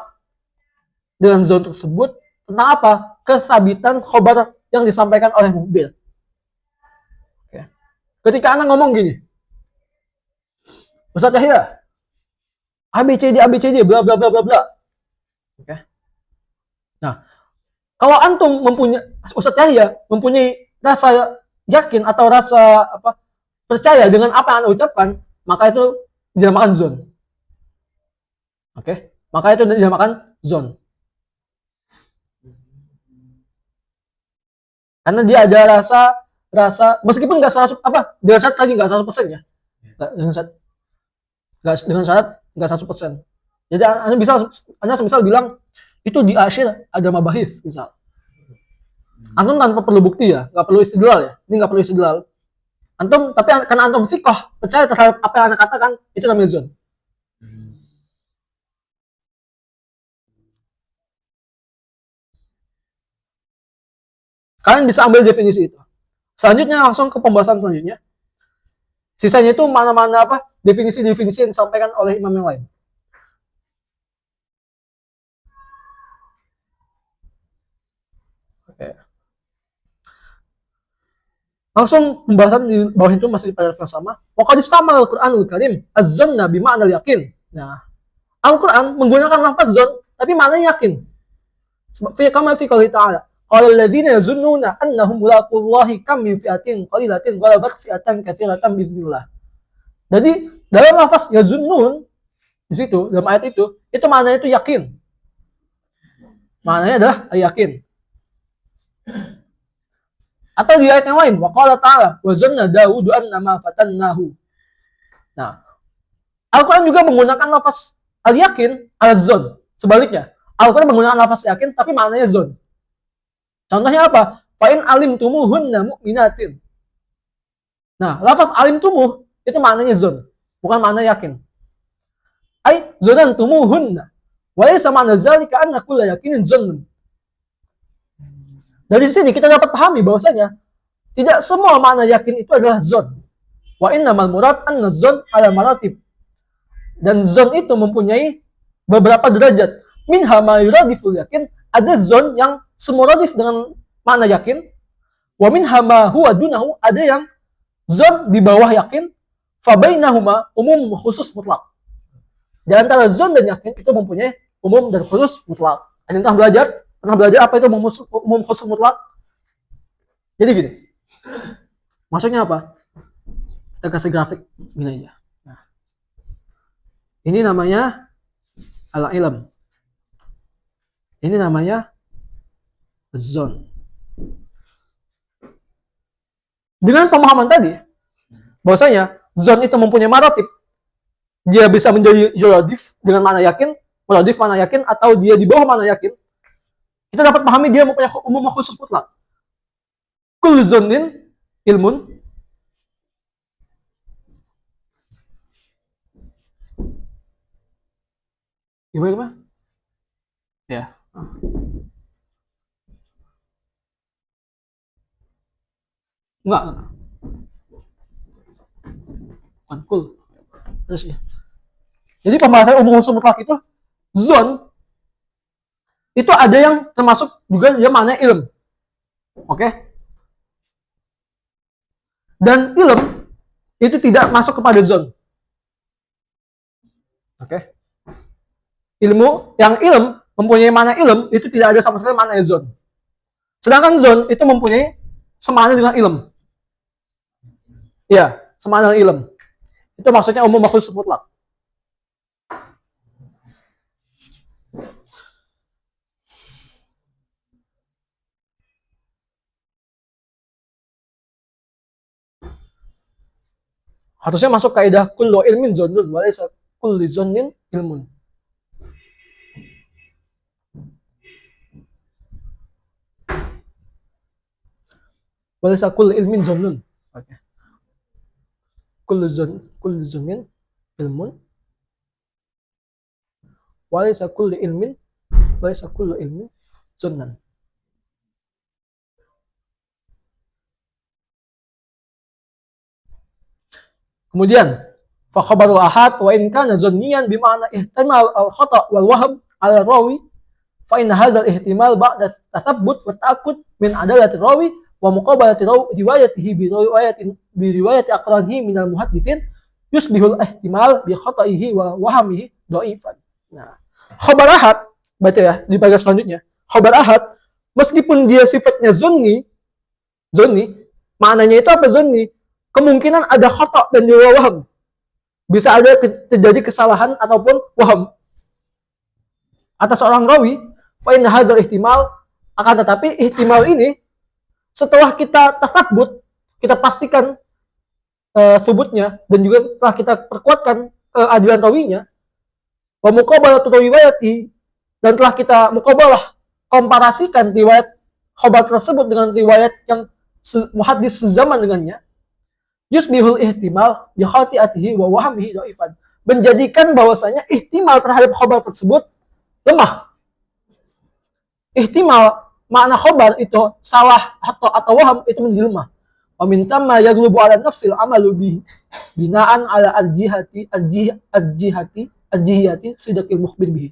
dengan zon tersebut tentang apa? Kesabitan khabar yang disampaikan oleh mukhbir. Oke. Ketika anak ngomong gini, Ustaz Yahya, ABCD bla bla bla bla bla. Oke. Nah, kalau antum Ustaz Yahya mempunyai rasa yakin atau rasa percaya dengan apa yang Anda ucapkan, maka itu dinamakan zon. Oke? Maka itu dinamakan zon. Karena dia ada rasa meskipun nggak 100 dengan syarat lagi nggak 100% ya. Dengan syarat nggak 100%. Jadi Anda misal bilang itu di akhir ada mabahis misal. Antum tanpa perlu bukti ya, nggak perlu istidlal ya. Ini nggak perlu istidlal. Antum, tapi karena antum fiqh, percaya terhadap apa yang Anda katakan, itu namanya zon. Kalian bisa ambil definisi itu. Selanjutnya langsung ke pembahasan selanjutnya. Sisanya itu mana-mana definisi-definisi yang disampaikan oleh imam yang lain. Oke. Langsung pembahasan di bawah itu masih di paragraf yang sama. Wa qad istamal Al-Qur'anul Karim az-zanna bi ma'na yakin. Nah, Al-Qur'an menggunakan lafaz zon tapi maknanya yakin. Kama fi qouli ta'ala, qala alladziina yazunnuna annahum mulaqullahi kam min fi'atin qalilatin ghalabat fi'atan katsiratan bi'idznillah. Jadi, dalam lafaz yazunnun di situ, dalam ayat itu maknanya itu yakin. Maknanya adalah yakin. Atau di ayat yang lain, wa qala ta'ala wa zanna Daudu annama fatannahu. Nah, Al-Qur'an juga menggunakan lafaz al-yakin al-zon. Sebaliknya, Al-Qur'an menggunakan lafaz yakin tapi maknanya zon. Contohnya apa? Fa in alimtumuhunna mu'minatin. Nah, lafaz alimtumuh itu maknanya zon, bukan makna yakin. Ai zonantumuhunna. Wa laysa ma'na zalika anna kullu yakinin zonnun. Dari sini kita dapat pahami bahwasanya tidak semua makna yakin itu adalah zon. Wa innamal murad anna zon ala maratib. Dan zon itu mempunyai beberapa derajat. Minha ma yuradiful yakin, ada zon yang semuradif dengan makna yakin. Wa minha ma huwa dunahu, ada yang zon di bawah yakin. Fa bainahuma umum khusus mutlak. Di antara zon dan yakin itu mempunyai umum dan khusus mutlak. Ada yang pernah belajar apa itu umum khusus mutlak? Jadi gini. Maksudnya apa? Kita kasih grafik gini aja. Nah, ini namanya al-ilm. Ini namanya zon. Dengan pemahaman tadi, bahwasanya zon itu mempunyai maratib. Dia bisa menjadi yuradif dengan mana yakin, muradif mana yakin, atau dia di bawah mana yakin. Kita dapat pahami dia mempunyai umum khusus mutlak. Kullu zonin ilmun. Gimana? Ya. Enggak. Bukan kul. Terus ya. Jadi pembahasan umum khusus mutlak itu zon itu ada yang termasuk juga dia mana ilm. Oke? Dan ilm itu tidak masuk kepada zon. Oke? Ilmu yang ilm mempunyai mana ilm itu tidak ada sama sekali mana zon. Sedangkan zon itu mempunyai semana dengan ilm. Ya, semana dengan ilm. Itu maksudnya umum khusus mutlak. Harusnya masuk kaidah kullu ilmin zonnun wa laysa kulli zonnin ilmun. Wa laysa kullu ilmin zonnun. Oke. Kullu zonnin ilmun. Wa laysa kullu ilmin zonnan. Kemudian fa khabarul ahad wa in kana zanniyan bi ma'na ihtimal al khata wal wahm ala rawi fa inna hadzal ihtimal ba'da tathabbut wa ta'akkud min adalati rawi wa muqabalati riwayatihi bi riwayati aqranihi min al muhadditsin yusbihul ihtimal bi khata'ihi wa wahmihi dhaifan. Nah, khabar ahad baca ya di paragraf selanjutnya. Khabar ahad meskipun dia sifatnya zonni, maknanya itu apa zonni? Kemungkinan ada khata dan juga waham. Bisa ada terjadi kesalahan ataupun waham atas seorang rawi. Fa inna hadzal ihtimal, akan tetapi ihtimal ini setelah kita tasabbut, kita pastikan subutnya dan juga telah kita perkuatkan keadilan rawinya, wa muqabalatu riwayati, dan telah kita muqabalah komparasikan riwayat khabar tersebut dengan riwayat yang muhaddis sezaman dengannya, yusbihul ihtimal bi khati'atihi wa wahmihi dhaifan, menjadikan bahwasanya ihtimal terhadap khabar tersebut lemah. Ihtimal makna khabar itu salah atau waham itu menjadi lemah. Wa min tamma yaglubu ala nafsil amalu bihi binaan ala al-jihati sidaqil mukhbir bihi.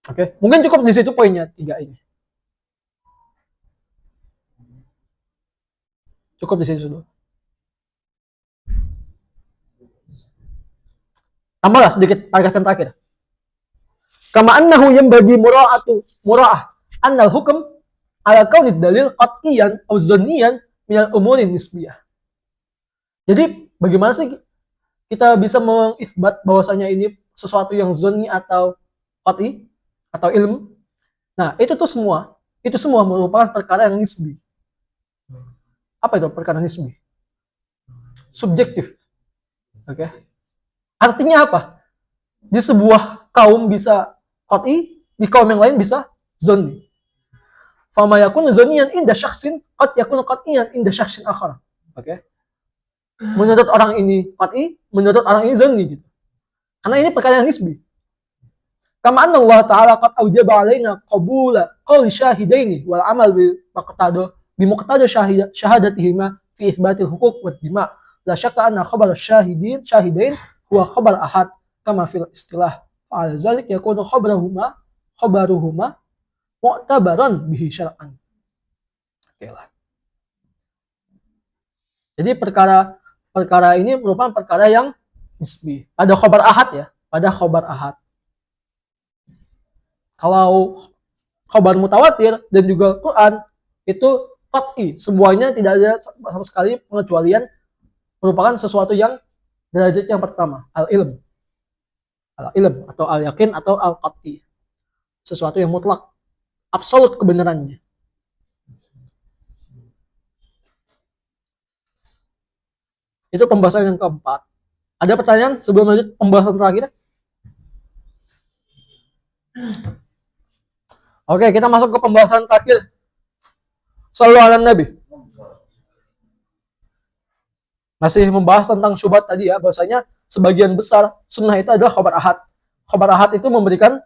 Oke, mungkin cukup di situ poinnya 3 ini. Cukup di situ dulu. Tambahlah sedikit paragraf yang terakhir. Kama annahu yanbaghi mura'ah annal hukm ala kaunid dalil qat'iyan aw zanniyan min al-umuri nisbiyah. Jadi bagaimana sih kita bisa mengisbat bahwasanya ini sesuatu yang zonni atau qat'i atau ilmu? Nah, itu semua merupakan perkara yang nisbi. Apa itu perkara nisbi? Subjektif. Oke. Artinya apa? Di sebuah kaum bisa qat'i, di kaum yang lain bisa zonni. Fama yakunu zonniyan inda syakhsin qad yakunu qat'iyan inda syakhsin akhar. Oke. Menurut orang ini qat'i, menurut orang ini zonni gitu. Karena ini perkara yang nisbi. Kama anna Allah Ta'ala qad awjaba alaina qabula qawli syahidaini wal amal bi muqtada syahadatihima fi itsbatil huquq wad dima. La syakka anna khabar syahidain huwa khabar ahad kama fil istilah. Fa ala zalik yakunu khabaruhuma mu'tabaran bihi syar'an. Oke lah. Jadi perkara ini merupakan perkara yang nisbi. Ada khabar ahad ya. pada khabar ahad. Kalau khabar mutawatir dan juga Quran itu qat'i, semuanya tidak ada sama sekali pengecualian, merupakan sesuatu yang derajat yang pertama, al-ilm. Al-ilm atau al-yakin atau al-qat'i. Sesuatu yang mutlak, absolut kebenarannya. Itu pembahasan yang keempat. Ada pertanyaan sebelum lanjut pembahasan terakhir? Oke, kita masuk ke pembahasan terakhir. Shallu ala Nabi. Masih membahas tentang syubhat tadi ya, bahwasanya sebagian besar sunnah itu adalah khabar ahad. Khabar ahad itu memberikan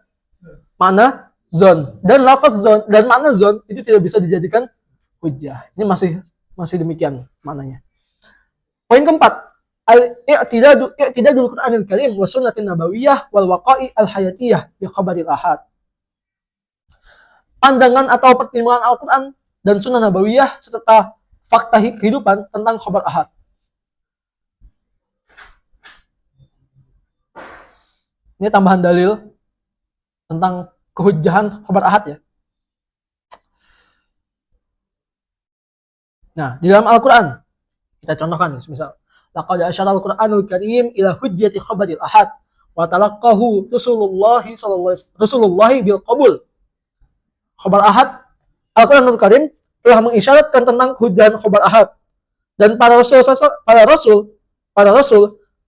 makna zon, dan lafaz zon dan makna zon itu tidak bisa dijadikan hujjah. Ini masih demikian maknanya. Poin keempat, i'tidadul Qur'anil Karim wa sunnatin nabawiyah wal waqa'i al hayatiyah bi khabaril ahad. Pandangan atau pertimbangan Al-Quran dan sunnah nabawiyah serta fakta kehidupan tentang khabar ahad. Ini tambahan dalil tentang kehujjahan khabar ahad ya. Nah, di dalam Al-Quran kita contohkan misal laqad asyara al-Qur'anul Karim ila hujjati khabaril ahad wa talaqqahu Rasulullah bil qabul. Khabar ahad, Al-Quranul Karim telah mengisyaratkan tentang kehujjahan khabar ahad, dan para rasul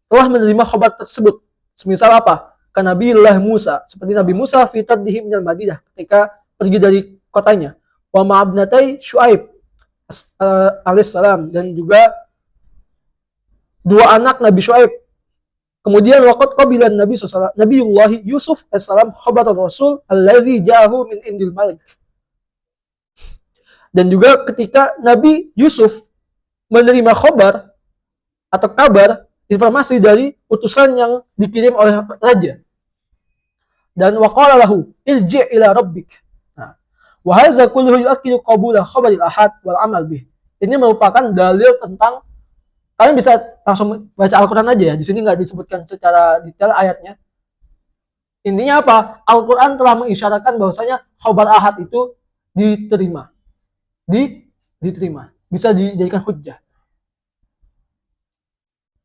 telah menerima khabar tersebut. Semisal apa? Kan Nabiullah Musa, seperti Nabi Musa fi tadhihi minal Madinah, ketika pergi dari kotanya. Wa ma'abnatai Syuaib alaihissalam, dan juga dua anak Nabi Syuaib. Kemudian waqad qabila Nabiullah Yusuf alaihissalam khabar Rasul alladzi ja'ahu min indil Malik. Dan juga ketika Nabi Yusuf menerima khabar atau kabar, informasi dari utusan yang dikirim oleh raja. Dan waqala lahu irji' ila rabbik. Nah, wa hadza kulluhu yu'akkidu qabula khabaril ahad wal amal bih. Ini merupakan dalil tentang, kalian bisa langsung baca Al-Quran aja ya. Di sini nggak disebutkan secara detail ayatnya. Intinya apa? Al-Quran telah mengisyaratkan bahwasanya khabar ahad itu diterima. Diterima. Bisa dijadikan hujjah.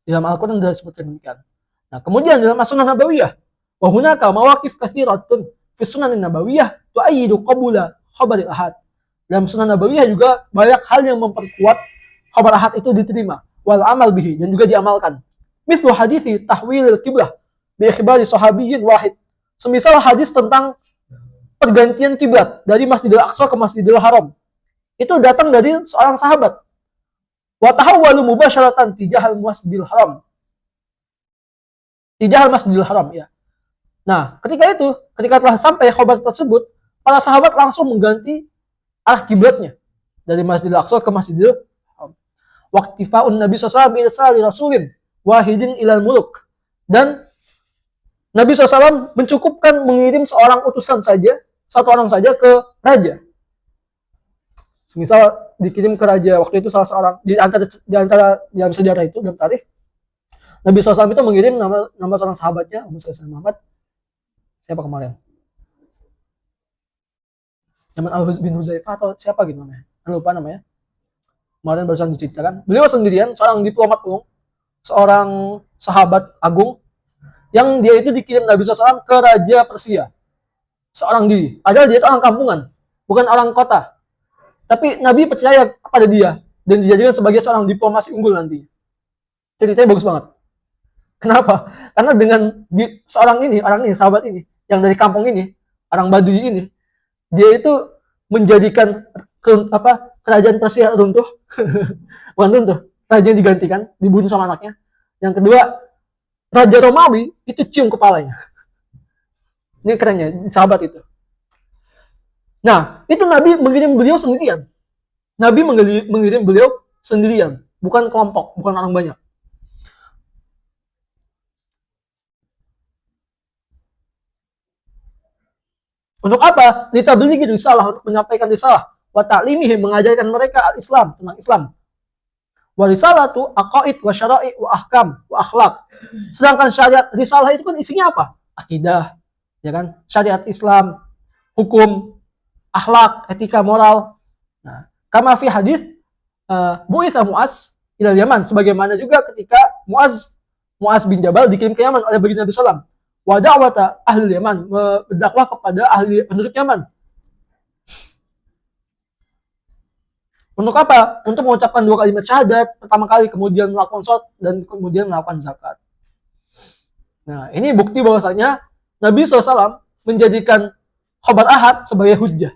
Di dalam Al-Quran sudah disebutkan demikian. Nah, kemudian dalam As-Sunnah Nabawiyah, wa hunaka mawaqif katsiratun fi Sunan Nabawiyah tu'ayyidu qabula khabaril ahad. Dalam Sunan Nabawiyah juga banyak hal yang memperkuat khabar ahad itu diterima, wal amal bihi, dan juga diamalkan. Mithlu hadithi tahwilil qiblah bi ikhbari sahabiyyin wahid. Semisal hadis tentang pergantian kiblat dari Masjidil Aqsa ke Masjidil Haram. Itu datang dari seorang sahabat. Wa tahawwalu mubasyaratan tijahal Masjidil Haram. Tijahal Masjidil Haram ya. Nah, ketika telah sampai khabar tersebut, para sahabat langsung mengganti arah kiblatnya dari Masjidil Aqsa ke Masjidil Haram. Waqtifa'un Nabi SAW bi rasulin wahidin ilal muluk. Dan Nabi SAW mencukupkan mengirim seorang utusan saja, satu orang saja ke raja. Misal dikirim ke raja, waktu itu salah seorang di antara dalam sejarah itu, dalam tarikh, Nabi SAW itu mengirim nama seorang sahabatnya, Abu Sa'id Muhammad. Siapa kemarin? Yaman bin Huzaifah atau siapa gitu namanya? Lupa namanya. Kemarin barusan diceritakan. Beliau sendirian, seorang diplomat agung, seorang sahabat agung, yang dia itu dikirim Nabi SAW ke Raja Persia. Seorang diri. Padahal dia itu orang kampungan, bukan orang kota. Tapi Nabi percaya kepada dia dan dijadikan sebagai seorang diplomasi unggul nanti. Ceritanya bagus banget. Kenapa? Karena dengan orang ini, sahabat ini, yang dari kampung ini, orang Badui ini, dia itu menjadikan kerajaan Persia runtuh. Bukan runtuh, kerajaan digantikan, dibunuh sama anaknya. Yang kedua, Raja Romawi itu cium kepalanya. Ini kerennya, sahabat itu. Nah, itu Nabi mengirim beliau sendirian. Nabi mengirim beliau sendirian, bukan kelompok, bukan orang banyak. Untuk apa? Litablighi risalah, untuk menyampaikan risalah. Wa ta'limihi, mengajarkan mereka al-Islam, tentang Islam. Wa risalatu aqaid wa syara'i wa ahkam wa akhlak. Sedangkan syariat risalah itu kan isinya apa? Akidah, ya kan? Syariat Islam, hukum, akhlak, etika, moral. Nah, kama fi hadis bu'itsa Mu'az ila Yaman, sebagaimana juga ketika Mu'az bin Jabal dikirim ke Yaman oleh baginda Nabi sallallahu alaihi wasallam. Wa da'wata ahli Yaman, berdakwah kepada ahli penduduk Yaman. Untuk apa? Untuk mengucapkan 2 kalimat syahadat pertama kali, kemudian melakukan sholat, dan kemudian melakukan zakat. Nah, ini bukti bahwasanya Nabi SAW menjadikan khobar ahad sebagai hujjah.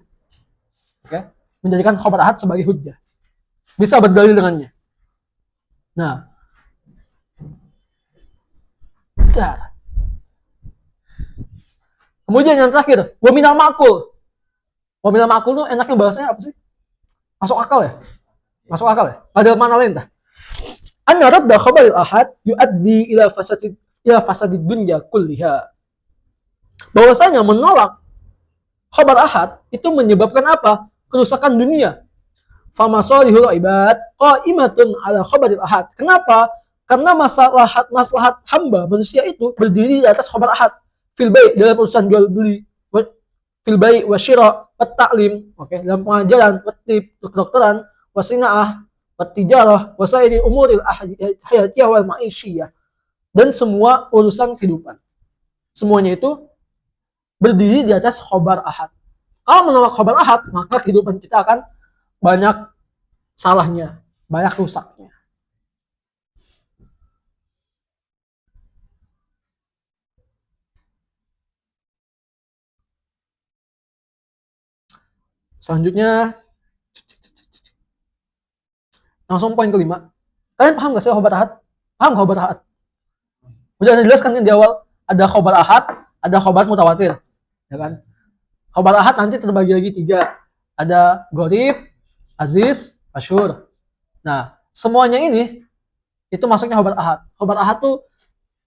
Oke? Menjadikan khobar ahad sebagai hujjah. Bisa berdalil dengannya. Nah, kemudian yang terakhir, wa minal ma'kul. Wa minal ma'kul tuh enaknya bahasanya apa sih? Masuk akal ya? Masuk akal ya? Ada mana lain dah? Anna radda khabaril ahad yuaddi ila fasadid dunya kulliha. Bahwasanya menolak khabar ahad itu menyebabkan apa? Kerusakan dunia. Famasalihul ibad qaimatun ala khabaril ahad. Kenapa? Karena maslahat hamba manusia itu berdiri di atas khabar ahad. Fil bai' dalam urusan jual beli, fil bai' wa syira' wa ta'lim, oke, dalam pengajaran, wa tib, kedokteran, wa sina'ah, wa tijarah, wa sa'iri umuril hayatiyah wal ma'isyiyah, dan semua urusan kehidupan. Semuanya itu berdiri di atas khobar ahad. Kalau menolak khobar ahad, maka kehidupan kita akan banyak salahnya, banyak rusaknya. Selanjutnya, langsung poin kelima. Kalian paham gak sih khobar ahad? Paham khobar ahad? Udah dijelaskan kan di awal, ada khobar ahad, ada khobar mutawatir, ya kan? Khobar ahad nanti terbagi lagi 3. Ada gharib, aziz, masyhur. Nah, semuanya ini itu masuknya khobar ahad. Khobar ahad itu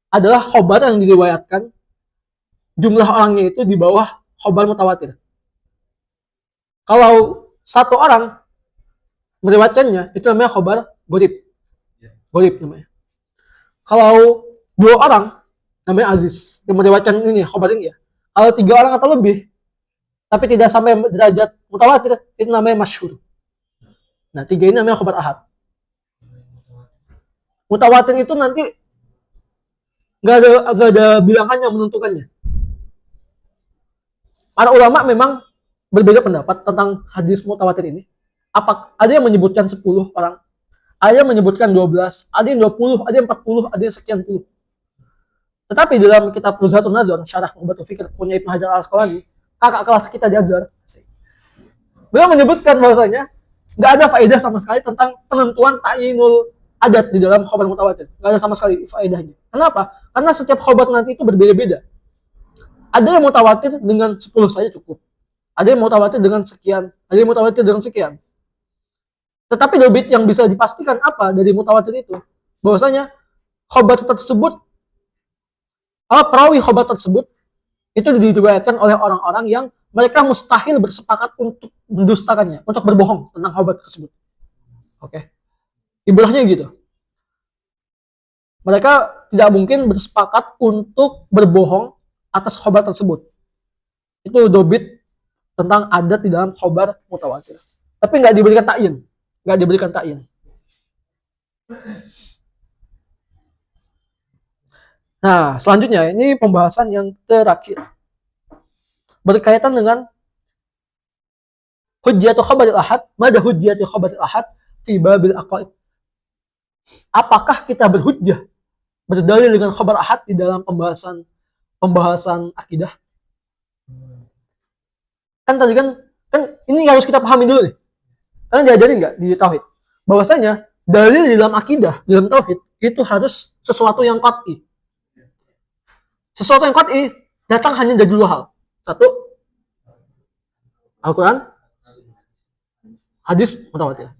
adalah khobar yang diriwayatkan jumlah orangnya itu di bawah khobar mutawatir. Kalau 1 orang meriwayatkannya, itu namanya khobar gharib. Gharib namanya. Kalau 2 orang, namanya aziz, yang meriwayatkan ini, khobar ini ya. Kalau 3 orang atau lebih, tapi tidak sampai derajat mutawatir, itu namanya masyhur. Nah, 3 ini namanya khobar ahad. Mutawatir itu nanti nggak ada bilangan yang menentukannya. Para ulama memang berbeda pendapat tentang hadis mutawatir ini. Ada yang menyebutkan 10 orang, ada yang menyebutkan 12, ada yang 20, ada yang 40, ada yang sekian puluh. Tetapi dalam kitab Nuzhatun Nazar, Syarah Nukhbatul Fikr punya Ibnu Hajar Al-Asqalani, kakak kelas kita di Azhar, beliau menyebutkan bahwasanya nggak ada faedah sama sekali tentang penentuan ta'yinul adat di dalam khobar mutawatir. Nggak ada sama sekali faedahnya. Kenapa? Karena setiap khobar nanti itu berbeda-beda. Ada yang mutawatir dengan 10 saja cukup. Ada yang mutawatir dengan sekian. Ada yang mutawatir dengan sekian. Tetapi dobit yang bisa dipastikan apa dari mutawatir itu? Bahwasanya khobar tersebut, perawi khobar tersebut itu diriwayatkan oleh orang-orang yang mereka mustahil bersepakat untuk mendustakannya, untuk berbohong tentang khobar tersebut. Oke. Ibrahnya gitu. Mereka tidak mungkin bersepakat untuk berbohong atas khobar tersebut. Itu dobit tentang adat di dalam khobar mutawatir. Tapi nggak diberikan ta'yin. Nggak diberikan ta'yin. Nah, selanjutnya ini pembahasan yang terakhir. Berkaitan dengan hujjatu khabaril ahad, mada hujjatu khabaril ahad fi babil aqaid. Apakah kita berhujjah, berdalil dengan khabar ahad di dalam pembahasan akidah? Kan tadi kan ini harus kita pahami dulu nih. Kalian diajarin nggak di tauhid? Bahwasanya dalil di dalam akidah, di dalam tauhid itu harus sesuatu yang qat'i. Sesuatu yang qat'i datang hanya dari 2 hal. 1, Al-Quran, hadis mutawatir.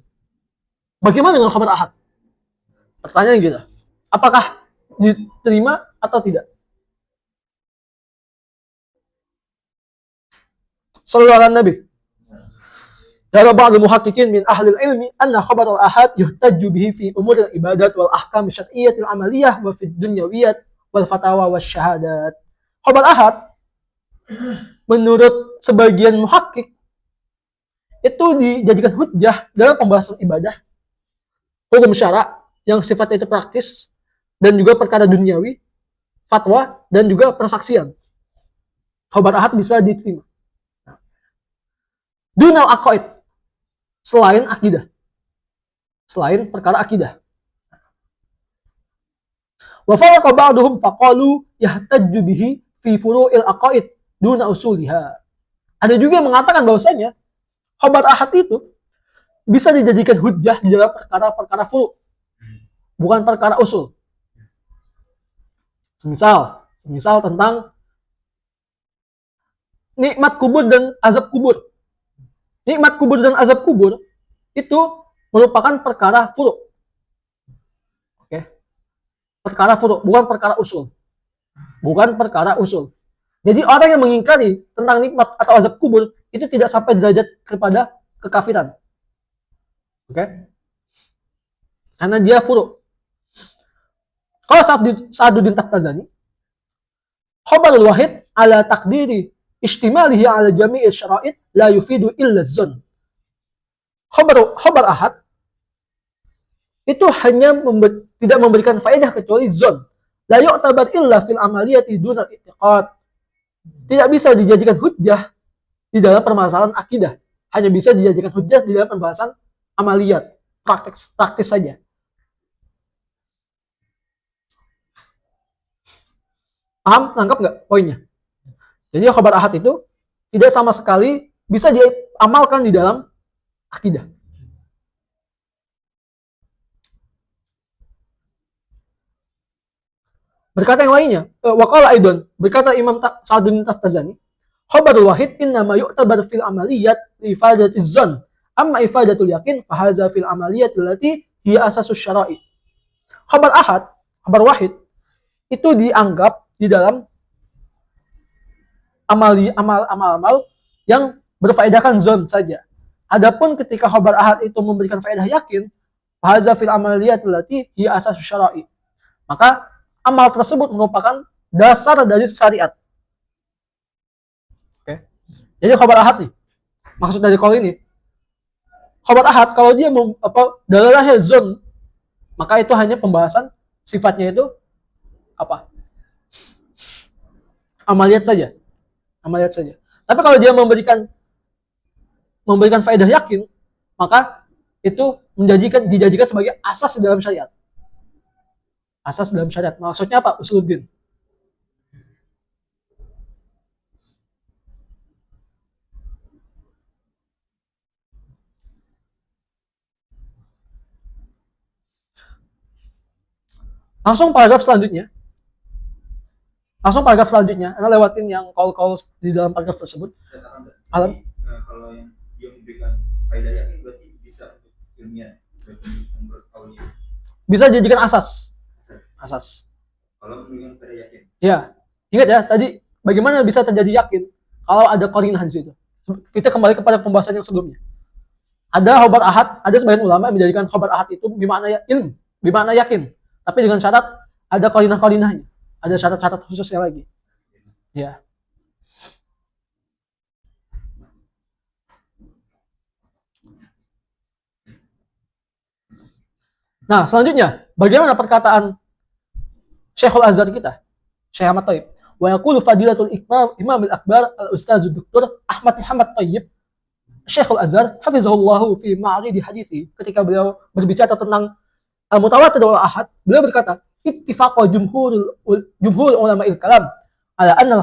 Bagaimana dengan khabar ahad? Pertanyaan gitu. Apakah diterima atau tidak? Sallallahu alaihi Nabi. Yara ba'd al-muhaqqiqin min ahli al-ilmi anna khabar al-ahad yuhtajju bihi fi umur al-ibadat wal ahkam syar'iyyah al-amaliyah wa fi dunyawiyat wal fatawa was syahadat. Khabar ahad menurut sebagian muhakkik itu dijadikan hujjah dalam pembahasan ibadah, hukum syara yang sifatnya itu praktis, dan juga perkara duniawi, fatwa, dan juga persaksian. Khabar ahad bisa diterima. Dunal aqaid, selain akidah, selain perkara akidah. Wa faraqa ba'duhum faqalu yahtajju bihi fi furu'il aqaid duna usuliha. Ada juga yang mengatakan bahwasanya khabar ahad itu bisa dijadikan hujjah di dalam perkara-perkara furu', bukan perkara usul. Semisal tentang nikmat kubur dan azab kubur. Nikmat kubur dan azab kubur itu merupakan perkara furu'. Oke. Perkara furu', bukan perkara usul. Bukan perkara usul. Jadi orang yang mengingkari tentang nikmat atau azab kubur itu tidak sampai derajat kepada kekafiran. Oke? Karena dia furu'. Kalau Sa'duddin Taftazani, khabarul wahid ala takdiri istimalihi ala jami'i syara'id la yufidu illa zon. Khabar ahad itu hanya tidak memberikan faedah kecuali zon. La yu'tabar illa fil amaliyati dunal i'tiqad. Tidak bisa dijadikan hujjah di dalam permasalahan akidah. Hanya bisa dijadikan hujjah di dalam pembahasan amaliyat, praktis saja. Paham? Nangkap nggak poinnya? Jadi khabar ahad itu tidak sama sekali bisa diamalkan di dalam akidah. Berkata yang lainnya, waqala aidon, berkata Imam Sa'duddin Taftazani, khabarul wahid innama yu'tabar fil amaliyat li ifadatiz zon, amma ifadatul yakin fahaza fil amaliyat allati hiya asasus syara'i. Khabar ahad, khabar wahid itu dianggap di dalam amal-amal yang berfaedahkan zon saja. Adapun ketika khabar ahad itu memberikan faedah yakin, fahaza fil amaliyat allati hiya asasus syara'i. Maka amal tersebut merupakan dasar dari syariat. Oke. Jadi khabar ahad nih. Maksud dari kol ini, khabar ahad kalau dia dalalahnya zon, maka itu hanya pembahasan sifatnya itu apa? Amaliyat saja. Tapi kalau dia memberikan faedah yakin, maka itu dijadikan sebagai asas dalam syariat. Asas dalam syariat. Maksudnya apa? Usuluddin. Langsung paragraf selanjutnya. Anda lewatin yang call di dalam paragraf tersebut. Alan? Kalau yang dia memberikan faedah yakin berarti bisa untuk ilmiah. Bisa dijadikan asas. Kalau memberikan faedah yakin. Ya, ingat ya tadi bagaimana bisa terjadi yakin kalau ada qarinah di situ. Kita kembali kepada pembahasan yang sebelumnya. Ada khabar ahad, ada sebagian ulama yang menjadikan khabar ahad itu bermakna ilm, bermakna yakin. Tapi dengan syarat ada qarinah-qarinahnya. Ada syarat-syarat khususnya lagi. Ya. Nah, selanjutnya, bagaimana perkataan Syekhul Azhar kita, Syekh Ahmad Thayyib? Wa yaqulu fadilatul Imam al-Akbar al-Ustaz Dr. Ahmad Muhammad Thayyib, Syekhul Azhar hafizahullahu fi ma'ridi hadithi, ketika beliau berbicara tentang al-mutawatir wal ahad, beliau berkata, ittifaq jumhur ulama al-kalam ala anna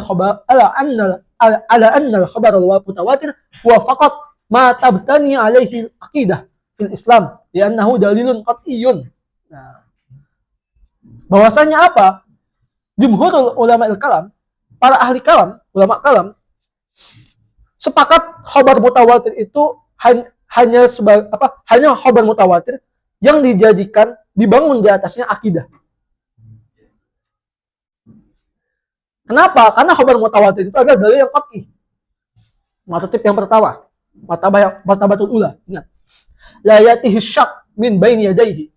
al-khabar al-mutawatir huwa faqat ma tabtani alaihi aqidah fil Islam, li'annahu dalilun qat'iyyun. Nah, bahwasanya apa? Jumhur ulama al-kalam, para ahli kalam, ulama kalam, sepakat khabar mutawatir itu hanya khabar mutawatir yang dibangun di atasnya akidah. Kenapa? Karena khabar mutawatir itu adalah dalil yang qat'i. Matutip yang pertama. martabatul ula. Ingat. La yatihi syak min baini yadayhi.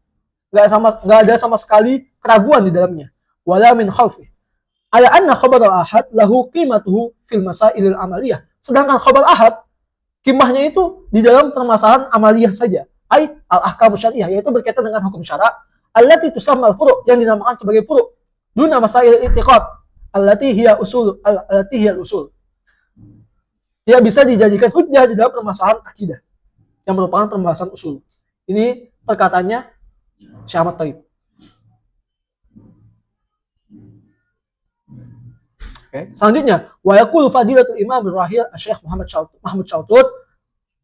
Enggak ada sama sekali keraguan di dalamnya. Wala min khalfi. Ala anna khabar al-ahad lahu qimatuhu fil masailil amaliyah. Sedangkan khabar ahad kimahnya itu di dalam permasalahan amaliyah saja. Ai al-ahkam syariah, yaitu berkaitan dengan hukum syara. Allati tusamma al-furu' yang dinamakan sebagai furu'. Duna masail i'tiqad allati hiya usul. Tidak bisa dijadikan hujjah di dalam permasalahan akidah yang merupakan pembahasan usul. Ini perkataannya Syekh Ahmad Thayyib. Okay. Selanjutnya, wa yaqulu fadilatul Imam Rahil Syekh Mahmud Syautut.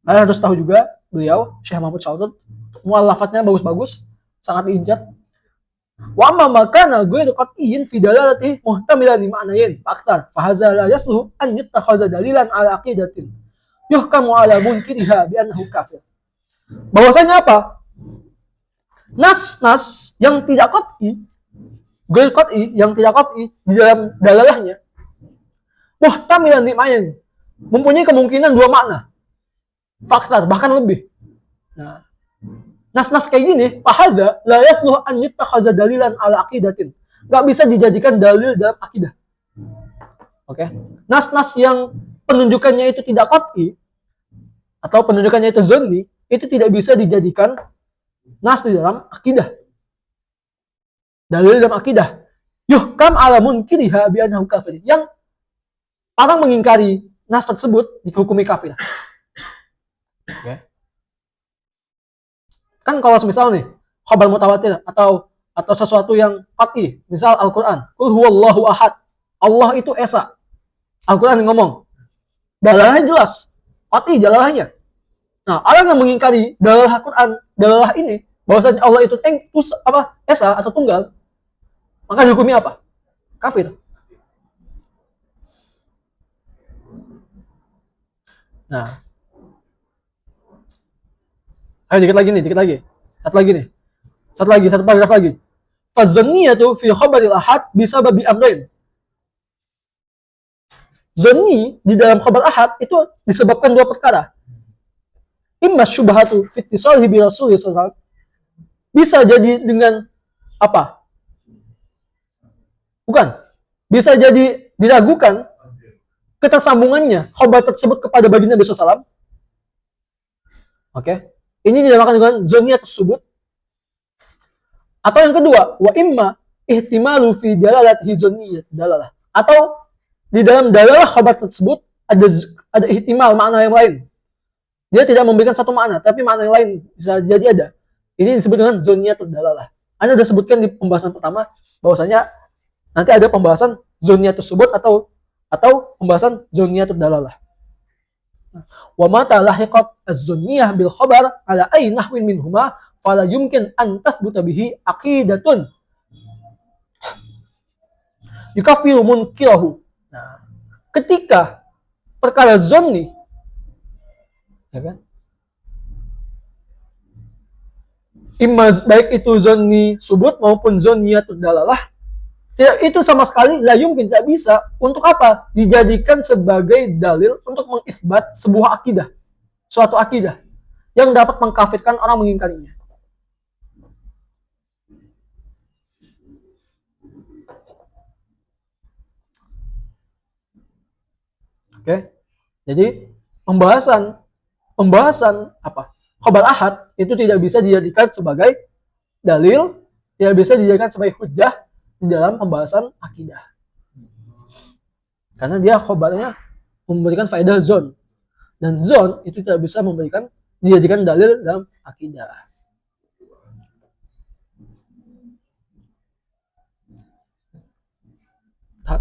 Kalian harus tahu juga beliau Syekh Mahmud Syautut muallafatnya bagus-bagus, sangat diincar. Wa amma makana ghairu qat'iyyin fi dalalati muhtamilan li ma'nayn fa hadza la yasluhu an yattakhadha dalilan ala aqidatin yuhkamu ala munkiriha bi annahu kafir. Bahwasanya apa? Nas-nas yang tidak qat'i, ghairu qat'i, yang tidak qat'i di dalam dalalahnya muhtamilan li ma'nayn, mempunyai kemungkinan dua makna. Faktor bahkan lebih. Nah, nas-nas kayak gini, fahada la yasluhu an yattakhadha dalilan ala aqidatin. Enggak bisa dijadikan dalil dalam akidah. Oke. Nas-nas yang penunjukannya itu tidak qat'i atau penunjukannya itu zanni, itu tidak bisa dijadikan nas di dalam akidah. Dalil dalam akidah. Yuhkam ala munkiriha bi annahu kafir. Yang orang mengingkari nas tersebut dihukumi kafir. Oke. Kan kalau misal nih khabar mutawatir atau sesuatu yang qat'i, misal Al-Qur'an, qul huwallahu ahad. Allah itu esa. Al-Qur'an yang ngomong. Dalalahnya jelas. Qat'i dalalahnya. Nah, orang yang mengingkari dalalah Al-Qur'an, dalalah ini bahwasanya Allah itu esa atau tunggal, maka dihukumi apa? Kafir. Nah, ayo dikit lagi. Satu paragraf lagi. Faz-zanniyatu fi khabaril ahad bisababi amrayn. Zanni di dalam khabar ahad itu disebabkan dua perkara. Imma syubhatu fi ittisalihi bi Rasulullah sallallahu alaihi wasallam. Bisa jadi dengan apa? Bukan. Bisa jadi diragukan ketersambungannya khabar tersebut kepada baginda Nabi sallallahu alaihi wasallam. Oke. Ini dinamakan dengan zanniyat subut. Atau yang kedua, wa imma ihtimalu fi dalalatihi zanniyat dalalah. Atau di dalam dalalah khabar tersebut ada ihtimal makna yang lain. Dia tidak memberikan satu makna, tapi makna yang lain bisa jadi ada. Ini disebut dengan zanniyat dalalah. Anda sudah sebutkan di pembahasan pertama bahwasanya nanti ada pembahasan zanniyat subut atau pembahasan zanniyat dalalah. Wa mata lahiqat az-zanniyah bil khabar ala ay nahwin minhuma fala yumkin an tathbuta bihi aqidatun yukaffiru munkirahu. Nah, ketika perkara zanni, ya kan? Imma baik itu zanni subut maupun zanniyatud dalalah, itu sama sekali la yumkin, tidak bisa untuk apa? Dijadikan sebagai dalil untuk mengisbat sebuah akidah, suatu akidah yang dapat mengkafirkan orang mengingkarinya. Oke. Jadi pembahasan apa? Khabar ahad itu tidak bisa dijadikan sebagai dalil, tidak bisa dijadikan sebagai hujjah di dalam pembahasan akidah. Karena dia khabarnya memberikan faedah zon. Dan zon itu tidak bisa dijadikan dalil dalam akidah.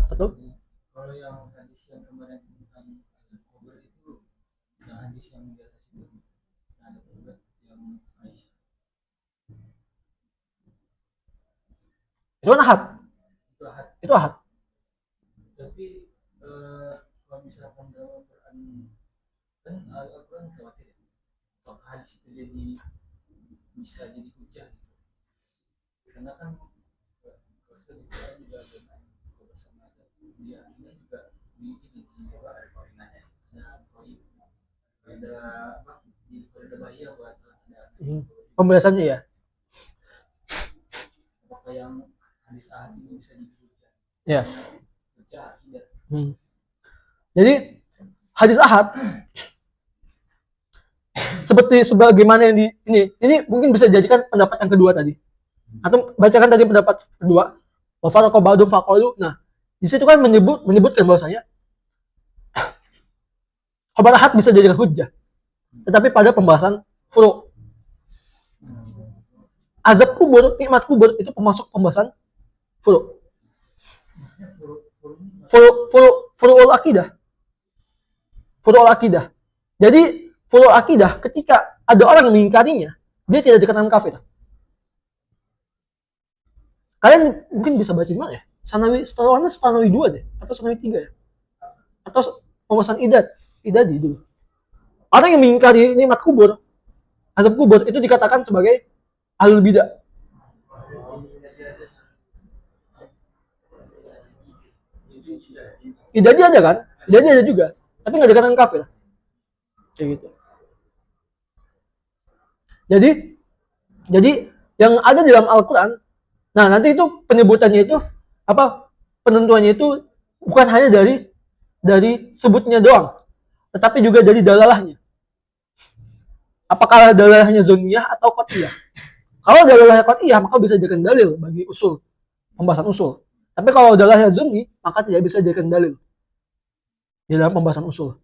Betul? Kalau yang hadis yang kemarin tentang kubur itu, yang hadis yang di atas itu ada juga yang Aisyah. Itu kan ahad. Itu ahad. Tapi kalau misalkan dalam Al-Quran, kan Al-Quran khawatir ya, apakah hadis itu bisa jadi hujah gitu. Karena kan kalau di Quran juga ada sama dia juga di ini di apa ada koordinatnya, ada proyek ada apa ada bahaya buat Pembahasannya ya. apakah yang hadis ahad ini bisa dihujat? Ya. Hujat tidak. Jadi hadis ahad seperti sebagaimana yang di ini mungkin bisa dijadikan pendapat yang kedua tadi. Atau bacakan tadi pendapat kedua. Wa faraqa ba'dhum faqalu. Nah, di situ kan menyebutkan bahwasanya khabar ahad bisa dijadikan hujjah. Tetapi pada pembahasan furu'. Azab kubur, nikmat kubur itu termasuk pembahasan furu'. Furu'ul akidah. Furu'ul akidah. Jadi furu'ul akidah ketika ada orang yang mengingkarinya, dia tidak dikatakan kafir. Kalian mungkin bisa baca di mana ya? Sanawi 2 deh, atau Sanawi 3 ya? Atau pembahasan idadi dulu. Orang yang mengingkari nikmat kubur, azab kubur itu dikatakan sebagai ahlul bidah. Idadi ada kan? Idadi ada juga, tapi nggak dikatakan kafir. Kayak gitu. Jadi yang ada di dalam Al-Quran, nah nanti itu penyebutannya itu apa? Penentuannya itu bukan hanya dari sebutnya doang, tetapi juga dari dalalahnya. Apakah dalalahnya zoniyah atau qat'iyah? Kalau dalalahnya qat'iyah maka bisa dijadikan dalil bagi usul, pembahasan usul. Tapi kalau dalalahnya zonni, maka tidak bisa dijadikan dalil di dalam pembahasan usul.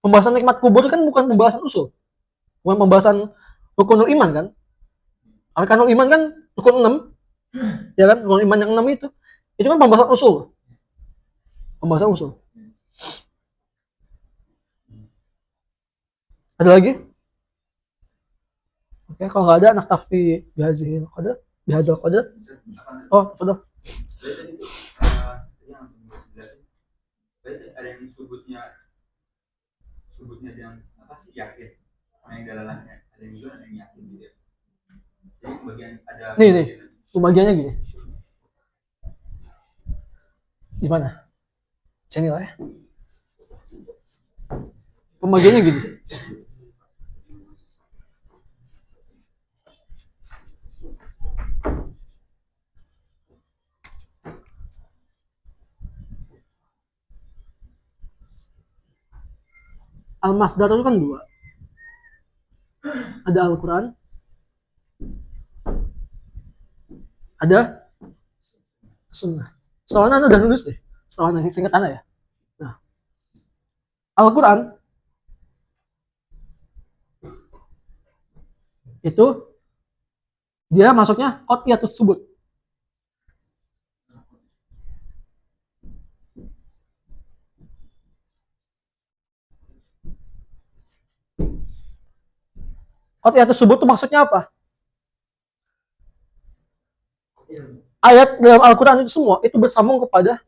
Pembahasan nikmat kubur kan bukan pembahasan usul, bukan pembahasan rukunul iman kan? Arkanul iman kan rukun 6, ya kan? Rukun iman yang 6 itu kan pembahasan usul. Pembahasan usul. Ada lagi? Oke, kalau nggak ada anak tafi bihazil qadar, bihazal qadar. Oh, sudah. Ada yang sebutnya yang apa sih yakin, yang dalamnya ada yang juga ada yang yakin gitu. Jadi pembagian ada. Nih, pembagiannya gini. Di mana? Sini lah ya. Pembagiannya gini. Al-Masdar itu kan 2. Ada Al-Quran, ada Sunnah. Soalnya Anda udah nulis deh. Soalnya singkat Anda ya. Nah, Al-Quran itu dia masuknya qat'iyatus subut. Qat'iyatus subut itu maksudnya apa? Ayat dalam Al-Quran itu semua itu bersambung kepada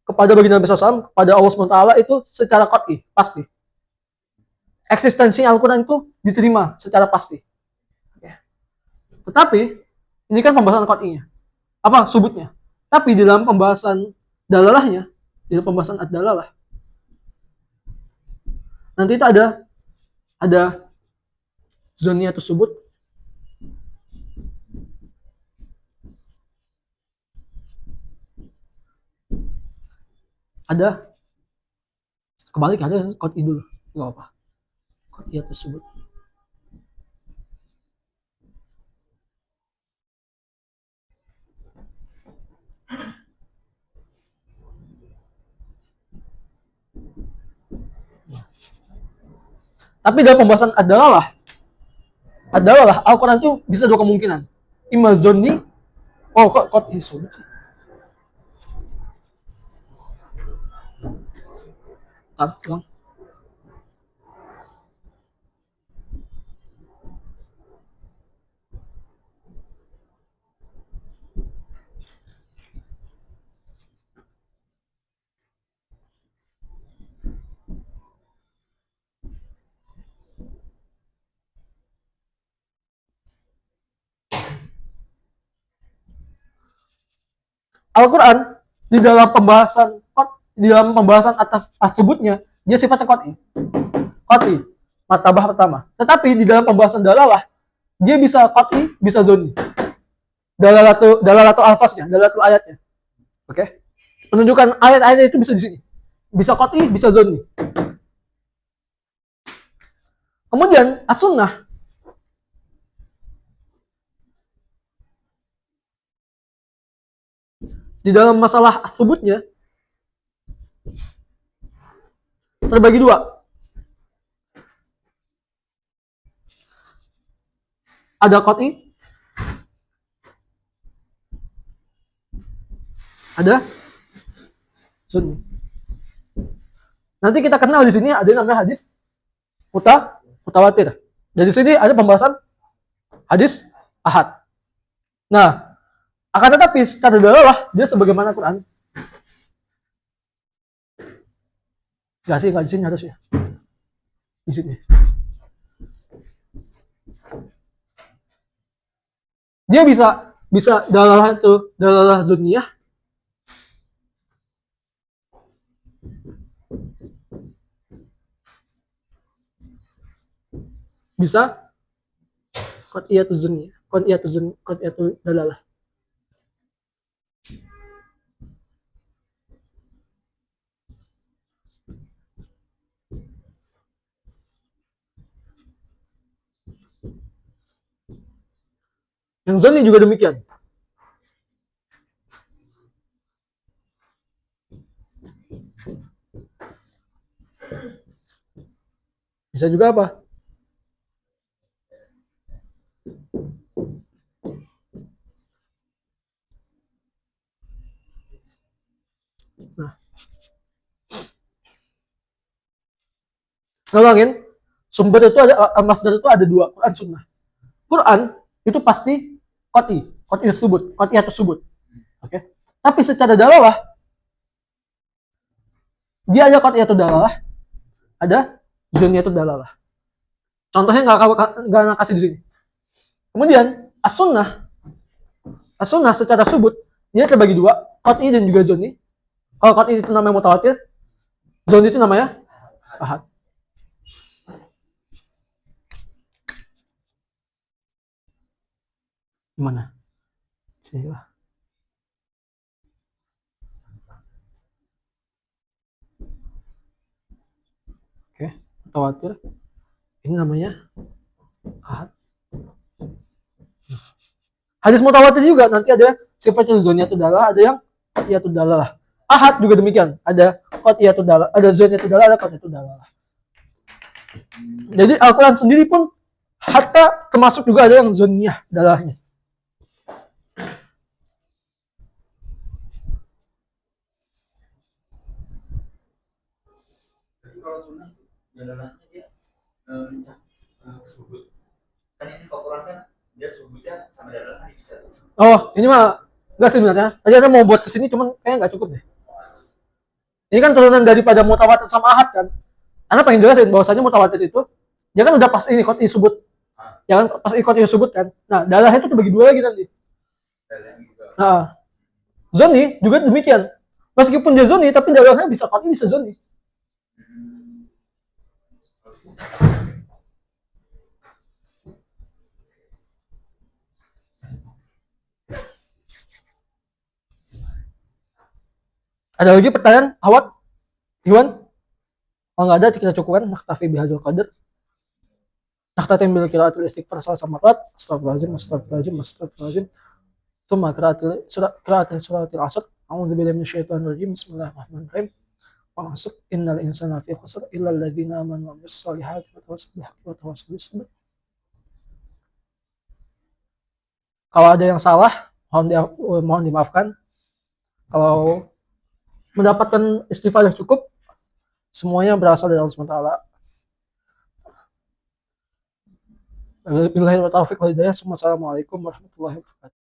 baginda Nabi SAW, kepada Allah SWT itu secara qat'i, pasti. Eksistensi Al-Quran itu diterima secara pasti. Tetapi ini kan pembahasan qat'inya, apa subutnya. Tapi di dalam pembahasan dalalahnya, di dalam pembahasan ad-dalalah, nanti itu ada zoniyah tersebut, ada kebalik, ada qat'i dulu, nggak apa, qat'iyah tersebut. Tapi dalam pembahasan adalah Al-Quran itu bisa 2 kemungkinan. Imma zonni, oh kok isu. Ulang. Al-Quran di dalam pembahasan atas atributnya dia sifatnya qat'i, martabah pertama. Tetapi di dalam pembahasan dalalah dia bisa qat'i, bisa zonni. Dalalatu alfasnya, dalalatul ayatnya. Oke. Penunjukan ayat-ayat itu bisa di sini. Bisa qat'i, bisa zonni. Kemudian as-sunnah di dalam masalah subutnya terbagi dua. Ada qat'i, ada sunni. Nanti kita kenal di sini ada yang namanya hadis mutawatir. Dan di sini ada pembahasan hadis ahad. Nah, akan tetapi secara dalalah dia sebagaimana Quran. Enggak di sini harus ya. Di sini. Dia bisa dalalah itu dalalah zunniyah. Bisa qat'iyatu zunniyah, qat'iyatu dalalah. Yang zonni juga demikian. Bisa juga apa? Nah. Ngulangin, sumber itu ada, masdar itu ada dua, Quran sunnah. Quran itu pasti qat'i subut, qat'iyatu subut. Oke. Tapi secara dalalah dia ada qat'iyatu dalalah, ada zunniyatu dalalah. Contohnya enggak kasih di sini. Kemudian as-sunnah secara subut dia terbagi dua, qat'i dan juga zonni. Kalau qat'i itu namanya mutawatir, zonni itu namanya ahad. Gimana? Sini lah. Oke, mutawatir. Ini namanya ahad. Hadis mutawatir juga nanti ada sifatnya zonniyatu dalalah, ada yang qat'iyatu dalalah. Ahad juga demikian, ada qat'iyatu dalalah, ada zonniyatu dalalah, ada qat'iyatu dalalah. Jadi Al-Quran sendiri pun hatta termasuk juga ada yang zonniyah dalahnya. Jadi kalau sunnah itu dalalahnya dia subut. Kan ini kalau Quran kan dia subutnya sama dalalah kan bisa. Oh, ini mah enggak sebenarnya. Tadi ada mau buat kesini cuman kayaknya enggak cukup deh. Ini kan turunan daripada mutawatir sama ahad kan. Karena pengen jelasin bahwasanya mutawatir itu dia kan udah pas ini qat'i subut. Ya kan pas qat'i subut kan. Nah, dalahnya itu terbagi dua lagi nanti. Nah, zonni juga demikian. Meskipun dia zonni tapi dalahnya bisa qat'i bisa zonni. Ada lagi pertanyaan? Awak? Iwan? Kalau nggak ada, kita cukupkan. Naktafi bihadzal qadar. Naktatim bil qiraatil istighfar salasah marat. Astagfirullahaladzim. Tsumma qiraatil suratil asr. A'udzu billahi minasyaitonir rajim. Bismillahirrahmanirrahim. Masuk innal insana fi khusr illa alladziina aamanu wa 'amilus shalihati wa tawassaw bil haqqi wa tawassaw bis sabr. Kalau ada yang salah, mohon dimaafkan. Kalau mendapatkan istighfar yang cukup, semuanya berasal dari Allah SWT. Wabillahi taufiq wal hidayah. Assalamualaikum warahmatullahi wabarakatuh.